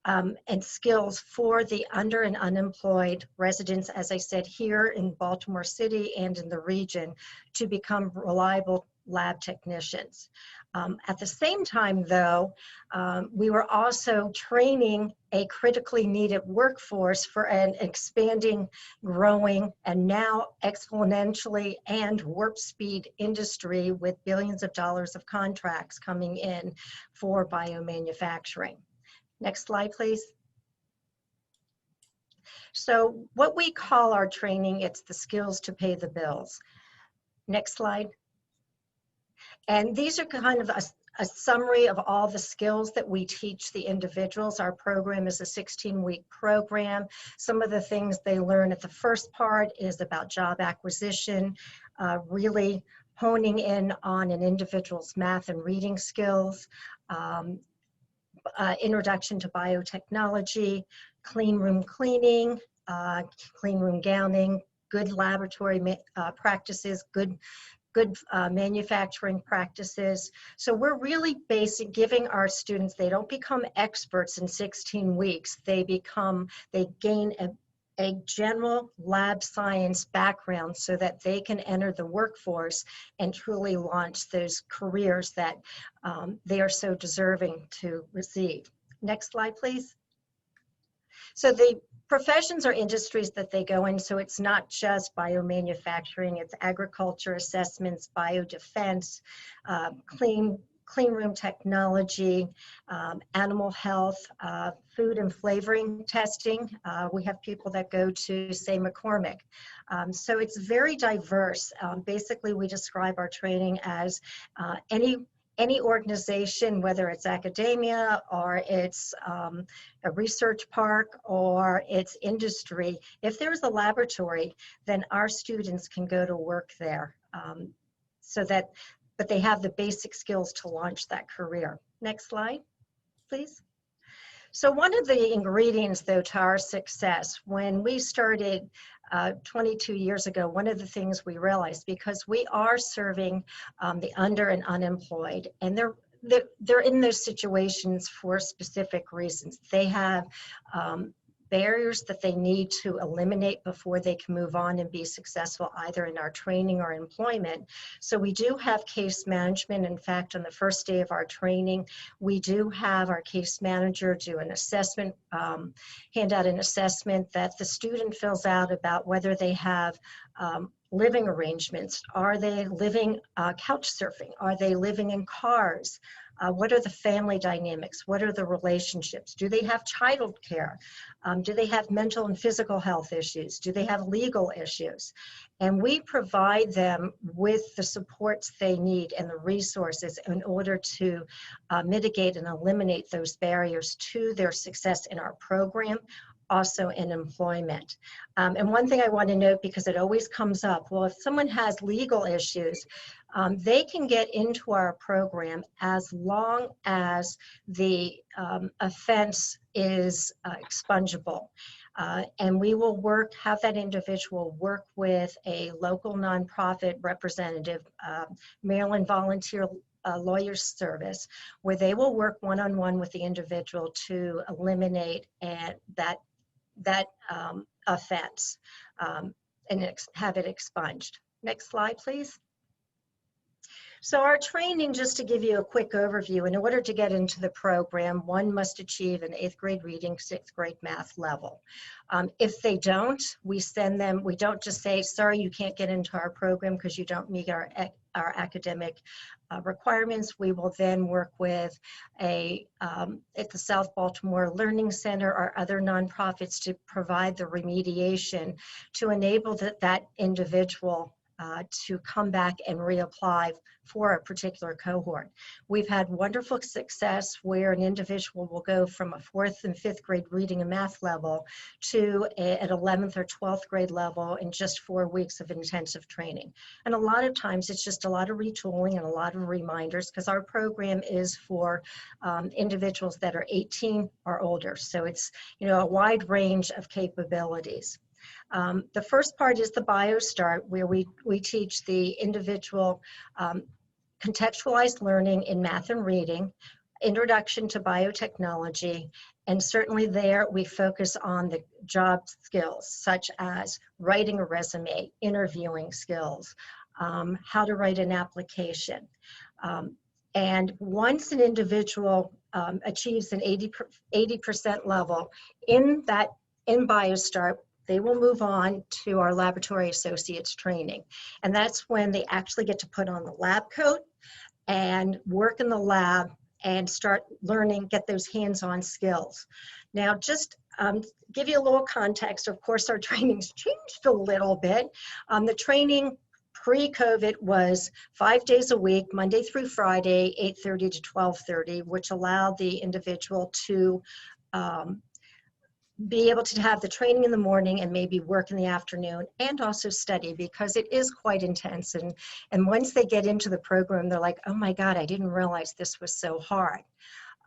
and skills for the under and unemployed residents, as I said, here in Baltimore City and in the region, to become reliable lab technicians. At the same time, though, we were also training a critically needed workforce for an expanding, growing, and now exponentially and warp speed industry with billions of dollars of contracts coming in for biomanufacturing. Next slide, please. So what we call our training, it's the skills to pay the bills. Next slide. And these are kind of a summary of all the skills that we teach the individuals. Our program is a 16-week program. Some of the things they learn at the first part is about job acquisition, really honing in on an individual's math and reading skills, introduction to biotechnology, clean room cleaning, clean room gowning, good laboratory practices, good manufacturing practices. So we're really giving our students, they don't become experts in 16 weeks. They gain a general lab science background so that they can enter the workforce and truly launch those careers that they are so deserving to receive. Next slide, please. So professions or industries that they go in, so it's not just biomanufacturing, it's agriculture assessments, biodefense, clean room technology, animal health, food and flavoring testing. We have people that go to, say, McCormick. So it's very diverse. Basically, we describe our training as any organization, whether it's academia or it's a research park or it's industry, if there's a laboratory, then our students can go to work there. But they have the basic skills to launch that career. Next slide, please. So one of the ingredients, though, to our success, when we started 22 years ago, one of the things we realized, because we are serving the under and unemployed, and they're in those situations for specific reasons. They have barriers that they need to eliminate before they can move on and be successful either in our training or employment. So we do have case management. In fact, on the first day of our training, we do have our case manager do an assessment, hand out an assessment that the student fills out about whether they have living arrangements. Are they living couch surfing? Are they living in cars? What are the family dynamics? What are the relationships? Do they have child care? Do they have mental and physical health issues? Do they have legal issues? And we provide them with the supports they need and the resources in order to mitigate and eliminate those barriers to their success in our program, also in employment. And one thing I want to note, because it always comes up, well, if someone has legal issues, they can get into our program as long as the offense is expungible. And we will have that individual work with a local nonprofit representative, Maryland Volunteer Lawyers Service, where they will work one-on-one with the individual to eliminate that offense and have it expunged. Next slide, please. So our training, just to give you a quick overview, in order to get into the program, one must achieve an 8th grade reading, 6th grade math level. If they don't, we send them, we don't just say, sorry, you can't get into our program because you don't meet our academic requirements. We will then work with at the South Baltimore Learning Center or other nonprofits to provide the remediation to enable that individual to come back and reapply for a particular cohort. We've had wonderful success where an individual will go from a 4th and 5th grade reading and math level to an 11th or 12th grade level in just 4 weeks of intensive training. And a lot of times it's just a lot of retooling and a lot of reminders, because our program is for individuals that are 18 or older. So it's, you know, a wide range of capabilities. The first part is the BioStart, where we teach the individual contextualized learning in math and reading, introduction to biotechnology, and certainly there we focus on the job skills such as writing a resume, interviewing skills, how to write an application. And once an individual achieves an 80% level in BioStart, they will move on to our laboratory associates training. And that's when they actually get to put on the lab coat and work in the lab and start learning, get those hands-on skills. Now, just give you a little context, of course, our training's changed a little bit. The training pre-COVID was 5 days a week, Monday through Friday, 8:30 to 12:30, which allowed the individual to be able to have the training in the morning and maybe work in the afternoon and also study, because it is quite intense. And once they get into the program, they're like, oh my God, I didn't realize this was so hard.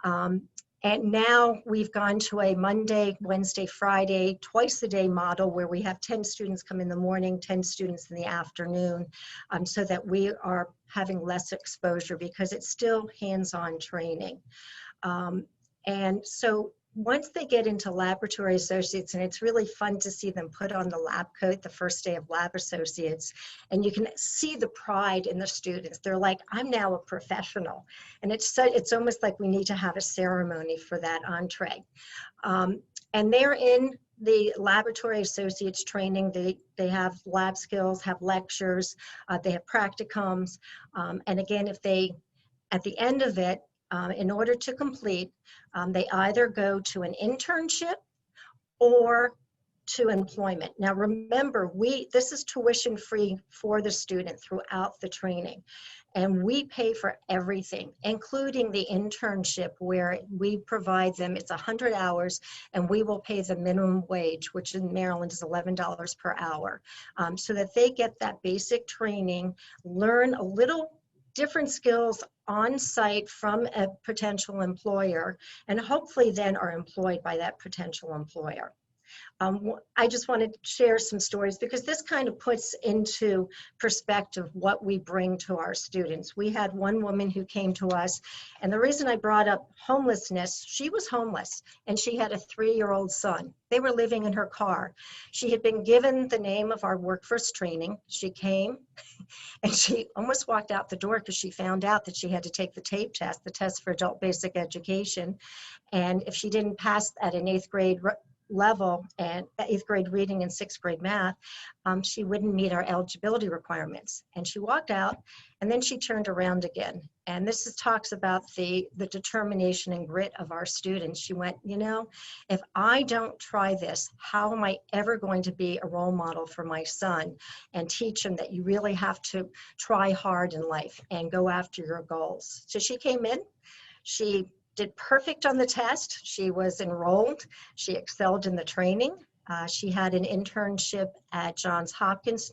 And now we've gone to a Monday, Wednesday, Friday, twice a day model where we have 10 students come in the morning, 10 students in the afternoon, so that we are having less exposure because it's still hands-on training. And so once they get into laboratory associates, and it's really fun to see them put on the lab coat the first day of lab associates, and you can see the pride in the students. They're like, I'm now a professional. And it's almost like we need to have a ceremony for that entree. And they're in the laboratory associates training, they have lab skills, have lectures, they have practicums. And again, if they, at the end of it, in order to complete, they either go to an internship or to employment. Now remember, this is tuition free for the student throughout the training. And we pay for everything, including the internship, where we provide them, it's 100 hours, and we will pay the minimum wage, which in Maryland is $11 per hour, so that they get that basic training, learn a little different skills on site from a potential employer, and hopefully then are employed by that potential employer. I just wanted to share some stories because this kind of puts into perspective what we bring to our students. We had one woman who came to us, and the reason I brought up homelessness, she was homeless and she had a 3-year-old son. They were living in her car. She had been given the name of our workforce training. She came and she almost walked out the door because she found out that she had to take the TAPE test, the test for adult basic education. And if she didn't pass at an 8th grade level and 8th grade reading and 6th grade math, she wouldn't meet our eligibility requirements. And she walked out and then she turned around again. And this talks about the determination and grit of our students. She went, you know, if I don't try this, how am I ever going to be a role model for my son and teach him that you really have to try hard in life and go after your goals? So she came in, she did perfect on the test. She was enrolled. She excelled in the training. She had an internship at Johns Hopkins.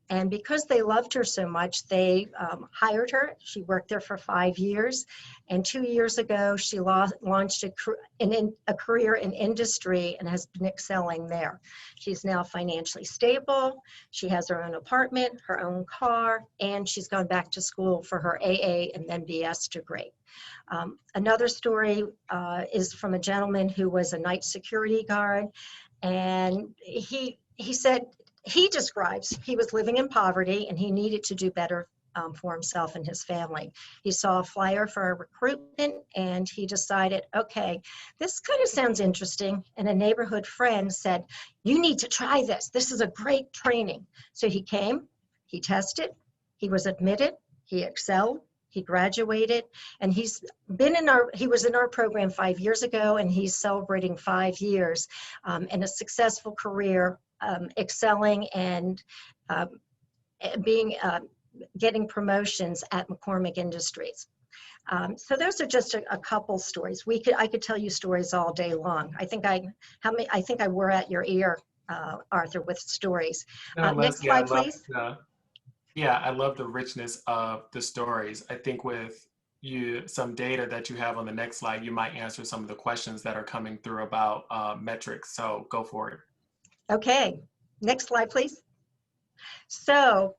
And because they loved her so much, they hired her. She worked there for 5 years. And 2 years ago, she launched a career in industry and has been excelling there. She's now financially stable. She has her own apartment, her own car, and she's gone back to school for her AA and MBS degree. Another story is from a gentleman who was a night security guard. And he said, he describes he was living in poverty and he needed to do better for himself and his family. He saw a flyer for a recruitment and he decided, okay, this kind of sounds interesting. And a neighborhood friend said, you need to try this. This is a great training. So he came, he tested, he was admitted, he excelled, he graduated, and he was in our program 5 years ago, and he's celebrating 5 years and a successful career, excelling and getting promotions at McCormick Industries. So those are just a couple stories. I could tell you stories all day long. I think I were at your ear, Arthur, with stories. No, Next slide, please. Yeah, I love the richness of the stories. I think with some data that you have on the next slide, you might answer some of the questions that are coming through about metrics. So go for it. Okay, next slide, please. So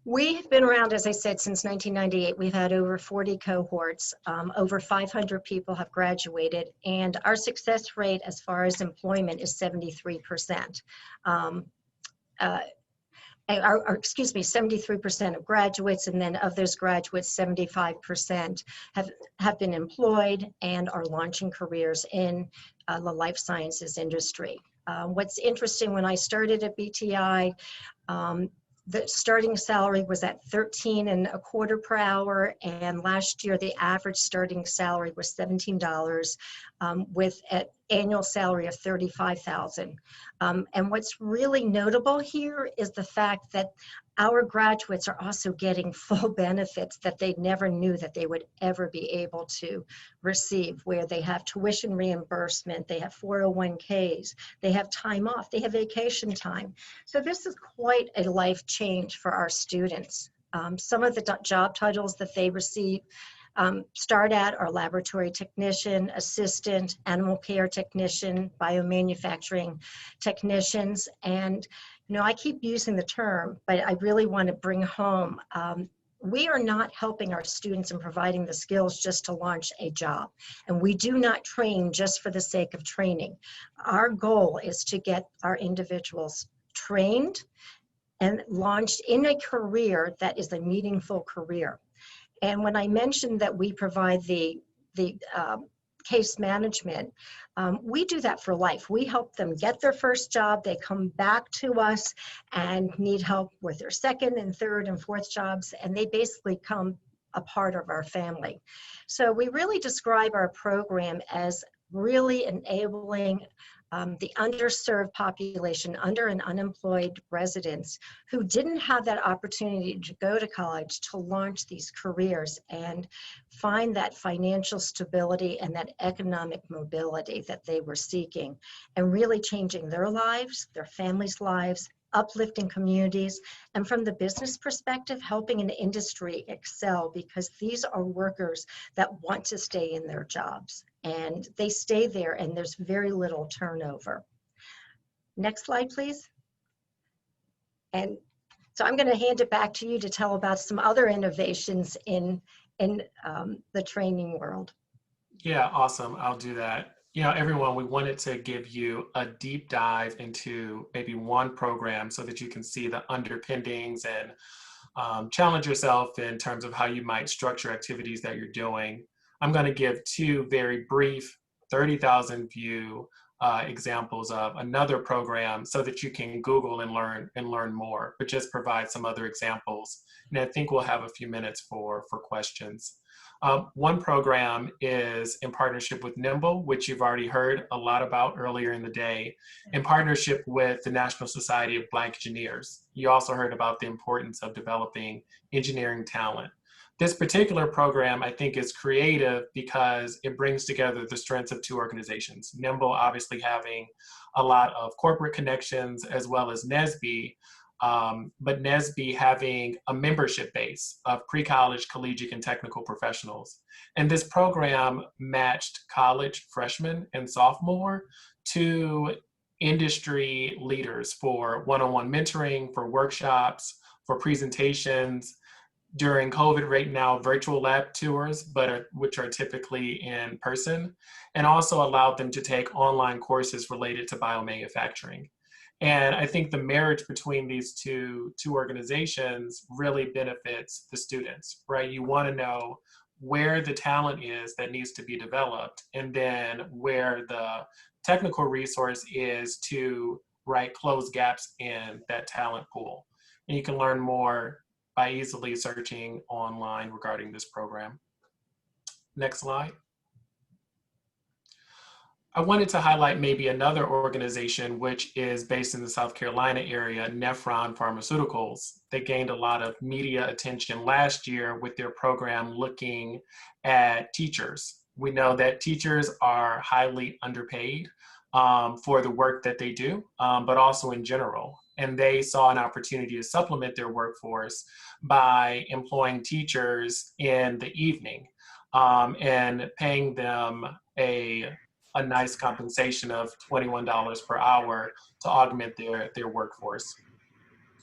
we've been around, as I said, since 1998. We've had over 40 cohorts. Over 500 people have graduated, and our success rate as far as employment is 73%. 73% of graduates, and then of those graduates, 75% have been employed and are launching careers in the life sciences industry. What's interesting, when I started at BTI, the starting salary was at $13.25 per hour, and last year the average starting salary was $17 with an annual salary of $35,000. And what's really notable here is the fact that our graduates are also getting full benefits that they never knew that they would ever be able to receive, where they have tuition reimbursement, they have 401ks, they have time off, they have vacation time. So this is quite a life change for our students. Some of the job titles that they receive start at are laboratory technician, assistant, animal care technician, biomanufacturing technicians. And you know, I keep using the term, but I really want to bring home, we are not helping our students and providing the skills just to launch a job. And we do not train just for the sake of training. Our goal is to get our individuals trained and launched in a career that is a meaningful career. And when I mentioned that we provide the case management, we do that for life. We help them get their first job. They come back to us and need help with their second and third and fourth jobs, and they basically come a part of our family. So we really describe our program as really enabling the underserved population, under and unemployed residents who didn't have that opportunity to go to college to launch these careers and find that financial stability and that economic mobility that they were seeking, and really changing their lives, their families' lives, uplifting communities, and from the business perspective, helping an industry excel, because these are workers that want to stay in their jobs, and they stay there and there's very little turnover. Next slide, please. And so I'm going to hand it back to you to tell about some other innovations in the training world. Yeah, awesome. I'll do that. You know, everyone, we wanted to give you a deep dive into maybe one program so that you can see the underpinnings and challenge yourself in terms of how you might structure activities that you're doing. I'm going to give two very brief 30,000 view examples of another program so that you can Google and learn more, but just provide some other examples. And I think we'll have a few minutes for questions. One program is in partnership with Nimble, which you've already heard a lot about earlier in the day, in partnership with the National Society of Black Engineers. You also heard about the importance of developing engineering talent. This particular program, I think, is creative because it brings together the strengths of two organizations. Nimble obviously having a lot of corporate connections, as well as NSBE, but NSBE having a membership base of pre-college, collegiate, and technical professionals. And this program matched college freshmen and sophomore to industry leaders for one-on-one mentoring, for workshops, for presentations. During COVID right now, virtual lab tours, which are typically in person, and also allowed them to take online courses related to biomanufacturing. And I think the marriage between these two organizations really benefits the students, right? You want to know where the talent is that needs to be developed, and then where the technical resource is to, right, close gaps in that talent pool. And you can learn more by easily searching online regarding this program. Next slide. I wanted to highlight maybe another organization which is based in the South Carolina area, Nephron Pharmaceuticals. They gained a lot of media attention last year with their program looking at teachers. We know that teachers are highly underpaid for the work that they do, but also in general. And they saw an opportunity to supplement their workforce by employing teachers in the evening and paying them a nice compensation of $21 per hour to augment their workforce.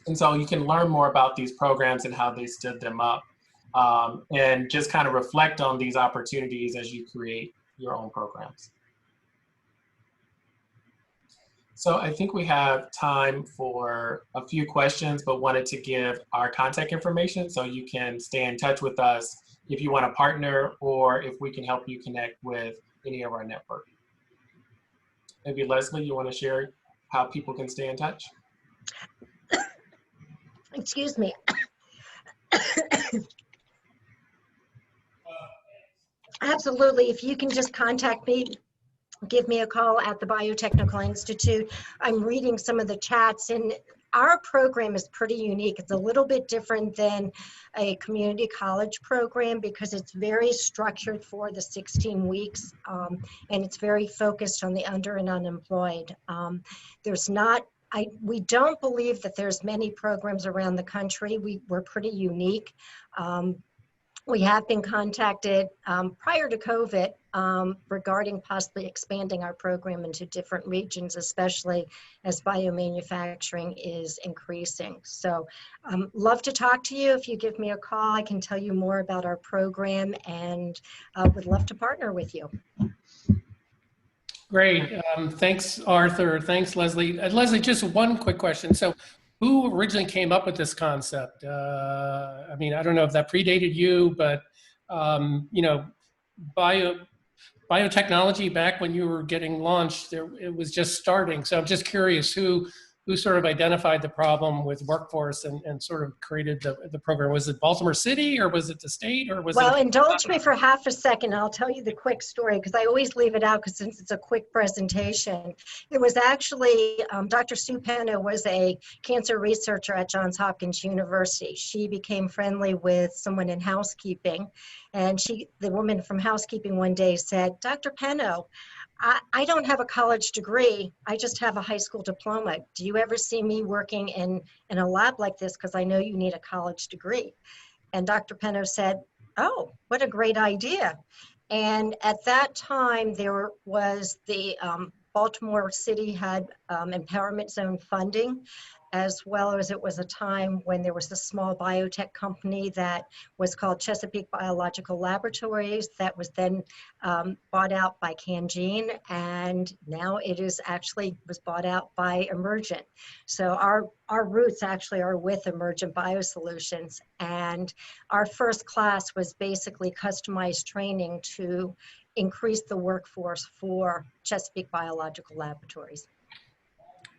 And so you can learn more about these programs and how they stood them up, and just kind of reflect on these opportunities as you create your own programs. So I think we have time for a few questions, but wanted to give our contact information so you can stay in touch with us if you want to partner or if we can help you connect with any of our network. Maybe Leslie, you want to share how people can stay in touch? Excuse me. Absolutely. If you can just contact me, give me a call at the Biotechnical Institute. I'm reading some of the chats, and our program is pretty unique. It's a little bit different than a community college program because it's very structured for the 16 weeks, and it's very focused on the under and unemployed. We don't believe that there's many programs around the country. We're pretty unique. We have been contacted prior to COVID regarding possibly expanding our program into different regions, especially as biomanufacturing is increasing. So love to talk to you. If you give me a call, I can tell you more about our program, and would love to partner with you. Great. Thanks, Arthur. Thanks, Leslie. Leslie, just one quick question. So who originally came up with this concept? I mean, I don't know if that predated you, but, you know, biotechnology back when you were getting launched, it was just starting. So I'm just curious who sort of identified the problem with workforce and sort of created the program. Was it Baltimore City, or was it the state, or was Well, it? indulge me for half a second. I'll tell you the quick story because I always leave it out because since it's a quick presentation. It was actually Dr. Sue Penna was a cancer researcher at Johns Hopkins University. She became friendly with someone in housekeeping, and the woman from housekeeping one day said, "Dr. Penna, I don't have a college degree. I just have a high school diploma. Do you ever see me working in a lab like this? Because I know you need a college degree." And Dr. Penno said, "Oh, what a great idea." And at that time, there was the Baltimore City had empowerment zone funding, as well as it was a time when there was a small biotech company that was called Chesapeake Biological Laboratories that was then bought out by Cangene, and now it is actually was bought out by Emergent. So our roots actually are with Emergent Biosolutions, and our first class was basically customized training to increase the workforce for Chesapeake Biological Laboratories.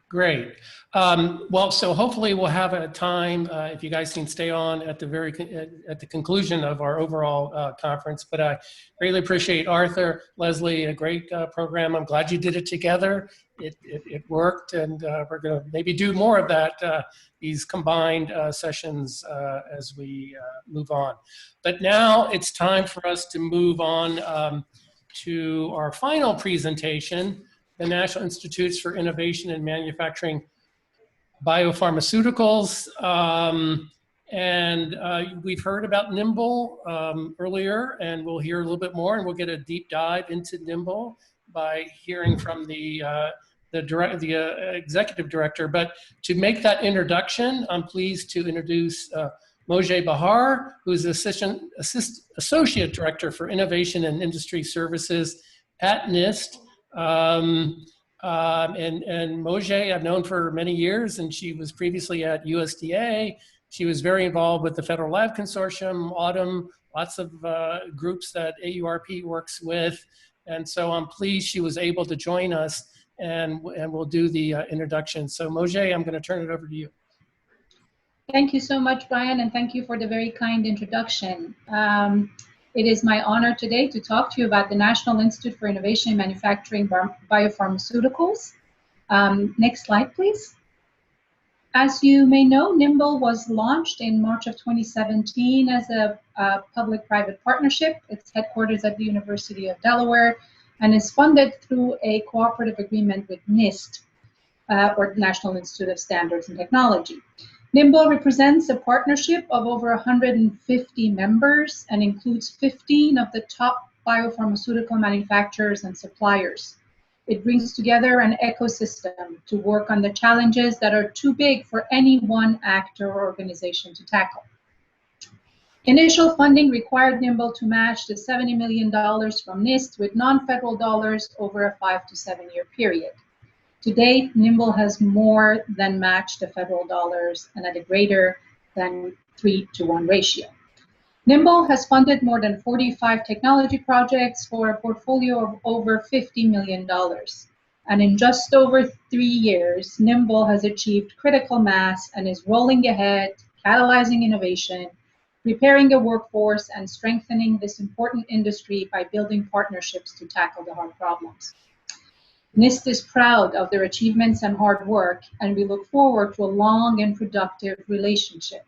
Great. Well, so hopefully we'll have a time, if you guys can stay on at the conclusion of our overall conference. But I greatly appreciate Arthur, Leslie, a great program. I'm glad you did it together. It worked, and we're going to maybe do more of that, these combined sessions as we move on. But now it's time for us to move on to our final presentation, the National Institutes for Innovation and Manufacturing Biopharmaceuticals. We've heard about NIMBLE earlier, and we'll hear a little bit more, and we'll get a deep dive into NIMBLE by hearing from the executive director. But to make that introduction, I'm pleased to introduce Mojay Bahar, who's Associate Director for Innovation and Industry Services at NIST. And Mojay I've known for many years, and she was previously at USDA. She was very involved with the Federal Lab Consortium, Autumn, lots of groups that AURP works with. And so I'm pleased she was able to join us, and we'll do the introduction. So Mojay, I'm going to turn it over to you. Thank you so much, Brian, and thank you for the very kind introduction. It is my honor today to talk to you about the National Institute for Innovation and Manufacturing Biopharmaceuticals. Next slide, please. As you may know, NIMBLE was launched in March of 2017 as a public-private partnership. It's headquartered at the University of Delaware and is funded through a cooperative agreement with NIST, or the National Institute of Standards and Technology. NIMBLE represents a partnership of over 150 members and includes 15 of the top biopharmaceutical manufacturers and suppliers. It brings together an ecosystem to work on the challenges that are too big for any one actor or organization to tackle. Initial funding required NIMBLE to match the $70 million from NIST with non-federal dollars over a 5 to 7 year period. To date, NIMBLE has more than matched the federal dollars and at a greater than 3-to-1 ratio. NIMBLE has funded more than 45 technology projects for a portfolio of over $50 million. And in just over 3 years, NIMBLE has achieved critical mass and is rolling ahead, catalyzing innovation, preparing a workforce, and strengthening this important industry by building partnerships to tackle the hard problems. NIST is proud of their achievements and hard work, and we look forward to a long and productive relationship.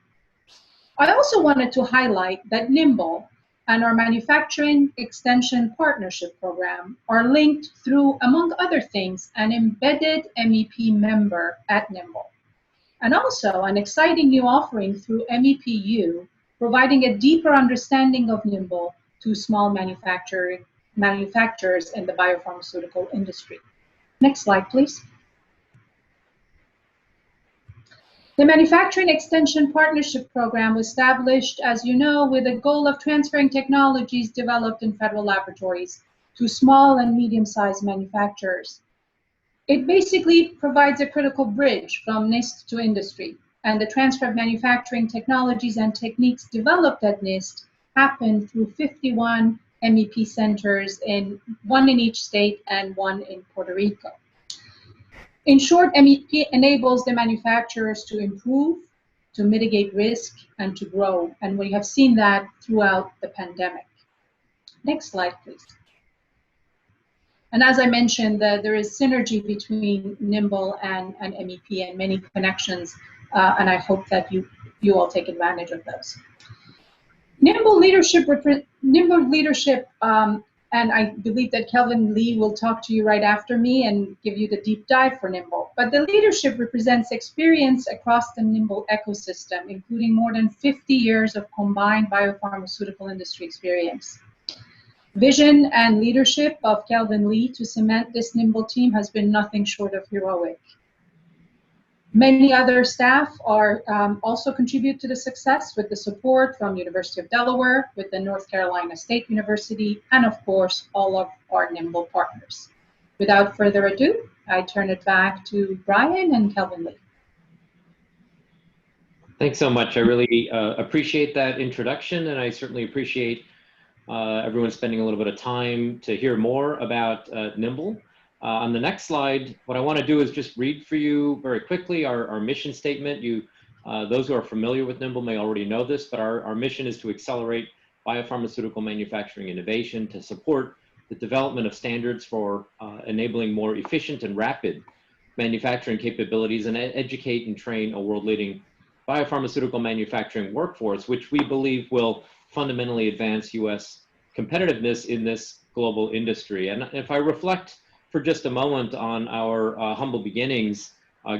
I also wanted to highlight that NIMBLE and our Manufacturing Extension Partnership Program are linked through, among other things, an embedded MEP member at NIMBLE, and also an exciting new offering through MEPU, providing a deeper understanding of NIMBLE to small manufacturers in the biopharmaceutical industry. Next slide, please. The Manufacturing Extension Partnership Program was established, as you know, with a goal of transferring technologies developed in federal laboratories to small and medium-sized manufacturers. It basically provides a critical bridge from NIST to industry, and the transfer of manufacturing technologies and techniques developed at NIST happened through 51 MEP centers, one in each state and one in Puerto Rico. In short, MEP enables the manufacturers to improve, to mitigate risk, and to grow. And we have seen that throughout the pandemic. Next slide, please. And as I mentioned, there is synergy between Nimble and MEP and many connections, and I hope that you all take advantage of those. Nimble leadership, and I believe that Kelvin Lee will talk to you right after me and give you the deep dive for Nimble. But the leadership represents experience across the Nimble ecosystem, including more than 50 years of combined biopharmaceutical industry experience. Vision and leadership of Kelvin Lee to cement this Nimble team has been nothing short of heroic. Many other staff are also contribute to the success with the support from University of Delaware, with the North Carolina State University, and of course, all of our Nimble partners. Without further ado, I turn it back to Brian and Kelvin Lee. Thanks so much. I really appreciate that introduction, and I certainly appreciate everyone spending a little bit of time to hear more about Nimble. On the next slide, what I want to do is just read for you very quickly our mission statement. Those who are familiar with Nimble may already know this, but our mission is to accelerate biopharmaceutical manufacturing innovation to support the development of standards for enabling more efficient and rapid manufacturing capabilities and educate and train a world-leading biopharmaceutical manufacturing workforce, which we believe will fundamentally advance U.S. competitiveness in this global industry. And if I reflect for just a moment on our humble beginnings,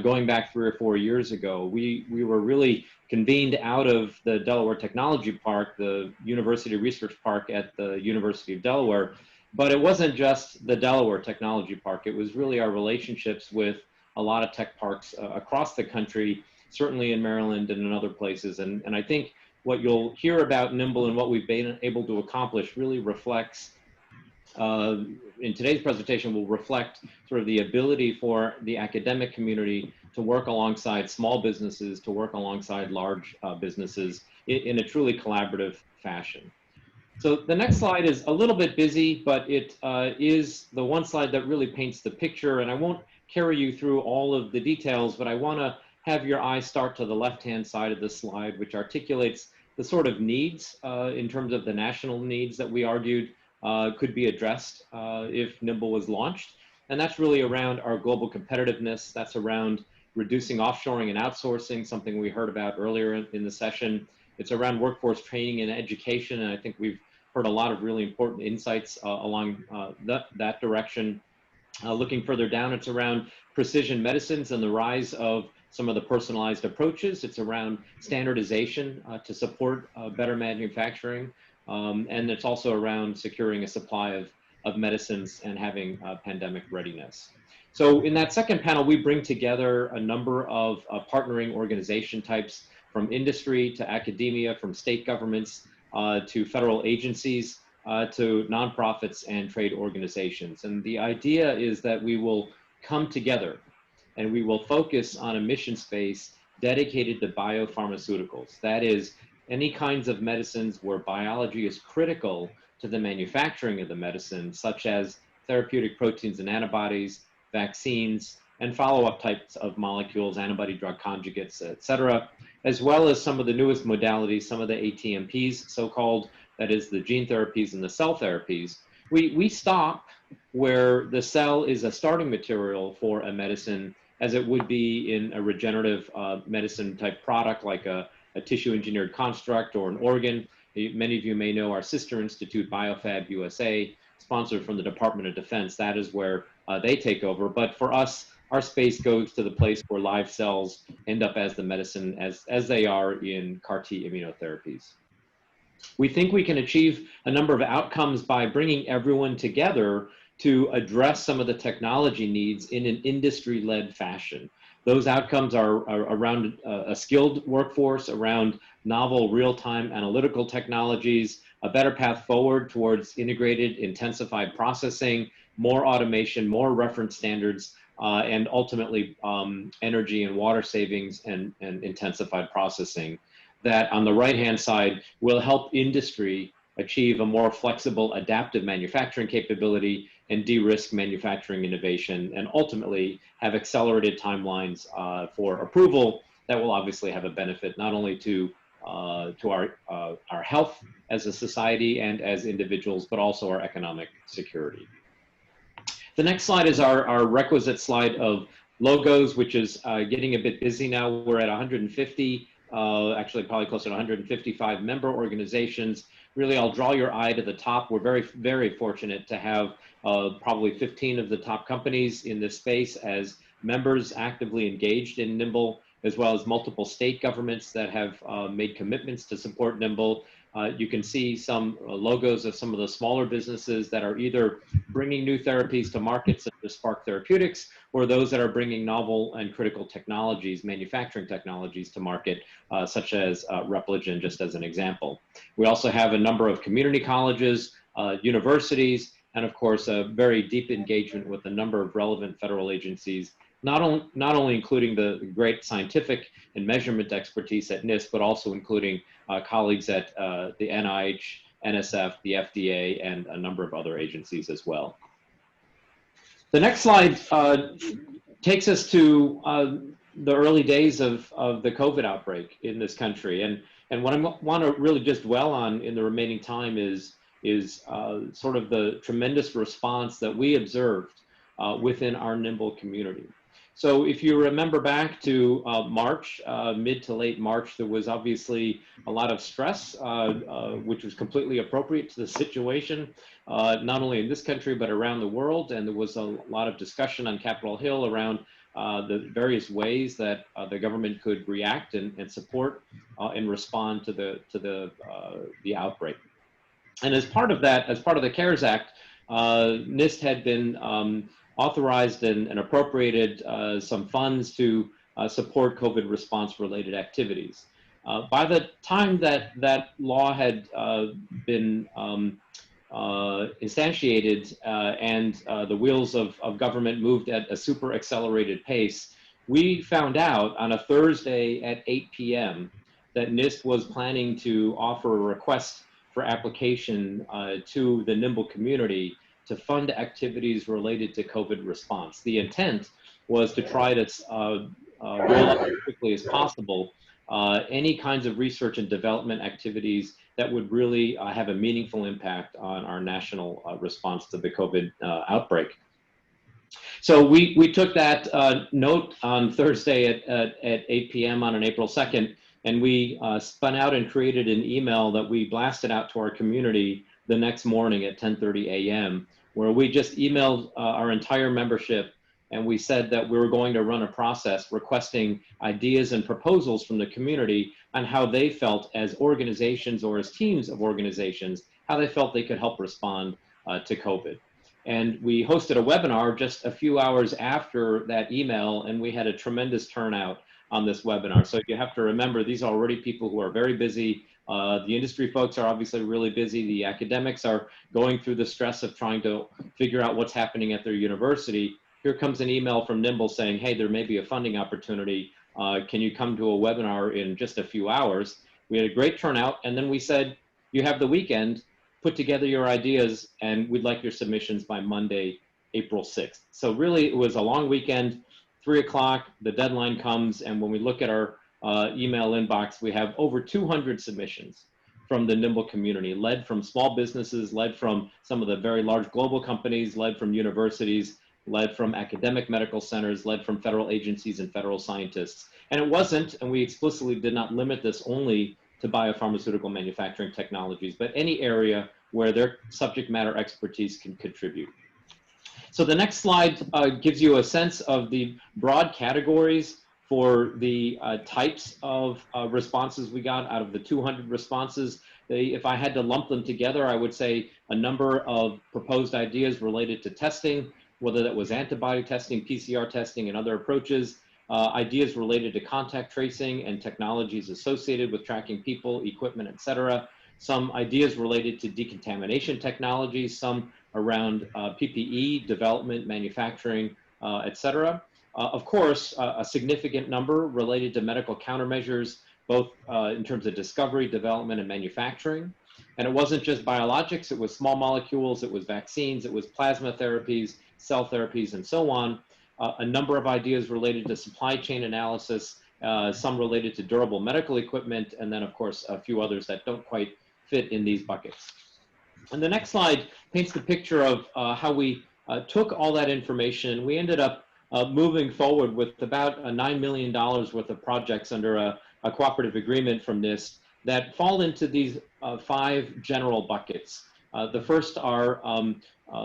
going back 3 or 4 years ago, we were really convened out of the Delaware Technology Park, the University Research Park at the University of Delaware. But it wasn't just the Delaware Technology Park. It was really our relationships with a lot of tech parks across the country, certainly in Maryland and in other places. And I think what you'll hear about Nimble and what we've been able to accomplish really reflects, in today's presentation, will reflect sort of the ability for the academic community to work alongside small businesses, to work alongside large businesses in a truly collaborative fashion. So the next slide is a little bit busy, but it is the one slide that really paints the picture, and I won't carry you through all of the details, but I want to have your eyes start to the left-hand side of the slide, which articulates the sort of needs in terms of the national needs that we argued could be addressed if Nimble was launched. And that's really around our global competitiveness. That's around reducing offshoring and outsourcing, something we heard about earlier in the session. It's around workforce training and education. And I think we've heard a lot of really important insights along that direction. Looking further down, it's around precision medicines and the rise of some of the personalized approaches. It's around standardization to support better manufacturing. And it's also around securing a supply of medicines and having pandemic readiness. So in that second panel, we bring together a number of partnering organization types, from industry to academia, from state governments to federal agencies to nonprofits and trade organizations. And the idea is that we will come together and we will focus on a mission space dedicated to biopharmaceuticals. That is, any kinds of medicines where biology is critical to the manufacturing of the medicine, such as therapeutic proteins and antibodies, vaccines, and follow-up types of molecules, antibody-drug conjugates, et cetera, as well as some of the newest modalities, some of the ATMPs, so-called, that is the gene therapies and the cell therapies. We stop where the cell is a starting material for a medicine, as it would be in a regenerative medicine type product, like a tissue engineered construct or an organ. Many of you may know our sister institute, BioFab USA, sponsored from the Department of Defense. That is where they take over. But for us, our space goes to the place where live cells end up as the medicine, as they are in CAR-T immunotherapies. We think we can achieve a number of outcomes by bringing everyone together to address some of the technology needs in an industry-led fashion. Those outcomes are around a skilled workforce, around novel real-time analytical technologies, a better path forward towards integrated, intensified processing, more automation, more reference standards, and ultimately energy and water savings and intensified processing. That on the right-hand side will help industry achieve a more flexible, adaptive manufacturing capability, and de-risk manufacturing innovation, and ultimately have accelerated timelines for approval that will obviously have a benefit not only to our health as a society and as individuals, but also our economic security. The next slide is our requisite slide of logos, which is getting a bit busy now. We're at 150, actually probably closer to 155 member organizations. Really, I'll draw your eye to the top. We're very, very fortunate to have probably 15 of the top companies in this space as members actively engaged in NIMBLE, as well as multiple state governments that have made commitments to support NIMBLE. You can see some logos of some of the smaller businesses that are either bringing new therapies to market, such as Spark Therapeutics, or those that are bringing novel and critical technologies, manufacturing technologies to market, such as Repligen, just as an example. We also have a number of community colleges, universities, and of course, a very deep engagement with a number of relevant federal agencies, not only including the great scientific and measurement expertise at NIST, but also including colleagues at the NIH, NSF, the FDA, and a number of other agencies as well. The next slide takes us to the early days of the COVID outbreak in this country. And what I want to really just dwell on in the remaining time is sort of the tremendous response that we observed within our NIMBLE community. So if you remember back to March, mid to late March, there was obviously a lot of stress, which was completely appropriate to the situation, not only in this country, but around the world. And there was a lot of discussion on Capitol Hill around the various ways that the government could react and support and respond to the outbreak. And as part of that, as part of the CARES Act, NIST had been authorized and appropriated some funds to support COVID response-related activities. By the time that that law had been instantiated and the wheels of government moved at a super accelerated pace, we found out on a Thursday at 8 p.m. that NIST was planning to offer a request for application to the NIMBLE community to fund activities related to COVID response. The intent was to try to roll out as quickly as possible any kinds of research and development activities that would really have a meaningful impact on our national response to the COVID outbreak. So we took that note on Thursday at 8 p.m. on April 2nd, and we spun out and created an email that we blasted out to our community the next morning at 10:30 a.m., where we just emailed our entire membership, and we said that we were going to run a process requesting ideas and proposals from the community on how they felt as organizations or as teams of organizations, how they felt they could help respond to COVID. And we hosted a webinar just a few hours after that email, and we had a tremendous turnout on this webinar. So you have to remember, these are already people who are very busy. The industry folks are obviously really busy. The academics are going through the stress of trying to figure out what's happening at their university. Here comes an email from NIMBLE saying, hey, there may be a funding opportunity. Can you come to a webinar in just a few hours? We had a great turnout, and then we said, you have the weekend, put together your ideas, and we'd like your submissions by Monday, April 6th. So really, it was a long weekend, 3 o'clock, the deadline comes, and when we look at our email inbox, we have over 200 submissions from the NIMBLE community, led from small businesses, led from some of the very large global companies, led from universities, led from academic medical centers, led from federal agencies and federal scientists. And it wasn't, and we explicitly did not limit this only to biopharmaceutical manufacturing technologies, but any area where their subject matter expertise can contribute. So the next slide gives you a sense of the broad categories for the types of responses we got out of the 200 responses. If I had to lump them together, I would say a number of proposed ideas related to testing, whether that was antibody testing, PCR testing, and other approaches, ideas related to contact tracing and technologies associated with tracking people, equipment, et cetera. Some ideas related to decontamination technologies, some around PPE development, manufacturing, et cetera. Of course, a significant number related to medical countermeasures, both in terms of discovery, development, and manufacturing. And it wasn't just biologics, it was small molecules, it was vaccines, it was plasma therapies, cell therapies, and so on. A number of ideas related to supply chain analysis, some related to durable medical equipment, and then of course a few others that don't quite fit in these buckets. And the next slide paints the picture of how we took all that information. We ended up moving forward with about $9 million worth of projects under a cooperative agreement from NIST that fall into these 5 general buckets. The first are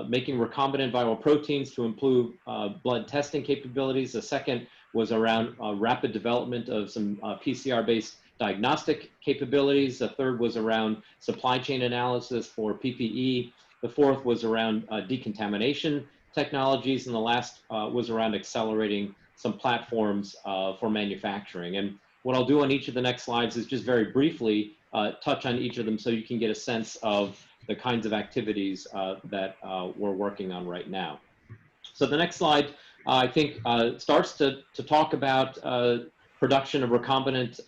making recombinant viral proteins to improve blood testing capabilities. The second was around rapid development of some PCR-based diagnostic capabilities. The third was around supply chain analysis for PPE. The fourth was around decontamination technologies. And the last was around accelerating some platforms for manufacturing. And what I'll do on each of the next slides is just very briefly touch on each of them so you can get a sense of the kinds of activities that we're working on right now. So the next slide, I think, starts to talk about production of recombinant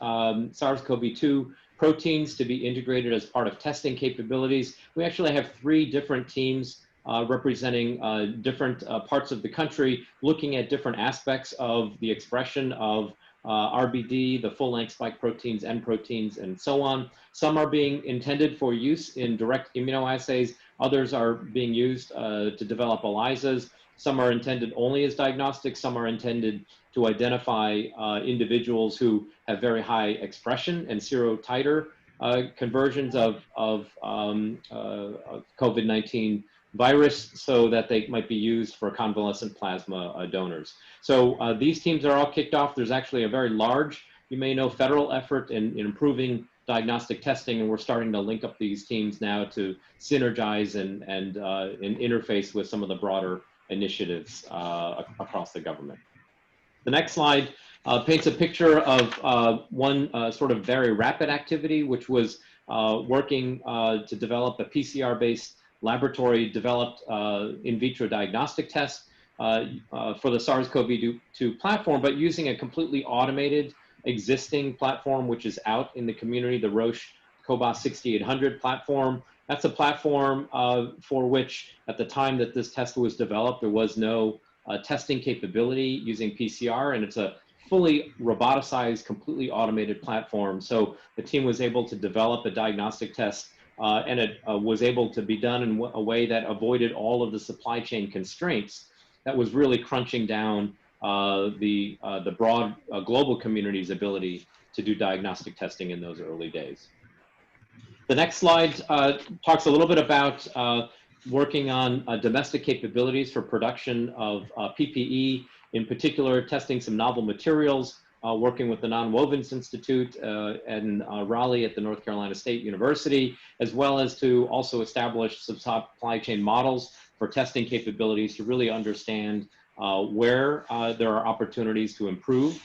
SARS-CoV-2 proteins to be integrated as part of testing capabilities. We actually have 3 different teams representing different parts of the country, looking at different aspects of the expression of RBD, the full-length spike proteins, N proteins, and so on. Some are being intended for use in direct immunoassays. Others are being used to develop ELISAs. Some are intended only as diagnostics. Some are intended to identify individuals who have very high expression and serotype conversions of COVID-19 virus so that they might be used for convalescent plasma donors. So these teams are all kicked off. There's actually a very large, you may know, federal effort in improving diagnostic testing, and we're starting to link up these teams now to synergize and interface with some of the broader initiatives across the government. The next slide paints a picture of one sort of very rapid activity, which was working to develop a PCR-based laboratory-developed in vitro diagnostic test for the SARS-CoV-2 platform, but using a completely automated existing platform, which is out in the community, the Roche Cobas 6800 platform. That's a platform for which, at the time that this test was developed, there was no testing capability using PCR, and it's a fully roboticized, completely automated platform. So the team was able to develop a diagnostic test, and it was able to be done in a way that avoided all of the supply chain constraints that was really crunching down the broad global community's ability to do diagnostic testing in those early days. The next slide talks a little bit about working on domestic capabilities for production of PPE, in particular testing some novel materials, working with the Nonwovens Institute and Raleigh at the North Carolina State University, as well as to also establish some supply chain models for testing capabilities to really understand where there are opportunities to improve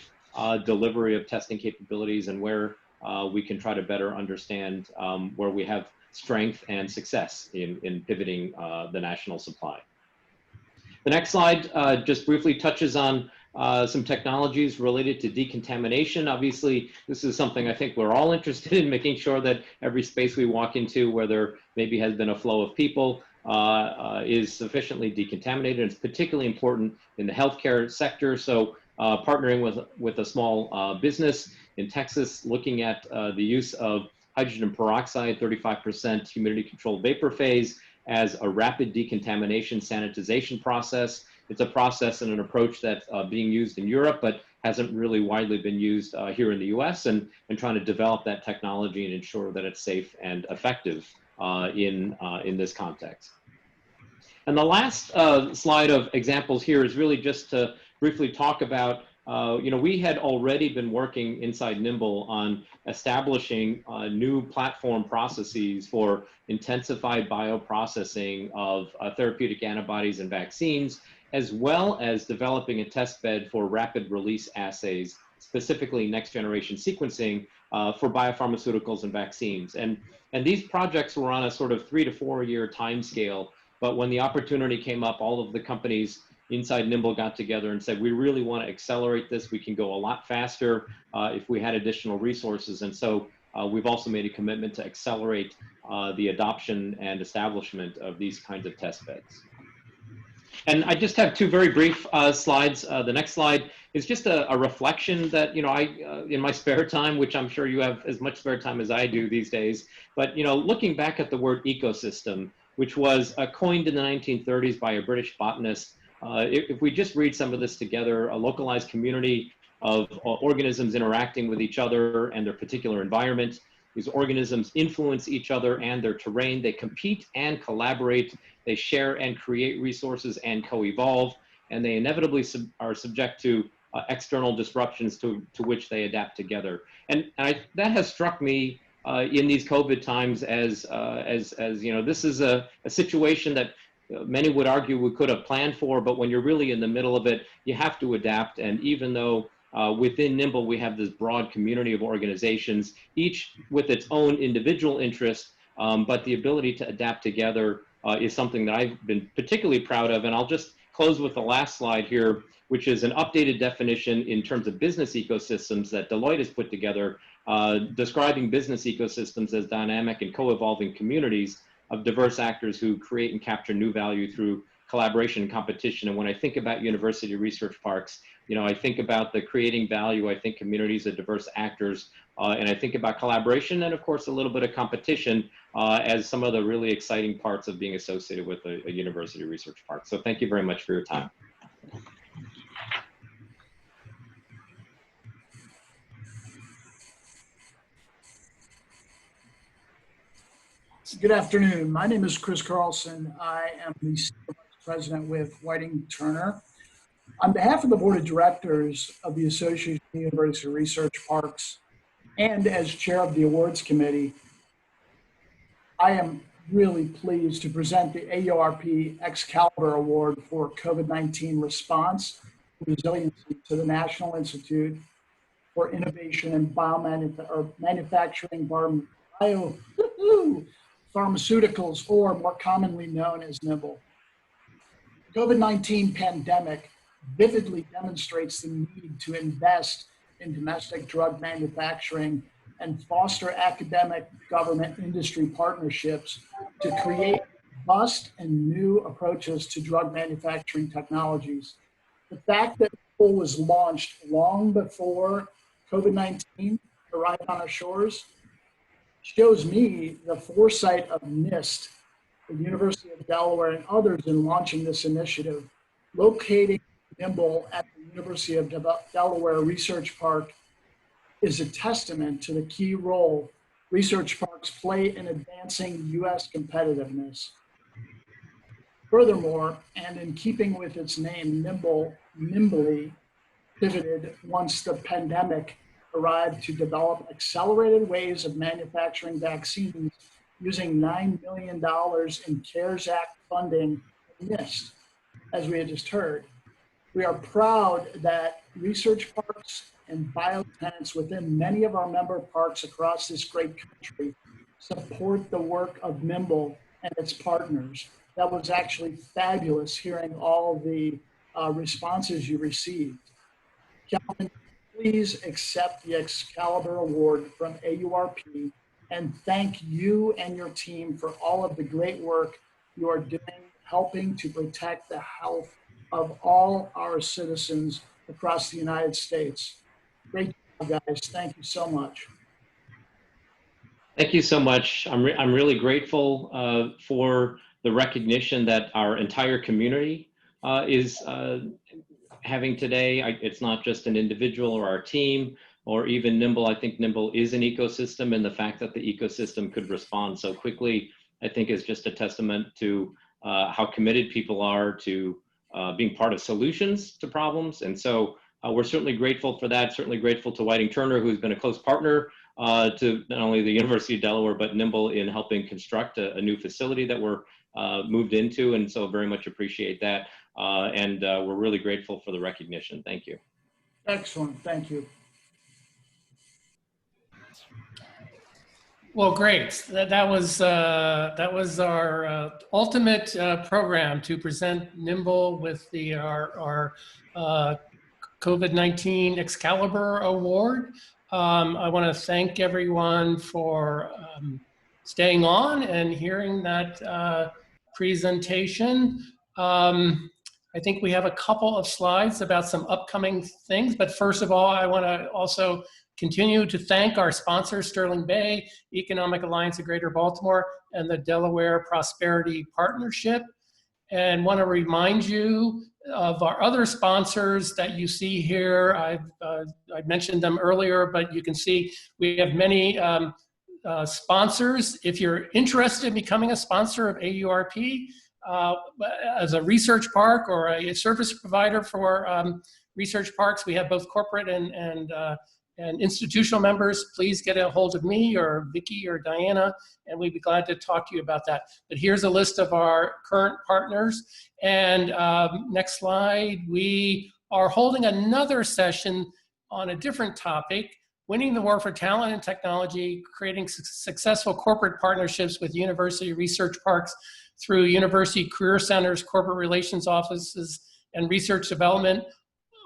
delivery of testing capabilities and where we can try to better understand where we have strength and success in pivoting the national supply. The next slide just briefly touches on some technologies related to decontamination. Obviously, this is something I think we're all interested in, making sure that every space we walk into, where there maybe has been a flow of people, is sufficiently decontaminated. It's particularly important in the healthcare sector. So partnering with a small business in Texas, looking at the use of hydrogen peroxide, 35% humidity controlled vapor phase, as a rapid decontamination sanitization process. It's a process and an approach that's being used in Europe, but hasn't really widely been used here in the US, and trying to develop that technology and ensure that it's safe and effective in this context. And the last slide of examples here is really just to briefly talk about, we had already been working inside Nimble on establishing new platform processes for intensified bioprocessing of therapeutic antibodies and vaccines, as well as developing a test bed for rapid release assays, specifically next generation sequencing for biopharmaceuticals and vaccines. And these projects were on a sort of 3 to 4 year time scale, but when the opportunity came up, all of the companies inside Nimble got together and said, we really want to accelerate this. We can go a lot faster if we had additional resources. And so we've also made a commitment to accelerate the adoption and establishment of these kinds of test beds. And I just have two very brief slides. The next slide is just a reflection that, I, in my spare time, which I'm sure you have as much spare time as I do these days, but, looking back at the word ecosystem, which was coined in the 1930s by a British botanist, if we just read some of this together, a localized community of organisms interacting with each other and their particular environment. These organisms influence each other and their terrain. They compete and collaborate. They share and create resources and co-evolve, and they inevitably are subject to external disruptions to which they adapt together. And that has struck me in these COVID times as this is a situation that many would argue we could have planned for, but when you're really in the middle of it, you have to adapt. And even though within Nimble, we have this broad community of organizations, each with its own individual interest, but the ability to adapt together is something that I've been particularly proud of. And I'll just close with the last slide here, which is an updated definition in terms of business ecosystems that Deloitte has put together, describing business ecosystems as dynamic and co-evolving communities of diverse actors who create and capture new value through collaboration and competition. And when I think about university research parks, I think about the creating value. I think communities of diverse actors, and I think about collaboration and, of course, a little bit of competition as some of the really exciting parts of being associated with a university research park. So thank you very much for your time. Good afternoon. My name is Chris Carlson. I am the Senior Vice President with Whiting Turner. On behalf of the Board of Directors of the Association of University Research Parks and as Chair of the Awards Committee, I am really pleased to present the AURP Excalibur Award for COVID-19 Response and Resiliency to the National Institute for Innovation in Manufacturing Pharmaceuticals, or more commonly known as Nimble. The COVID-19 pandemic vividly demonstrates the need to invest in domestic drug manufacturing and foster academic, government, industry partnerships to create robust and new approaches to drug manufacturing technologies. The fact that Nimble was launched long before COVID-19 arrived on our shores shows me the foresight of NIST, the University of Delaware, and others in launching this initiative. Locating Nimble at the University of Delaware Research Park is a testament to the key role research parks play in advancing U.S. competitiveness. Furthermore, and in keeping with its name, Nimble nimbly pivoted once the pandemic arrived to develop accelerated ways of manufacturing vaccines using $9 million in CARES Act funding from NIST, as we had just heard. We are proud that research parks and biotenants within many of our member parks across this great country support the work of Nimble and its partners. That was actually fabulous hearing all the responses you received. Calvin, please accept the Excalibur Award from AURP and thank you and your team for all of the great work you are doing, helping to protect the health of all our citizens across the United States. Great job, guys. Thank you so much. Thank you so much. I'm really grateful for the recognition that our entire community is having today. It's not just an individual or our team or even Nimble. I think Nimble is an ecosystem, and the fact that the ecosystem could respond so quickly, I think, is just a testament to how committed people are to being part of solutions to problems. And so we're certainly grateful for that, certainly grateful to Whiting Turner, who's been a close partner to not only the University of Delaware, but Nimble in helping construct a new facility that we're moved into. And so very much appreciate that. And we're really grateful for the recognition. Thank you. Excellent, thank you. Well, great. That was our ultimate program to present NIMBLE with our COVID-19 Excalibur Award. I want to thank everyone for staying on and hearing that presentation. I think we have a couple of slides about some upcoming things, but first of all, I want to also continue to thank our sponsors, Sterling Bay, Economic Alliance of Greater Baltimore, and the Delaware Prosperity Partnership. And want to remind you of our other sponsors that you see here. I mentioned them earlier, but you can see we have many sponsors. If you're interested in becoming a sponsor of AURP, as a research park or a service provider for research parks, we have both corporate and institutional members. Please get a hold of me or Vicki or Diana, and we'd be glad to talk to you about that. But here's a list of our current partners. And next slide, we are holding another session on a different topic, winning the war for talent and technology, creating successful corporate partnerships with university research parks through university career centers, corporate relations offices, and research development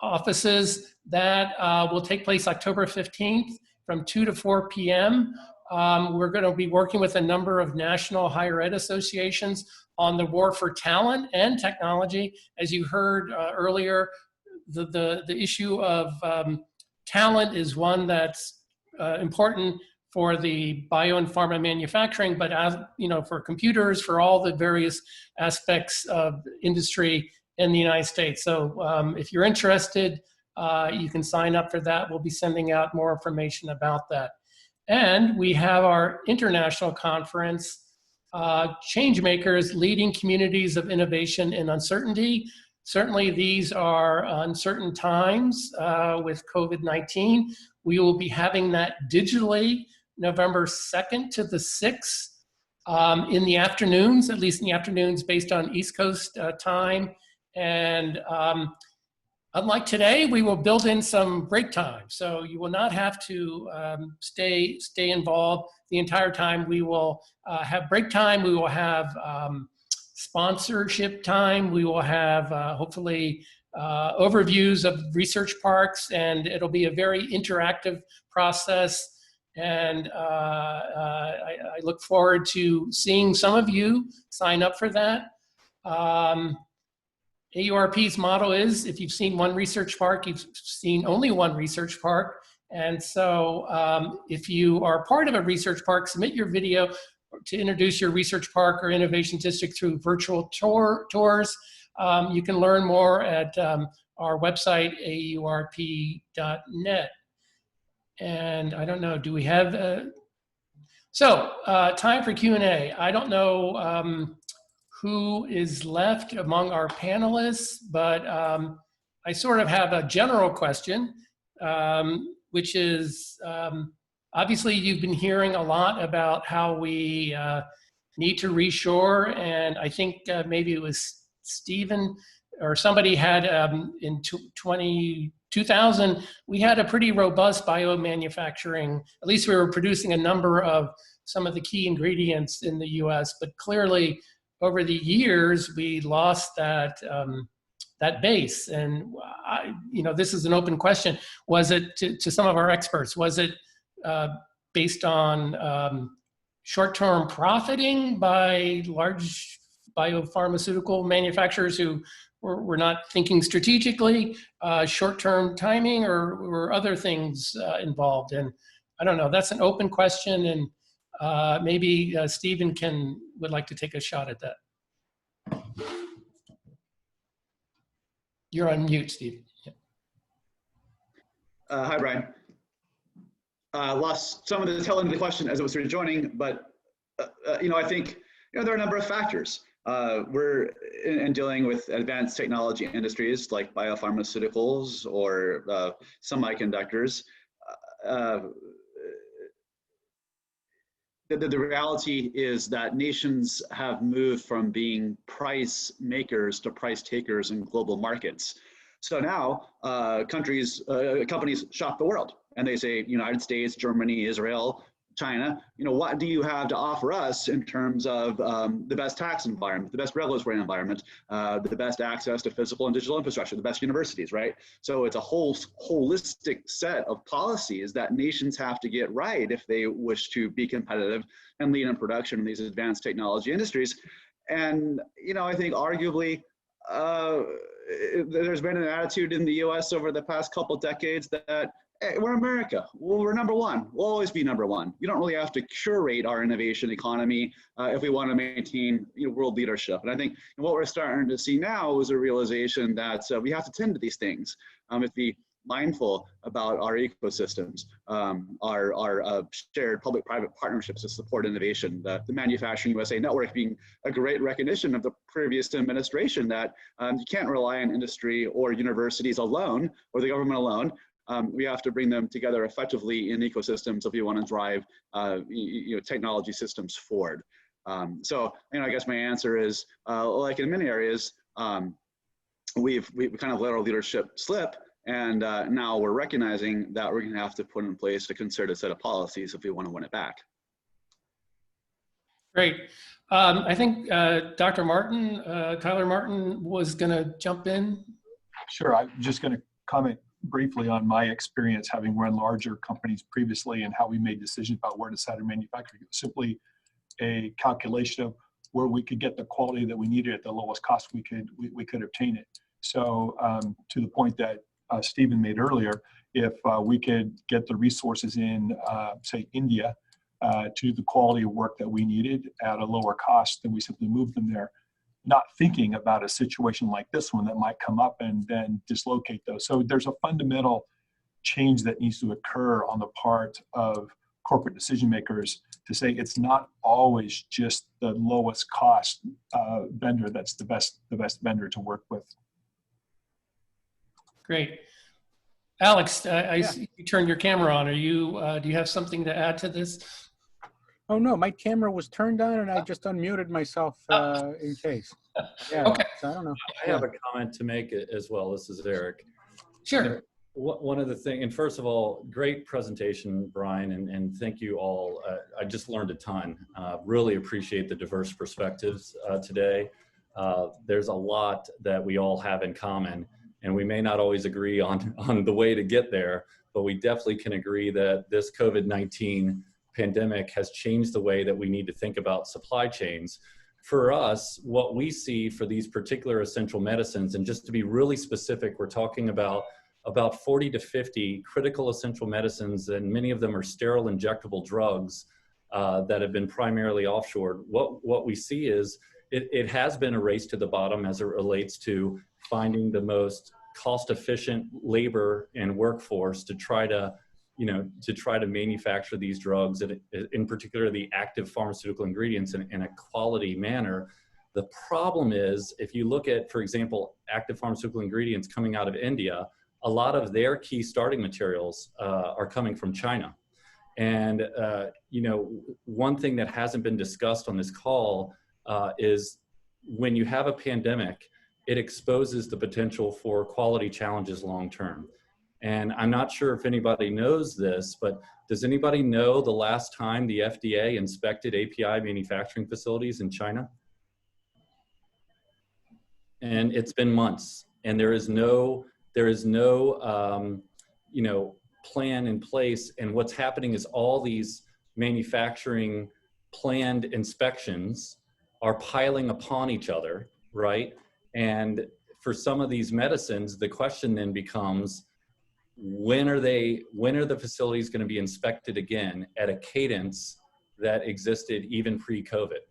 offices. That will take place October 15th from 2 to 4 p.m. We're going to be working with a number of national higher ed associations on the war for talent and technology. As you heard earlier, the issue of talent is one that's important for the bio and pharma manufacturing, but as you know, for computers, for all the various aspects of industry in the United States. So if you're interested, you can sign up for that. We'll be sending out more information about that. And we have our international conference, Changemakers, Leading Communities of Innovation in Uncertainty. Certainly these are uncertain times with COVID-19. We will be having that digitally November 2nd to the 6th in the afternoons, at least in the afternoons based on East Coast time. And unlike today, we will build in some break time. So you will not have to stay involved the entire time. We will have break time. We will have sponsorship time. We will have hopefully overviews of research parks, and it'll be a very interactive process. And I look forward to seeing some of you sign up for that. AURP's motto is, if you've seen one research park, you've seen only one research park. And so if you are part of a research park, submit your video to introduce your research park or innovation district through virtual tours. You can learn more at our website, aurp.net. And I don't know, do we have, time for Q&A. I don't know who is left among our panelists, but I sort of have a general question, which is, obviously you've been hearing a lot about how we need to reshore, and I think maybe it was Stephen or somebody had in 2000, we had a pretty robust biomanufacturing, at least we were producing a number of some of the key ingredients in the US, but clearly over the years, we lost that that base. And this is an open question. Was it to some of our experts? Was it based on short-term profiting by large biopharmaceutical manufacturers who were not thinking strategically, short-term timing, or were other things involved? And I don't know. That's an open question, and maybe Stephen would like to take a shot at that. You're on mute, Stephen. Yeah. Hi, Brian. Lost some of the tail end of the question as it was rejoining, but I think there are a number of factors. We're in dealing with advanced technology industries like biopharmaceuticals or semiconductors. The reality is that nations have moved from being price makers to price takers in global markets. So now companies shop the world and they say United States, Germany, Israel, China, what do you have to offer us in terms of the best tax environment, the best regulatory environment, the best access to physical and digital infrastructure, the best universities, right? So it's a whole holistic set of policies that nations have to get right if they wish to be competitive and lead in production in these advanced technology industries. And, I think arguably, there's been an attitude in the US over the past couple decades that, hey, we're America. Well, we're number one. We'll always be number one. You don't really have to curate our innovation economy if we want to maintain world leadership. And I think what we're starting to see now is a realization that we have to tend to these things. We have to be mindful about our ecosystems, our shared public-private partnerships to support innovation, the Manufacturing USA Network being a great recognition of the previous administration that you can't rely on industry or universities alone or the government alone. We have to bring them together effectively in ecosystems if we want to drive technology systems forward. So I guess my answer is, like in many areas, we've kind of let our leadership slip, and now we're recognizing that we're going to have to put in place a concerted set of policies if we want to win it back. Great. I think Dr. Martin, Tyler Martin was going to jump in. Sure, I'm just going to comment briefly on my experience having run larger companies previously and how we made decisions about where to set our manufacturing. It was simply a calculation of where we could get the quality that we needed at the lowest cost we could obtain it. So to the point that Stephen made earlier, if we could get the resources in, say, India, to the quality of work that we needed at a lower cost, then we simply moved them there, not thinking about a situation like this one that might come up and then dislocate those. So there's a fundamental change that needs to occur on the part of corporate decision makers to say it's not always just the lowest cost vendor that's the best vendor to work with. Great. Alex, I see you turned your camera on. Are you, do you have something to add to this? Oh no, my camera was turned on and I just unmuted myself in case. Yeah, okay. So I don't know. I have a comment to make as well. This is Eric. Sure. One of the things, and first of all, great presentation, Brian, and thank you all. I just learned a ton. Really appreciate the diverse perspectives today. There's a lot that we all have in common, and we may not always agree on the way to get there, but we definitely can agree that this COVID-19 pandemic has changed the way that we need to think about supply chains. For us, what we see for these particular essential medicines, and just to be really specific, we're talking about 40 to 50 critical essential medicines, and many of them are sterile injectable drugs that have been primarily offshored. What we see is it has been a race to the bottom as it relates to finding the most cost-efficient labor and workforce to try to manufacture these drugs, and in particular the active pharmaceutical ingredients in a quality manner. The problem is, if you look at, for example, active pharmaceutical ingredients coming out of India, a lot of their key starting materials are coming from China. And one thing that hasn't been discussed on this call is when you have a pandemic, it exposes the potential for quality challenges long term. And I'm not sure if anybody knows this, but does anybody know the last time the FDA inspected API manufacturing facilities in China? And it's been months, and there is no plan in place. And what's happening is all these manufacturing planned inspections are piling upon each other, right? And for some of these medicines, the question then becomes, when are the facilities going to be inspected again at a cadence that existed even pre-COVID?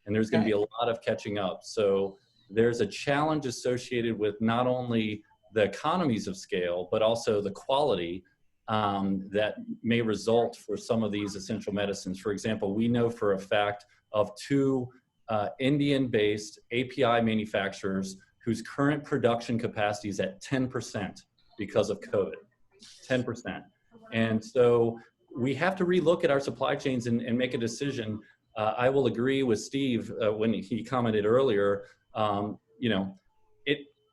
And there's going to be a lot of catching up. So there's a challenge associated with not only the economies of scale, but also the quality that may result for some of these essential medicines. For example, we know for a fact of 2 Indian-based API manufacturers whose current production capacity is at 10% because of COVID. 10%. And so we have to relook at our supply chains and make a decision. I will agree with Steve when he commented earlier,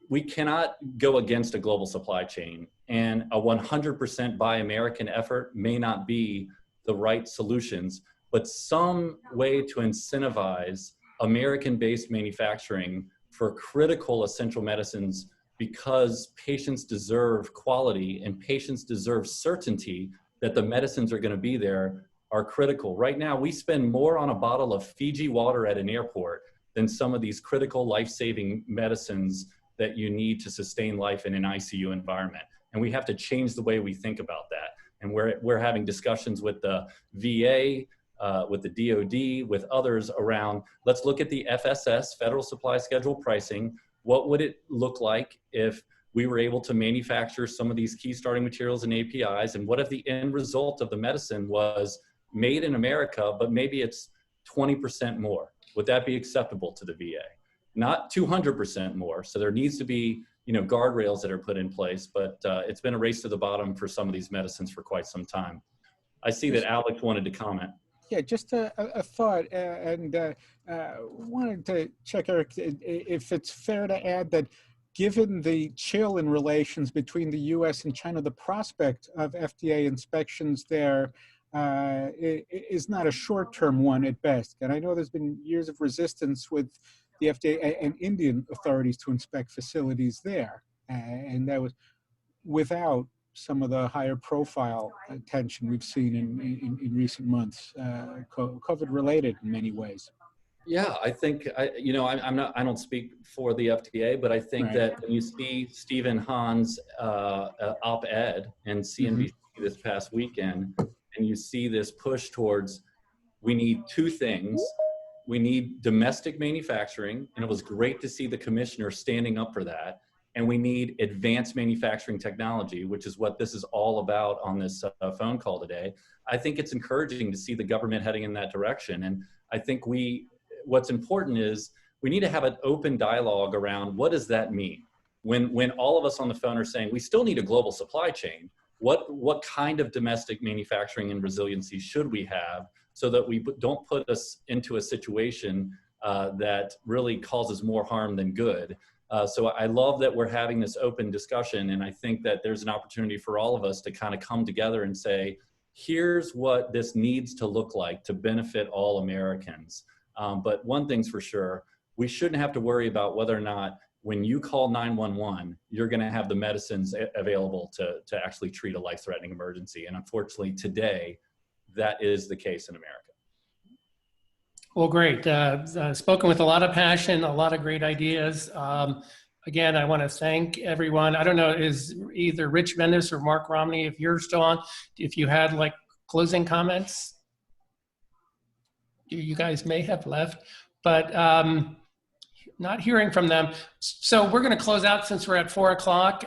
we cannot go against a global supply chain, and a 100% buy American effort may not be the right solutions, but some way to incentivize American-based manufacturing for critical essential medicines, because patients deserve quality and patients deserve certainty that the medicines are going to be there, are critical. Right now, we spend more on a bottle of Fiji water at an airport than some of these critical life-saving medicines that you need to sustain life in an ICU environment. And we have to change the way we think about that. And we're having discussions with the VA, with the DoD, with others around, let's look at the FSS, Federal Supply Schedule pricing. What would it look like if we were able to manufacture some of these key starting materials and APIs? And what if the end result of the medicine was made in America, but maybe it's 20% more? Would that be acceptable to the VA? Not 200% more. So there needs to be, guardrails that are put in place, but it's been a race to the bottom for some of these medicines for quite some time. I see that Alex wanted to comment. Yeah, just a thought, and wanted to check, Eric, if it's fair to add that given the chill in relations between the US and China, the prospect of FDA inspections there is not a short-term one at best. And I know there's been years of resistance with the FDA and Indian authorities to inspect facilities there. And that was without some of the higher profile attention we've seen in recent months, COVID related in many ways. Yeah, I think, I don't speak for the FDA, but I think that when you see Stephen Hahn's op-ed in CNBC this past weekend, and you see this push towards, we need two things. We need domestic manufacturing, and it was great to see the commissioner standing up for that. And we need advanced manufacturing technology, which is what this is all about on this phone call today. I think it's encouraging to see the government heading in that direction. And I think what's important is we need to have an open dialogue around what does that mean? When all of us on the phone are saying we still need a global supply chain, what kind of domestic manufacturing and resiliency should we have so that we don't put us into a situation that really causes more harm than good? So I love that we're having this open discussion, and I think that there's an opportunity for all of us to kind of come together and say, here's what this needs to look like to benefit all Americans. But one thing's for sure, we shouldn't have to worry about whether or not when you call 911, you're going to have the medicines available to actually treat a life-threatening emergency. And unfortunately, today, that is the case in America. Well, great. Spoken with a lot of passion, a lot of great ideas. Again, I want to thank everyone. I don't know, is either Rich Bendis or Mark Romney, if you're still on, if you had like closing comments, you guys may have left, but not hearing from them. So we're going to close out since we're at 4 o'clock.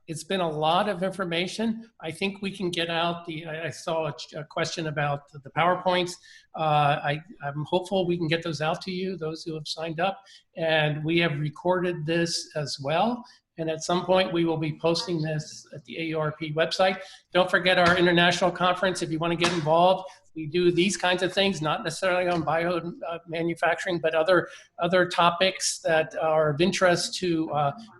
It's been a lot of information. I think we can get out I saw a question about the PowerPoints. I'm hopeful we can get those out to you, those who have signed up. And we have recorded this as well. And at some point, we will be posting this at the AURP website. Don't forget our international conference if you want to get involved. We do these kinds of things, not necessarily on manufacturing, but other topics that are of interest to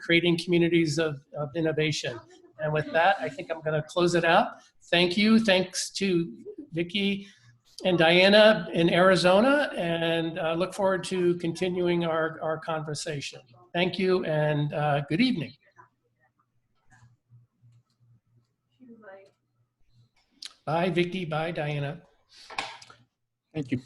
creating communities of innovation. And with that, I think I'm going to close it out. Thank you. Thanks to Vicki and Diana in Arizona, and look forward to continuing our conversation. Thank you, and good evening. Bye, Vicki. Bye, Diana. Thank you.